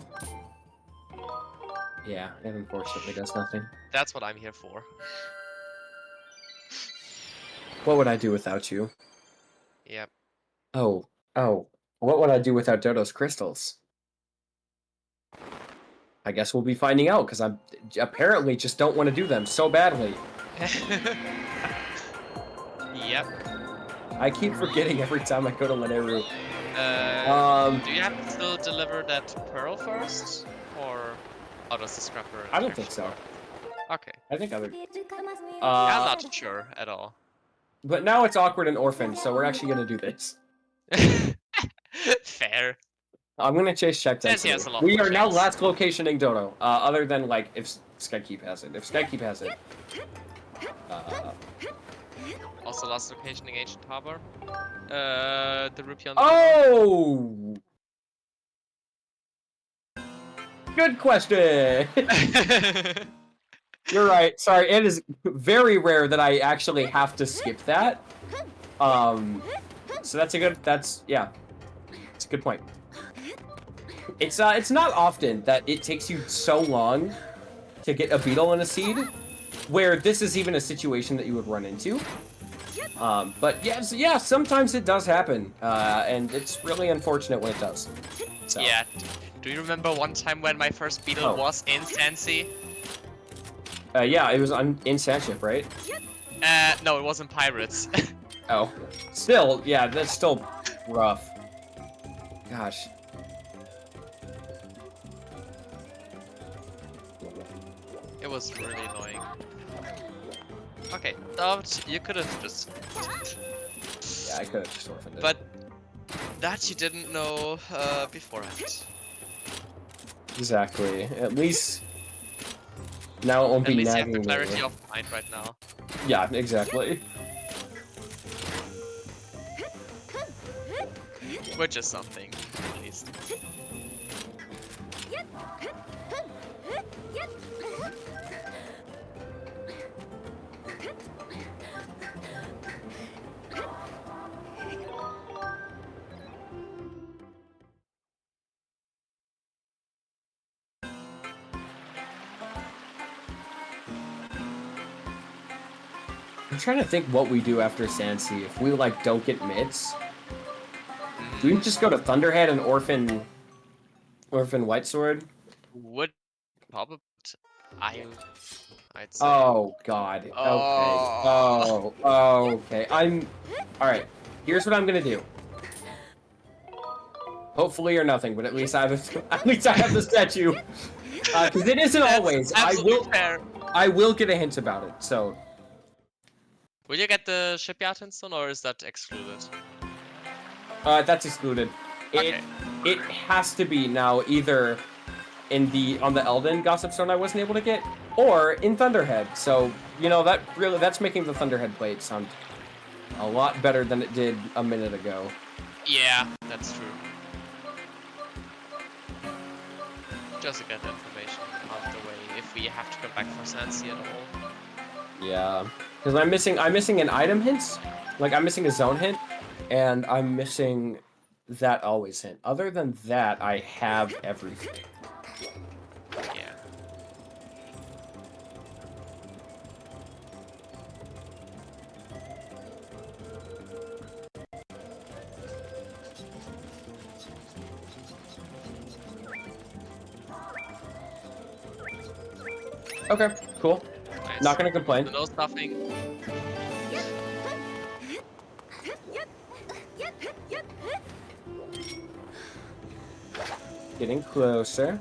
yeah, it unfortunately does nothing. That's what I'm here for. What would I do without you? Yep. Oh, what would I do without Dodo's crystals? I guess we'll be finding out, because I apparently just don't want to do them so badly. Yep. I keep forgetting every time I go to Laneru. Do you have to still deliver that pearl first? Or does the scrapper? I don't think so. Okay. I think I'm not sure at all. But now it's awkward and orphaned, so we're actually gonna do this. Fair. I'm gonna chase check Yes, he density. has a lot We more are now checks. last locationing Dodo, other than like if Skykeep has it. If Skykeep has it. Also last locationing Ancient Harbor. The rupee on the Oh! Good question! You're right. Sorry, it is very rare that I actually have to skip that. So that's a good point. It's not often that it takes you so long to get a beetle and a seed, where this is even a situation that you would run into. But yeah, sometimes it does happen, and it's really unfortunate when it does. So. Yeah. Do you remember one time when my first beetle was in Sansi? Yeah, it was in Sandship, right? No, it was in Pirates. Oh. Still, yeah, that's still rough. Gosh. It was really annoying. Okay, you could have just... Yeah, I could have just orphaned it. But that you didn't know beforehand. Exactly. At least now it won't At be least you have nagging the clarity me. of mind right now. Yeah, exactly. Which is something, at least. I'm trying to think what we do after Sansi. If we like don't get mitts, do we just go to Thunderhead and Orphan Whitesword? Would probably I'd say. Oh God. Okay. Oh. Okay. All right. Here's what I'm gonna do. Hopefully or nothing, but at least I have the statue. Because it isn't always. Fair. I will get a hint about it. So. Will you get the shipyard hinstone, or is that excluded? That's excluded. Okay. It has to be now either on the Elden Gossip Stone I wasn't able to get, or in Thunderhead. So you know that's making the Thunderhead blade sound a lot better than it did a minute ago. Yeah, that's true. Just to get the information out of the way if we have to come back for Sansi at all. Yeah, because I'm missing an item hint, like I'm missing a zone hint, and I'm missing that always hint. Other than that, I have everything. Yeah. Okay, cool. Nice. Not gonna complain. No stuffing. Getting closer.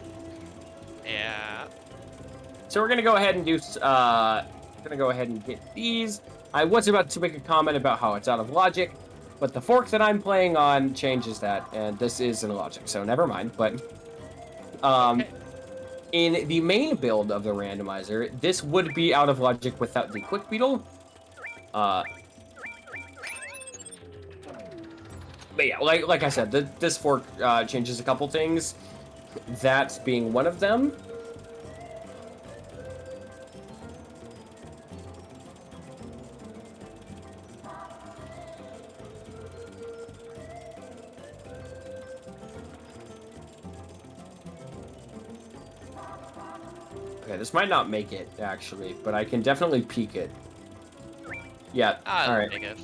Yeah. So we're gonna go ahead and do. Gonna go ahead and get these. I was about to make a comment about how it's out of logic, but the fork that I'm playing on changes that, and this is in logic, so never mind. But Okay. in the main build of the randomizer, this would be out of logic without the quick beetle. But yeah, like I said, this fork changes a couple things. That being one of them. Okay, this might not make it, actually, but I can definitely peek it. Yeah, alright. Make it.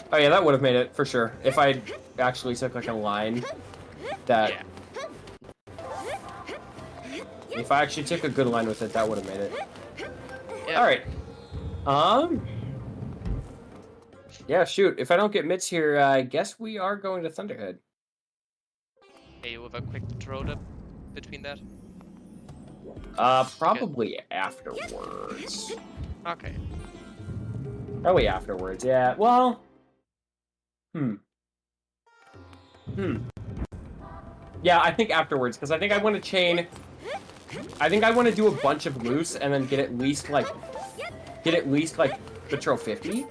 Oh yeah, that would have made it, for sure. If I actually took, like, a line that... Yeah. If I actually took a good line with it, that would have made it. Yeah. Alright. Yeah, shoot. If I don't get mitts here, I guess we are going to Thunderhead. Hey, with a quick throw up between that. Probably afterwards. Okay. Probably afterwards, yeah. Well... Yeah, I think afterwards, because I think I want to chain... I think I want to do a bunch of loose, and then get at least, like, Patrol 50.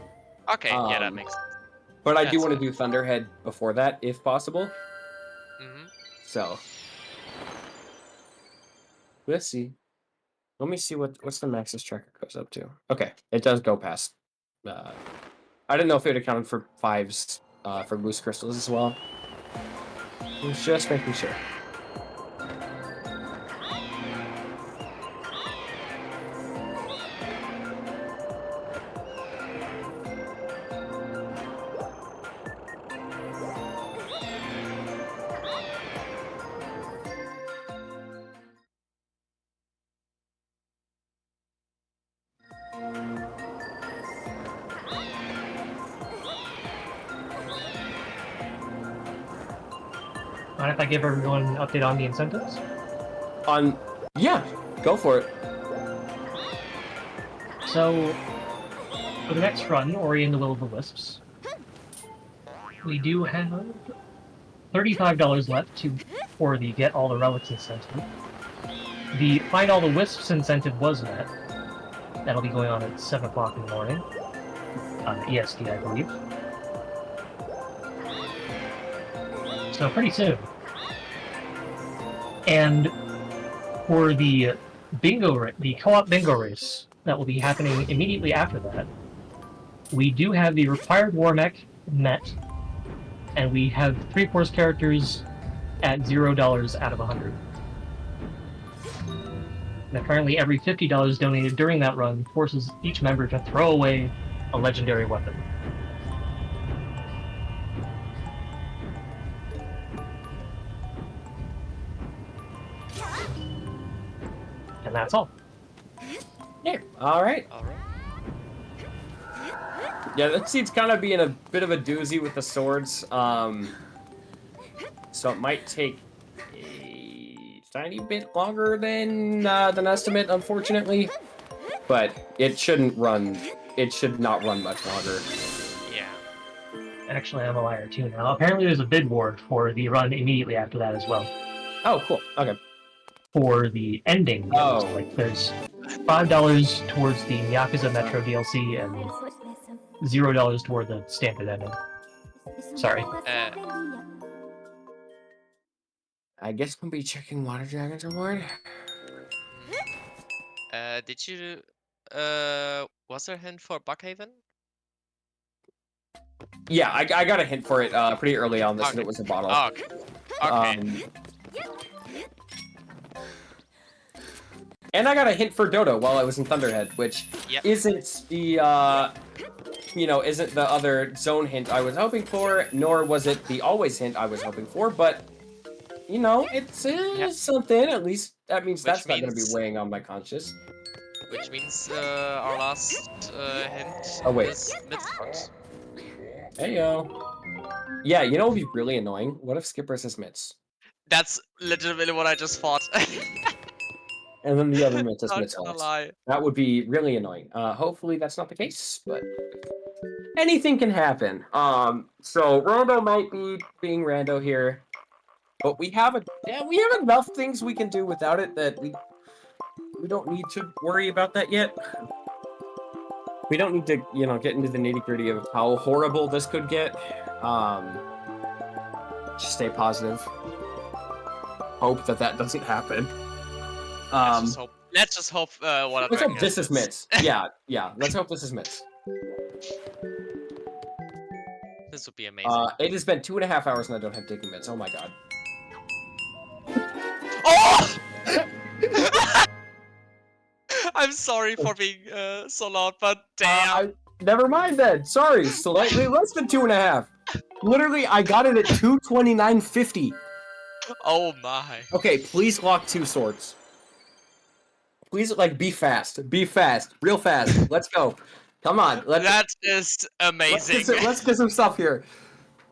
Okay, yeah, that makes sense. But I do That's want to it. do Thunderhead before that, if possible. Mm-hmm. So... Let's see. Let me see what's the max's tracker goes up to. Okay, it does go past. I didn't know if it accounted for 5s for loose crystals as well. I was just making sure. Mind if I give everyone an update on the incentives? Yeah, go for it. So, for the next run, Ori and the Will of the Wisps, we do have $35 left for the Get All the Relics incentive. The Find All the Wisps incentive was met. That'll be going on at 7 o'clock in the morning. ESD, I believe. So pretty soon. And for the the co-op bingo race that will be happening immediately after that, we do have the required war mech met, and we have 3 force characters at $0 out of 100. Now, currently, every $50 donated during that run forces each member to throw away a legendary weapon. And that's all. Yeah. All right. All right. Yeah, that seems kind of being a bit of a doozy with the swords. So it might take a tiny bit longer than estimate, unfortunately. But it shouldn't run. It should not run much longer. Yeah. Actually, I'm a liar too now. Apparently, there's a bid war for the run immediately after that as well. Oh, cool. Okay. For the ending, Oh. like there's $5 towards the Yakuza Metro DLC and $0 toward the standard ending. Sorry. I guess we'll be checking Water Dragon's reward. Did you was there a hint for Buckhaven? Yeah, I got a hint for it pretty early on. This, and it was a bottle. Oh, okay. Okay. And I got a hint for Dodo while I was in Thunderhead, which isn't the isn't the other zone hint I was hoping for, nor was it the always hint I was hoping for, but it's something. At least that means that's not going to be weighing on my conscience. Which means our last hint is Midfront. Heyo. Yeah, you know what would be really annoying? What if Skipper says Mitts? That's legitimately what I just thought. And then the other Mitts says Not Mitts. gonna lie. That would be really annoying. Hopefully that's not the case, but anything can happen. So Rando might be being Rando here, but we have enough things we can do without it that we don't need to worry about that yet. We don't need to, get into the nitty-gritty of how horrible this could get. Just stay positive. Hope that doesn't happen. Let's just hope what Let's hope this is Mitts. Yeah. Let's hope this is Mitts. This would be amazing. It has been 2.5 hours and I don't have digging mitts. Oh my god. Oh! I'm sorry for being so loud, but damn. Never mind then. Sorry, slightly less than 2.5. Literally, I got it at 229.50. Oh my. Okay, please lock 2 swords. Please, be fast. Be fast. Real fast. Let's go. Come on. That is amazing. Let's get some stuff here.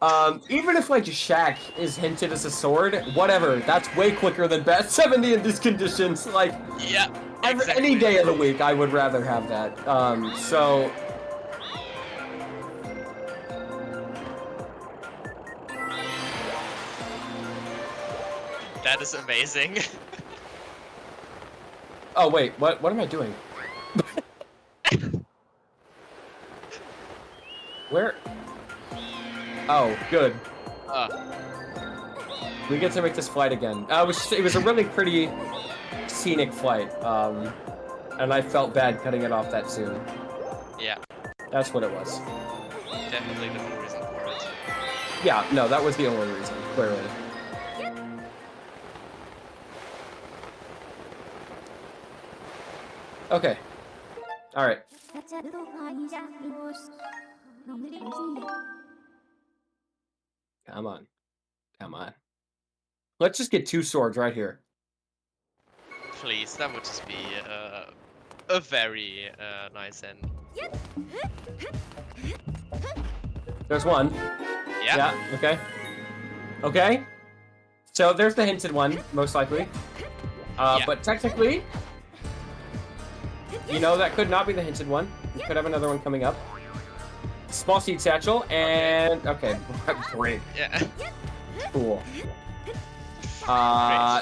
Even if, Shaq is hinted as a sword, whatever. That's way quicker than Bat 70 in these conditions. Yeah. Exactly. Any day of the week, I would rather have that. So... That is amazing. Oh, wait. What am I doing? Where? Oh, good. We get to make this flight again. It was a really pretty scenic flight, and I felt bad cutting it off that soon. Yeah. That's what it was. Definitely the reason for it. Yeah, no, that was the only reason, clearly. Okay. Alright. Come on. Come on. Let's just get 2 swords right here. Please, that would just be a very nice end. There's one. Yeah. Yeah, okay. Okay. So there's the hinted one, most likely. But technically, that could not be the hinted one. We could have another one coming up. Small seed satchel, and... Okay, great. Yeah. Cool.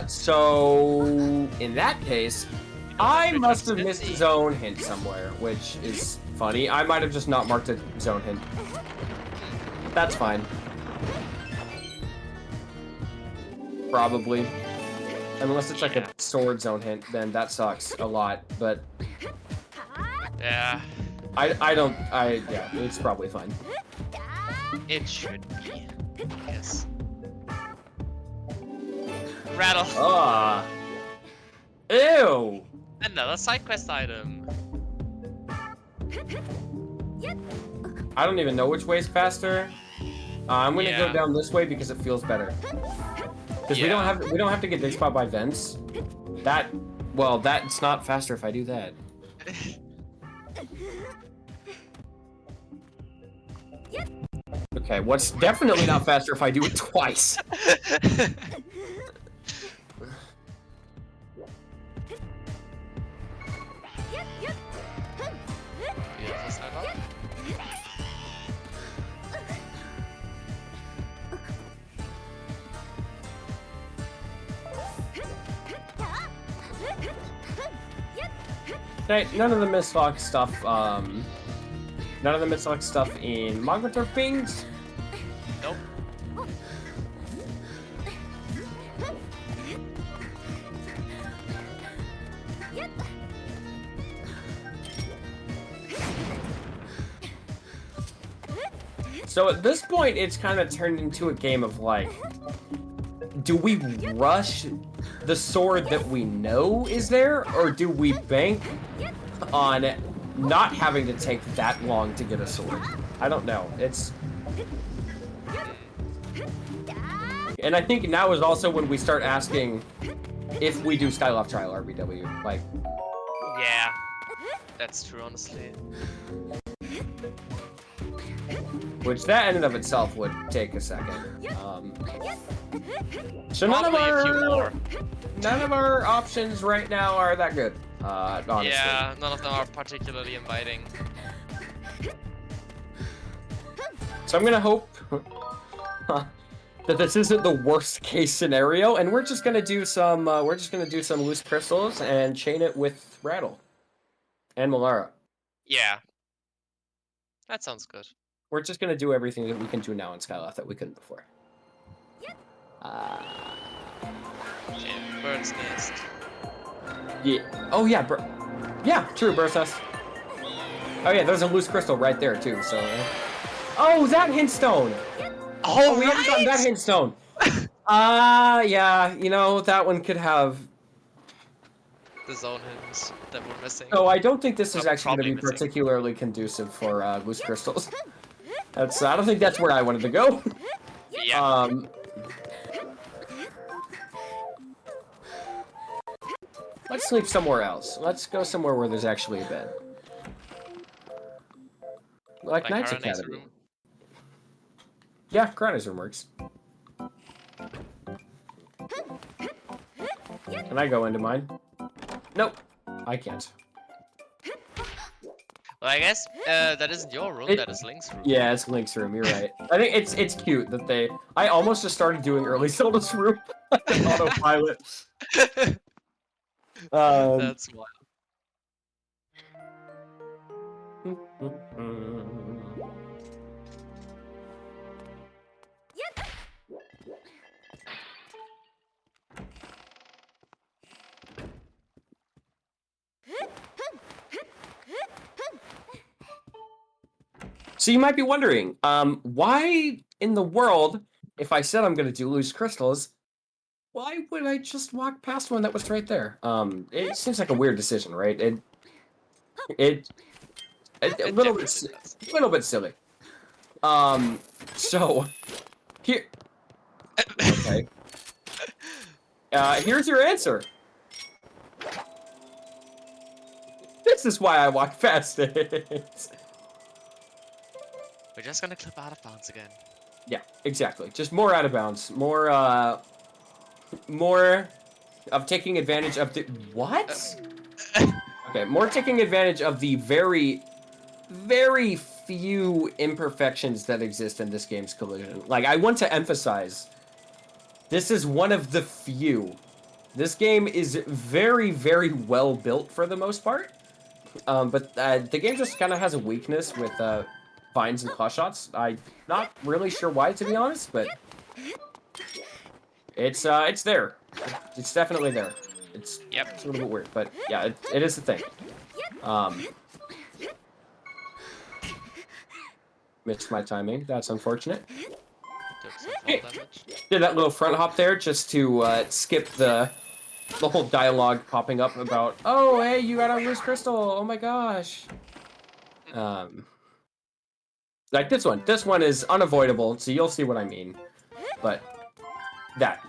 So in that case, I must have missed his own hint somewhere, which is funny. I might have just not marked a zone hint. That's fine. Probably. Unless it's like a sword zone hint, then that sucks a lot, but... Yeah. Yeah, it's probably fine. It should be. Yes. Rattle. Ah. Ew! Another side quest item. I don't even know which way is faster. I'm gonna go Yeah. down this way because it feels better. Because we don't have to get this spot by vents. That's not faster if I do that. Okay, what's definitely not faster if I do it twice. Beautiful side up. Okay, none of the Mistlock stuff, none of the Mistlock stuff in Magmaturf Pings. Nope. So at this point, it's kind of turned into a game of like, do we rush the sword that we know is there, or do we bank on not having to take that long to get a sword? I don't know. And I think now is also when we start asking if we do Skyloft Trial RBW. Like, Yeah. That's true, honestly. which that in and of itself would take a second. So Probably a few more. none of our options right now are that good. Honestly. Yeah, none of them are particularly inviting. So I'm gonna hope that this isn't the worst case scenario, and we're just gonna do some loose crystals and chain it with Rattle and Malara. Yeah. That sounds good. We're just gonna do everything that we can do now in Skyloft that we couldn't before. Bird's nest. Yeah. Oh yeah. Yeah. True. Bird's nest. Oh yeah. There's a loose crystal right there too. So. Oh, that hint stone. Oh, we haven't gotten that hint stone. Yeah. You know that one could have. The zone hints that we're missing. Oh, I don't think this is actually going to Probably be missing. particularly conducive for loose crystals. I don't think that's where I wanted to go. Yeah. Let's sleep somewhere else. Let's go somewhere where there's actually a bed. Like Knight's Coroner's Academy. room. Yeah, Coroner's room works. Can I go into mine? Nope, I can't. Well, I guess that isn't your room. That is Link's room. Yeah, it's Link's room. You're right. I think it's cute that they. I almost just started doing early Zelda's room on autopilot. That's wild. So you might be wondering, why in the world, if I said I'm going to do loose crystals, why would I just walk past one that was right there? It seems like a weird decision, right? A little bit silly. So here, okay. Here's your answer. This is why I walk past it. We're just gonna clip out of bounds again. Yeah, exactly. Just more out of bounds. More of taking advantage of the... What? Okay, more taking advantage of the very, very few imperfections that exist in this game's collision. Like, I want to emphasize, this is one of the few. This game is very, very well built for the most part. But the game just kind of has a weakness with vines and claw shots. I'm not really sure why, to be honest, but it's there. It's definitely there. It's a little bit weird, but yeah, it is a thing. Missed my timing. That's unfortunate. Took some fall damage. Did that little front hop there just to skip the whole dialogue popping up about, oh, hey, you got a loose crystal. Oh my gosh. Like this one. This one is unavoidable, so you'll see what I mean. But that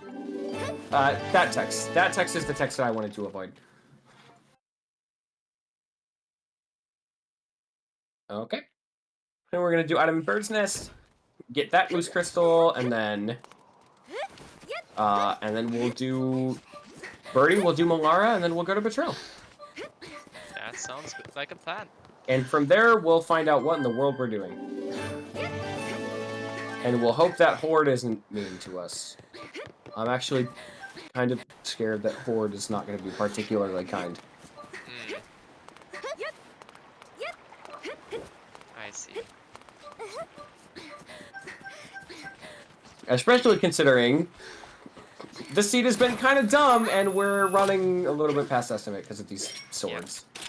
text. That text is the text that I wanted to avoid. Okay. Then we're gonna do item bird's nest. Get that loose crystal, and then we'll do birdie. We'll do Malara, and then we'll go to Betrayal. That sounds like a plan. And from there, we'll find out what in the world we're doing. And we'll hope that Horde isn't mean to us. I'm actually kind of scared that Horde is not going to be particularly kind. I see. Especially considering the seed has been kind of dumb, and we're running a little bit past estimate because of these swords. Yeah.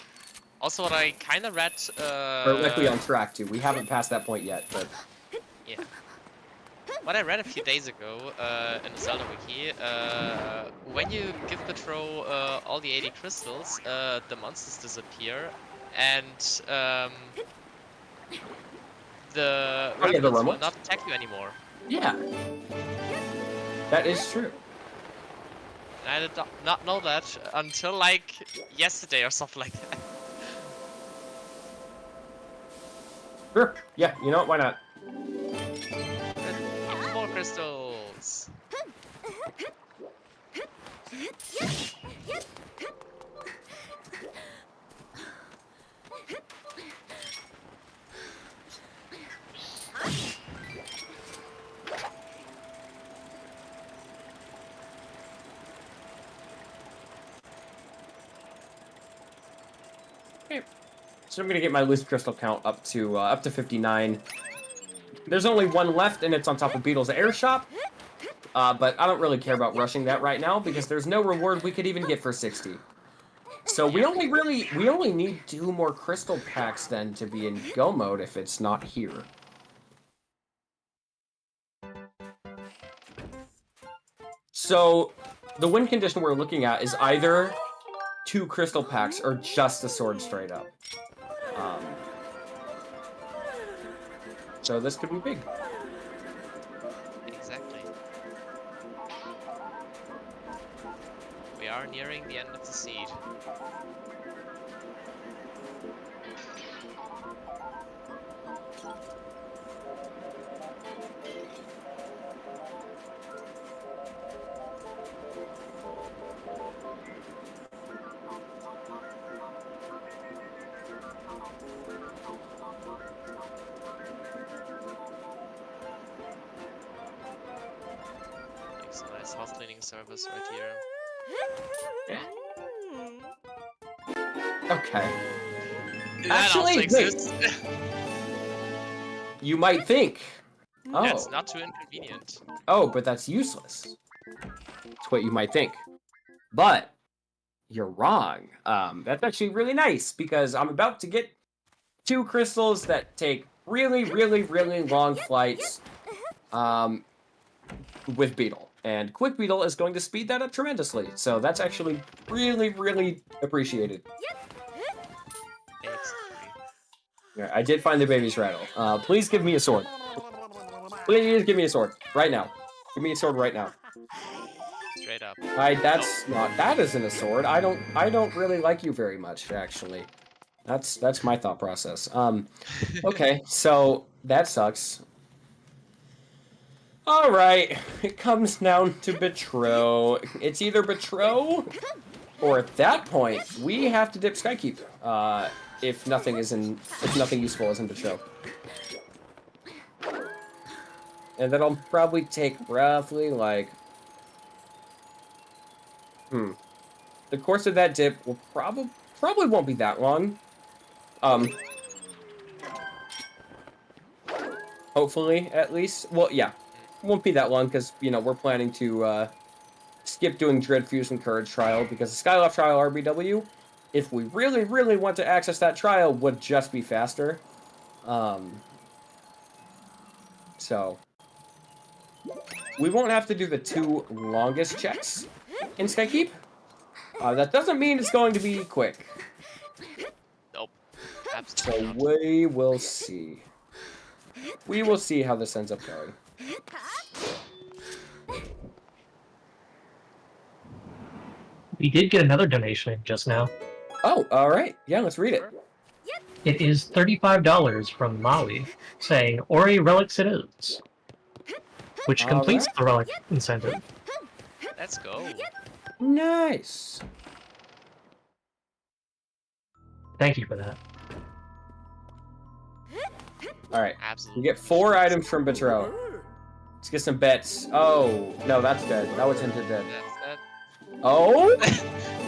Also, what I kind of read... Or likely on track to. We haven't passed that point yet, but... Yeah. What I read a few days ago in the Zelda wiki, when you give Petro all the 80 crystals, the monsters disappear, and the Ramblers will not attack you anymore. Yeah. That is true. And I did not know that until like yesterday or something like that. Sure. Yeah, you know what? Why not? More crystals. Okay. So I'm gonna get my loose crystal count up to 59. There's only one left, and it's on top of Beetle's air shop. But I don't really care about rushing that right now because there's no reward we could even get for 60. So we only need 2 more crystal packs then to be in go mode if it's not here. So the win condition we're looking at is either 2 crystal packs or just a sword straight up. So this could be big. Exactly. We are nearing the end of the seed. It's a nice health cleaning service right here. Okay. That Actually, also wait. exists. You might think. Oh. That's not too inconvenient. Oh, but that's useless. That's what you might think. But you're wrong. That's actually really nice because I'm about to get 2 crystals that take really, really, really long flights with Beetle. And Quick Beetle is going to speed that up tremendously. So that's actually really, really appreciated. Yeah, I did find the baby's rattle. Please give me a sword. Please give me a sword. Right now. Give me a sword right now. Straight up. That isn't a sword. I don't really like you very much, actually. That's my thought process. Okay, so that sucks. Alright, it comes down to Betrow. It's either Betrow, or at that point, we have to dip Skykeep. If nothing useful is in Betrow. And that'll probably take roughly like the course of that dip will probably won't be that long. Hopefully, at least. Well, yeah. Won't be that long, because, you know, we're planning to, skip doing Dread Fusion Courage Trial, because the Skyloft Trial RBW, if we really, really want to access that trial, would just be faster. So... we won't have to do the 2 longest checks in Skykeep. That doesn't mean it's going to be quick. Nope. Absolutely So not. we will see. We will see how this ends up going. We did get another donation in just now. Oh, alright. Yeah, let's read it. It is $35 from Maui, saying, Ori Relics it is. Which completes the relic incentive. Let's go. Nice. Thank you for that. Alright. Absolutely. We get 4 items from Betrow. Let's get some bets. Oh, no, that's dead. That was hinted dead. That's Oh?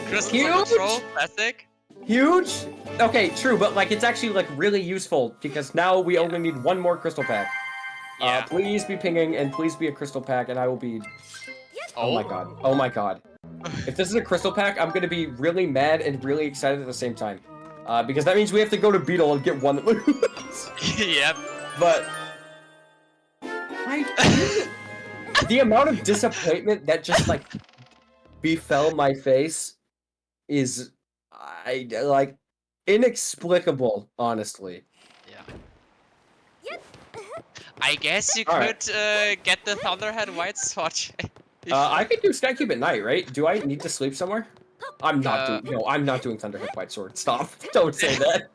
Crystal Huge? Control, classic. Huge? Okay, true, but like it's actually like really useful because now we only need 1 more crystal pack. Yeah. Please be pinging and please be a crystal pack and I will be... Oh my god. Oh my god. If this is a crystal pack, I'm gonna be really mad and really excited at the same time. Because that means we have to go to Beetle and get 1 that loses. Yep. But... the amount of disappointment that just like befell my face is like inexplicable, honestly. Yeah. I guess you Alright. could get the Thunderhead White Sword. I could do Skykeep at night, right? Do I need to sleep somewhere? I'm not doing. No, I'm not doing Thunderhead White Sword. Stop! Don't say that.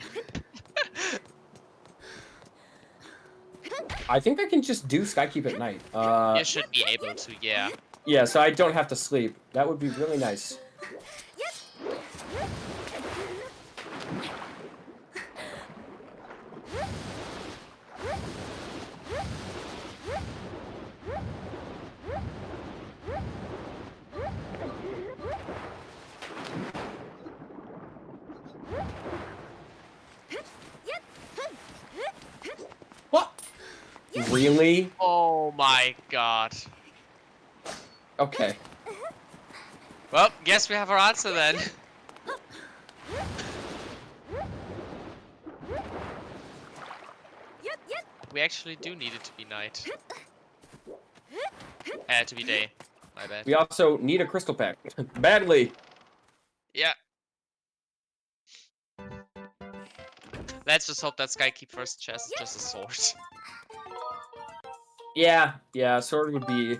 I think I can just do Skykeep at night. You should be able to, yeah. Yeah, so I don't have to sleep. That would be really nice. What? Really? Oh my god. Okay. Well, guess we have our answer then. We actually do need it to be night. To be day. My bad. We also need a crystal pack. Badly. Yeah. Let's just hope that Skykeep first chest is just a sword. Yeah, sword would be...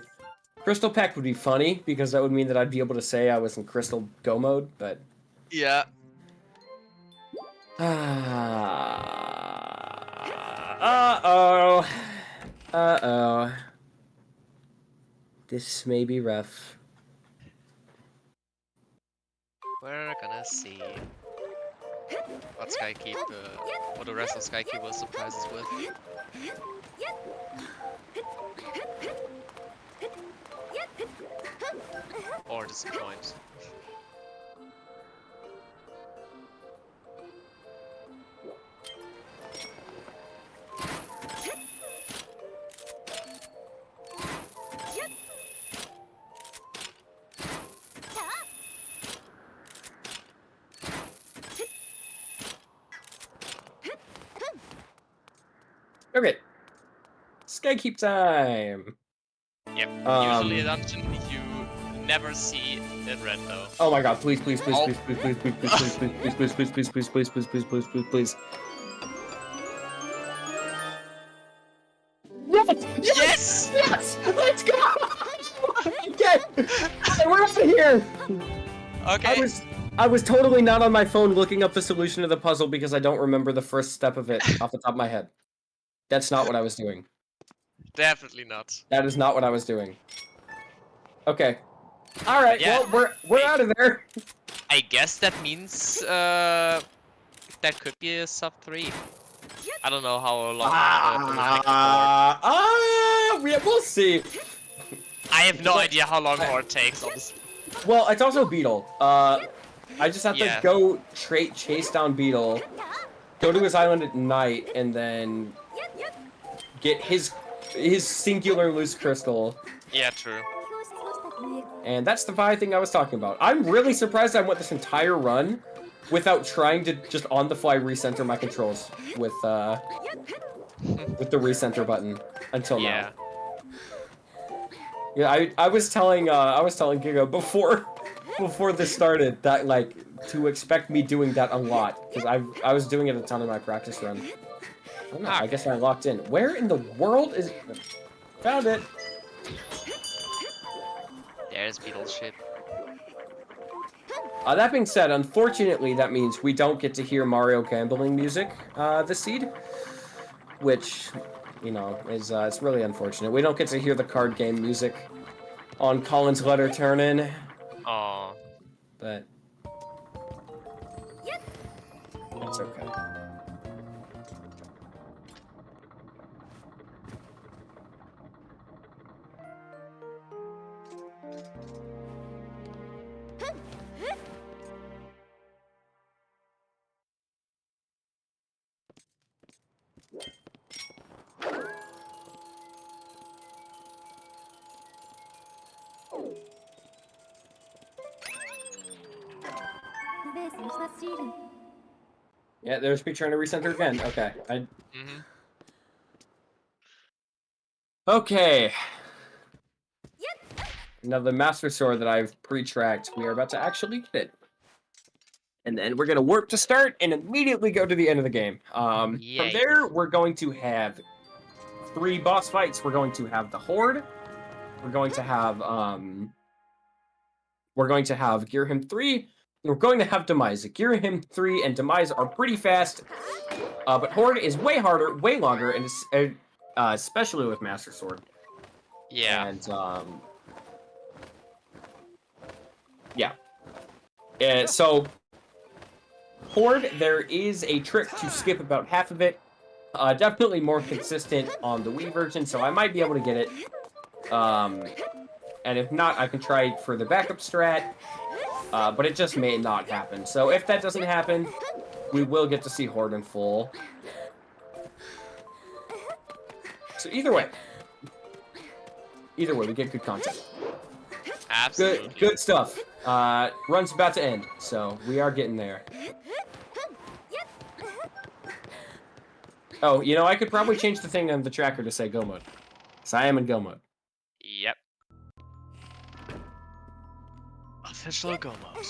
Crystal pack would be funny, because that would mean that I'd be able to say I was in crystal go mode, but... Yeah. Uh-oh. Uh-oh. This may be rough. We're gonna see what Skykeep, what the rest of Skykeep will surprise us with. Or disappoint. Okay. Skykeep time! Yep. Usually a dungeon you never see in Rando. Oh my god, please, please, please, Oh. please, please, please, please, please, please, please, please, please, please, please, please, please, please, please, please, please. Yes! Yes! Let's go! Okay! We're out of here! Okay. I was totally not on my phone looking up the solution to the puzzle because I don't remember the first step of it off the top of my head. That's not what I was doing. Definitely not. That is not what I was doing. Okay. Alright, Yeah. well, we're out of there. I guess that means that could be a sub 3. I don't know how long. We'll see. I have no idea how long Horde takes, honestly. Well, it's also Beetle. I just have to Yeah. go chase down Beetle, go to his island at night, and then get his singular loose crystal. Yeah, true. And that's the Vi thing I was talking about. I'm really surprised I went this entire run without trying to just on the fly recenter my controls with the recenter button until now. Yeah, I was telling Giga before this started that like to expect me doing that a lot because I was doing it a ton in my practice run. I don't know, I guess I locked in. Where in the world is... Found it! There's beetle shit. That being said, unfortunately, that means we don't get to hear Mario gambling music this seed, which, you know, is it's really unfortunate. We don't get to hear the card game music on Colin's letter turn-in. Aww. But it's okay. Yeah, there's me trying to recenter again. Okay. Okay. Now the Master Sword that I've pre-tracked, we are about to actually get it. And then we're going to warp to start and immediately go to the end of the game. From there, we're going to have 3 boss fights. We're going to have the Horde. We're going to have Girahim 3. We're going to have Demise. Girahim 3 and Demise are pretty fast, but Horde is way harder, way longer, and especially with Master Sword. Yeah. And so Horde, there is a trick to skip about half of it. Definitely more consistent on the Wii version, so I might be able to get it. And if not, I can try for the backup strat. But it just may not happen. So if that doesn't happen, we will get to see Horde in full. So either way, we get good content. Absolutely. Good stuff. Run's about to end, so we are getting there. Oh, you know, I could probably change the thing on the tracker to say go mode. So I am in go mode. Yep. Official go mode.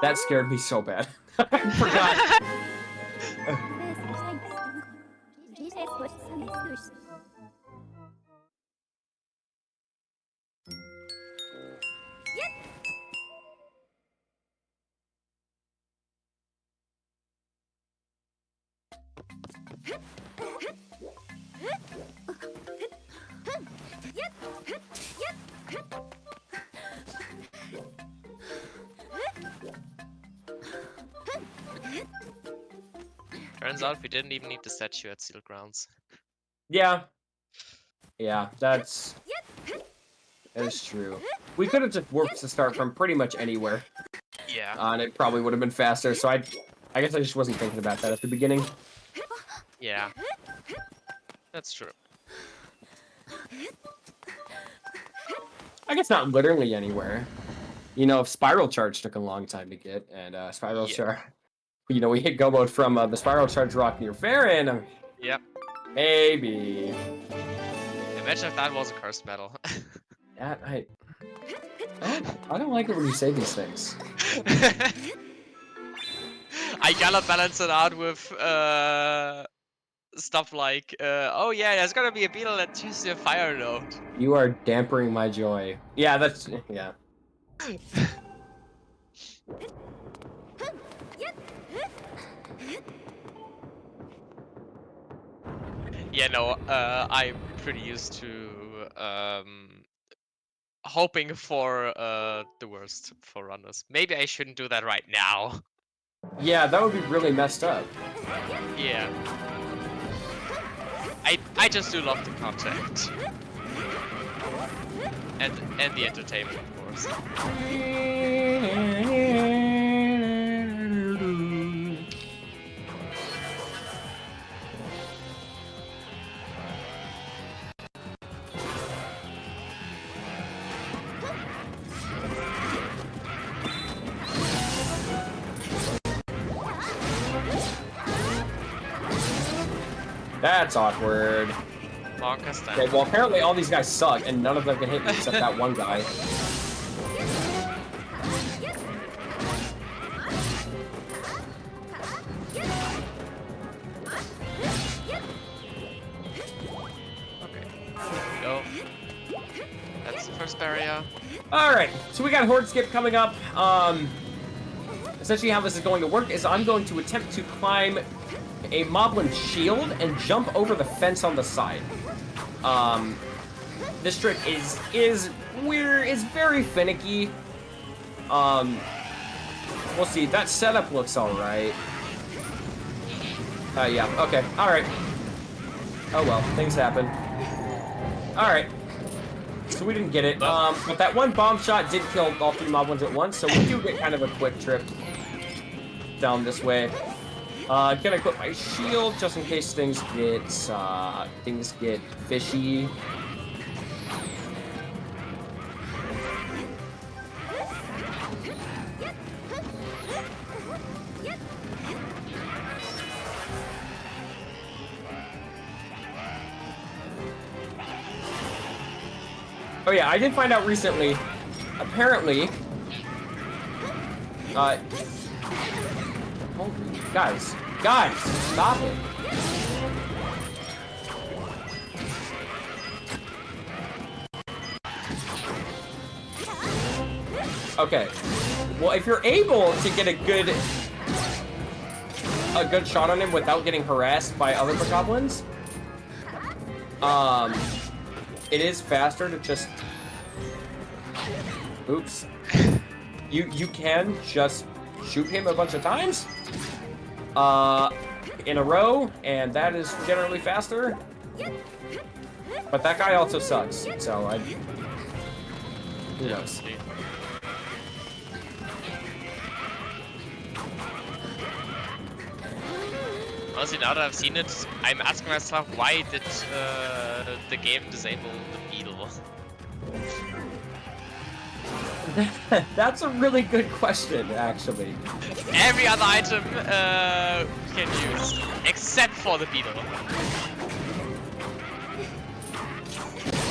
That scared me so bad. I forgot. Turns out we didn't even need the statue at Seal Grounds. Yeah, that is true. We could have just warped to start from pretty much anywhere. Yeah. And it probably would have been faster, so I guess I just wasn't thinking about that at the beginning. Yeah. That's true. I guess not literally anywhere. You know, if Spiral Charge took a long time to get, and Spiral Charge... You know, we hit go mode from the Spiral Charge Rock near Farron. Yep. Maybe. Imagine if that was a cursed metal. Yeah, I don't like it when you say these things. I gotta balance it out with stuff like, oh yeah, there's gonna be a beetle that chooses a fire node. You are dampering my joy. Yeah, that's... yeah. Yeah, no, I'm pretty used to hoping for the worst for runners. Maybe I shouldn't do that right now. Yeah, that would be really messed up. Yeah. I just do love the content. And the entertainment, of course. That's awkward. Bonkers time. Okay, well, apparently all these guys suck, and none of them can hit me except that one guy. Go. That's the first barrier. Alright, so we got Horde Skip coming up. Essentially how this is going to work is I'm going to attempt to climb a Moblin shield and jump over the fence on the side. This trick is weird, it's very finicky. We'll see, that setup looks alright. Yeah, okay, alright. Oh well, things happen. Alright. So we didn't get it. But that one bomb shot did kill all 3 Moblins at once, so we do get kind of a quick trip down this way. Gonna equip my shield just in case things get fishy. Oh yeah, I did find out recently, apparently, guys, stop it. Okay, well if you're able to get a good shot on him without getting harassed by other bokoblins, it is faster to just... Oops. You can just shoot him a bunch of times in a row, and that is generally faster. But that guy also sucks, so who knows? Honestly, now that I've seen it, I'm asking myself, why did the game disable the beetle? That's a really good question, actually. Every other item can use, except for the beetle.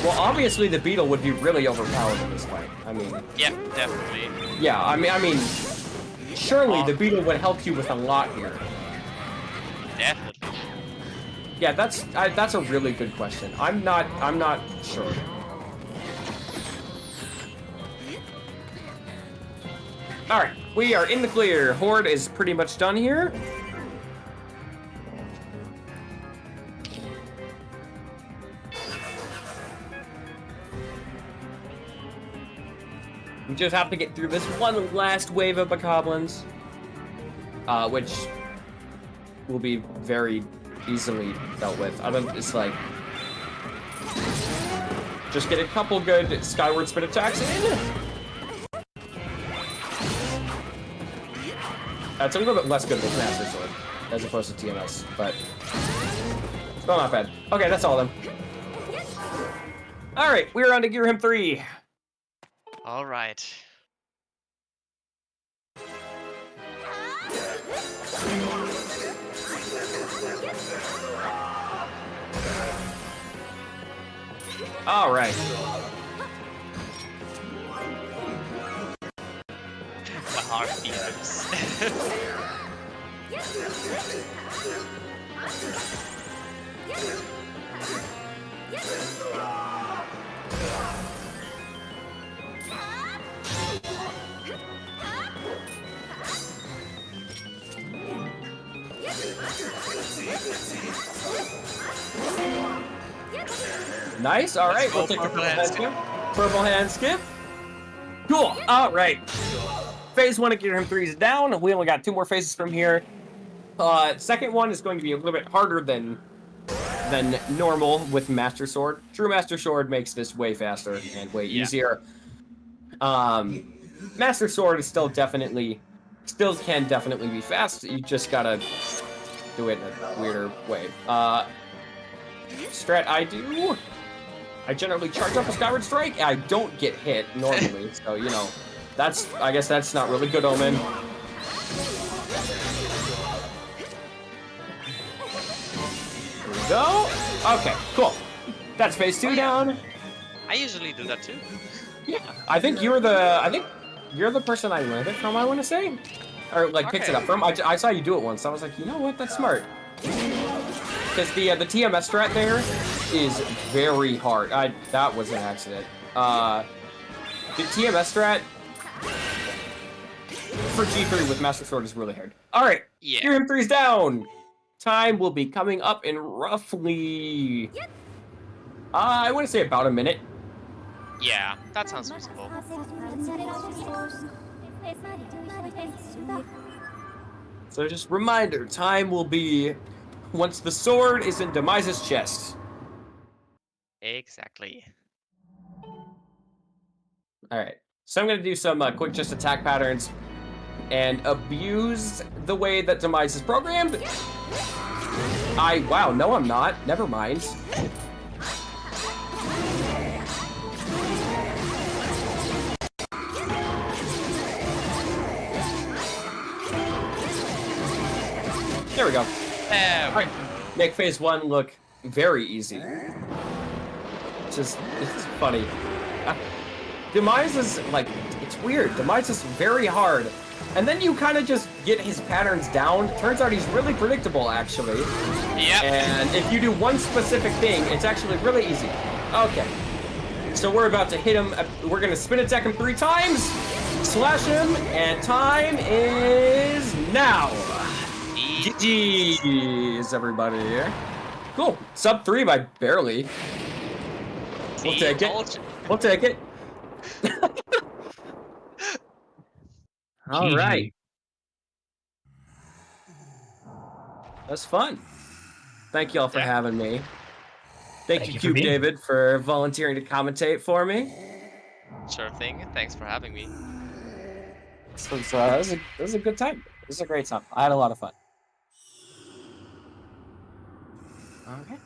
Well, obviously the beetle would be really overpowered in this fight. I mean... Yeah, definitely. Yeah, I mean, surely the beetle would help you with a lot here. Definitely. Yeah, that's a really good question. I'm not sure. All right, we are in the clear. Horde is pretty much done here. We just have to get through this one last wave of bokoblins, which will be very easily dealt with. It's like, just get a couple good Skyward spin attacks in. It's a little bit less good with Master Sword as opposed to TMS, but still not bad. Okay, that's all of them. All right, we're on to Gear Him 3. All right. All right. The hard feelings. Nice. All right, we'll take the purple hand skip. Purple hand skip. Cool. All right. Phase 1 of Gear Him 3 is down. We only got 2 more phases from here. Second one is going to be a little bit harder than normal with Master Sword. True Master Sword makes this way faster and way easier. Master Sword is still can definitely be fast. You just gotta do it in a weirder way. Strat I generally charge up a Skyward Strike. I don't get hit normally, so you know, I guess that's not really good omen. go. Okay, cool. That's phase 2 down. I usually do that too. Yeah, I think you're the person I learned it from, I want to say. Or, like, picked it up from. I saw you do it once. I was like, you know what? That's smart. Because the TMS strat there is very hard. That was an accident. The TMS strat for G3 with Master Sword is really hard. All right, Yeah. Gear M3 is down. Time will be coming up in roughly, I want to say about a minute. Yeah, that sounds reasonable. So just reminder, time will be once the sword is in Demise's chest. Exactly. All right, so I'm gonna do some quick just attack patterns and abuse the way that Demise is programmed. Wow, no I'm not, never mind. There we go. All right, make phase 1 look very easy. It's funny. Demise is like, it's weird. Demise is very hard. And then you kind of just get his patterns down. Turns out he's really predictable, actually. Yeah. And if you do one specific thing, it's actually really easy. Okay. So we're about to hit him. We're going to spin attack him 3 times. Slash him. And time is now. GG's, everybody. Cool. Sub 3 by barely. We'll take it. We'll take it. All right. That's fun. Thank y'all for having me. Thank you, Cube David, for volunteering to commentate for me. Sure thing. Thanks for having me. This was a good time. This was a great time. I had a lot of fun. Okay.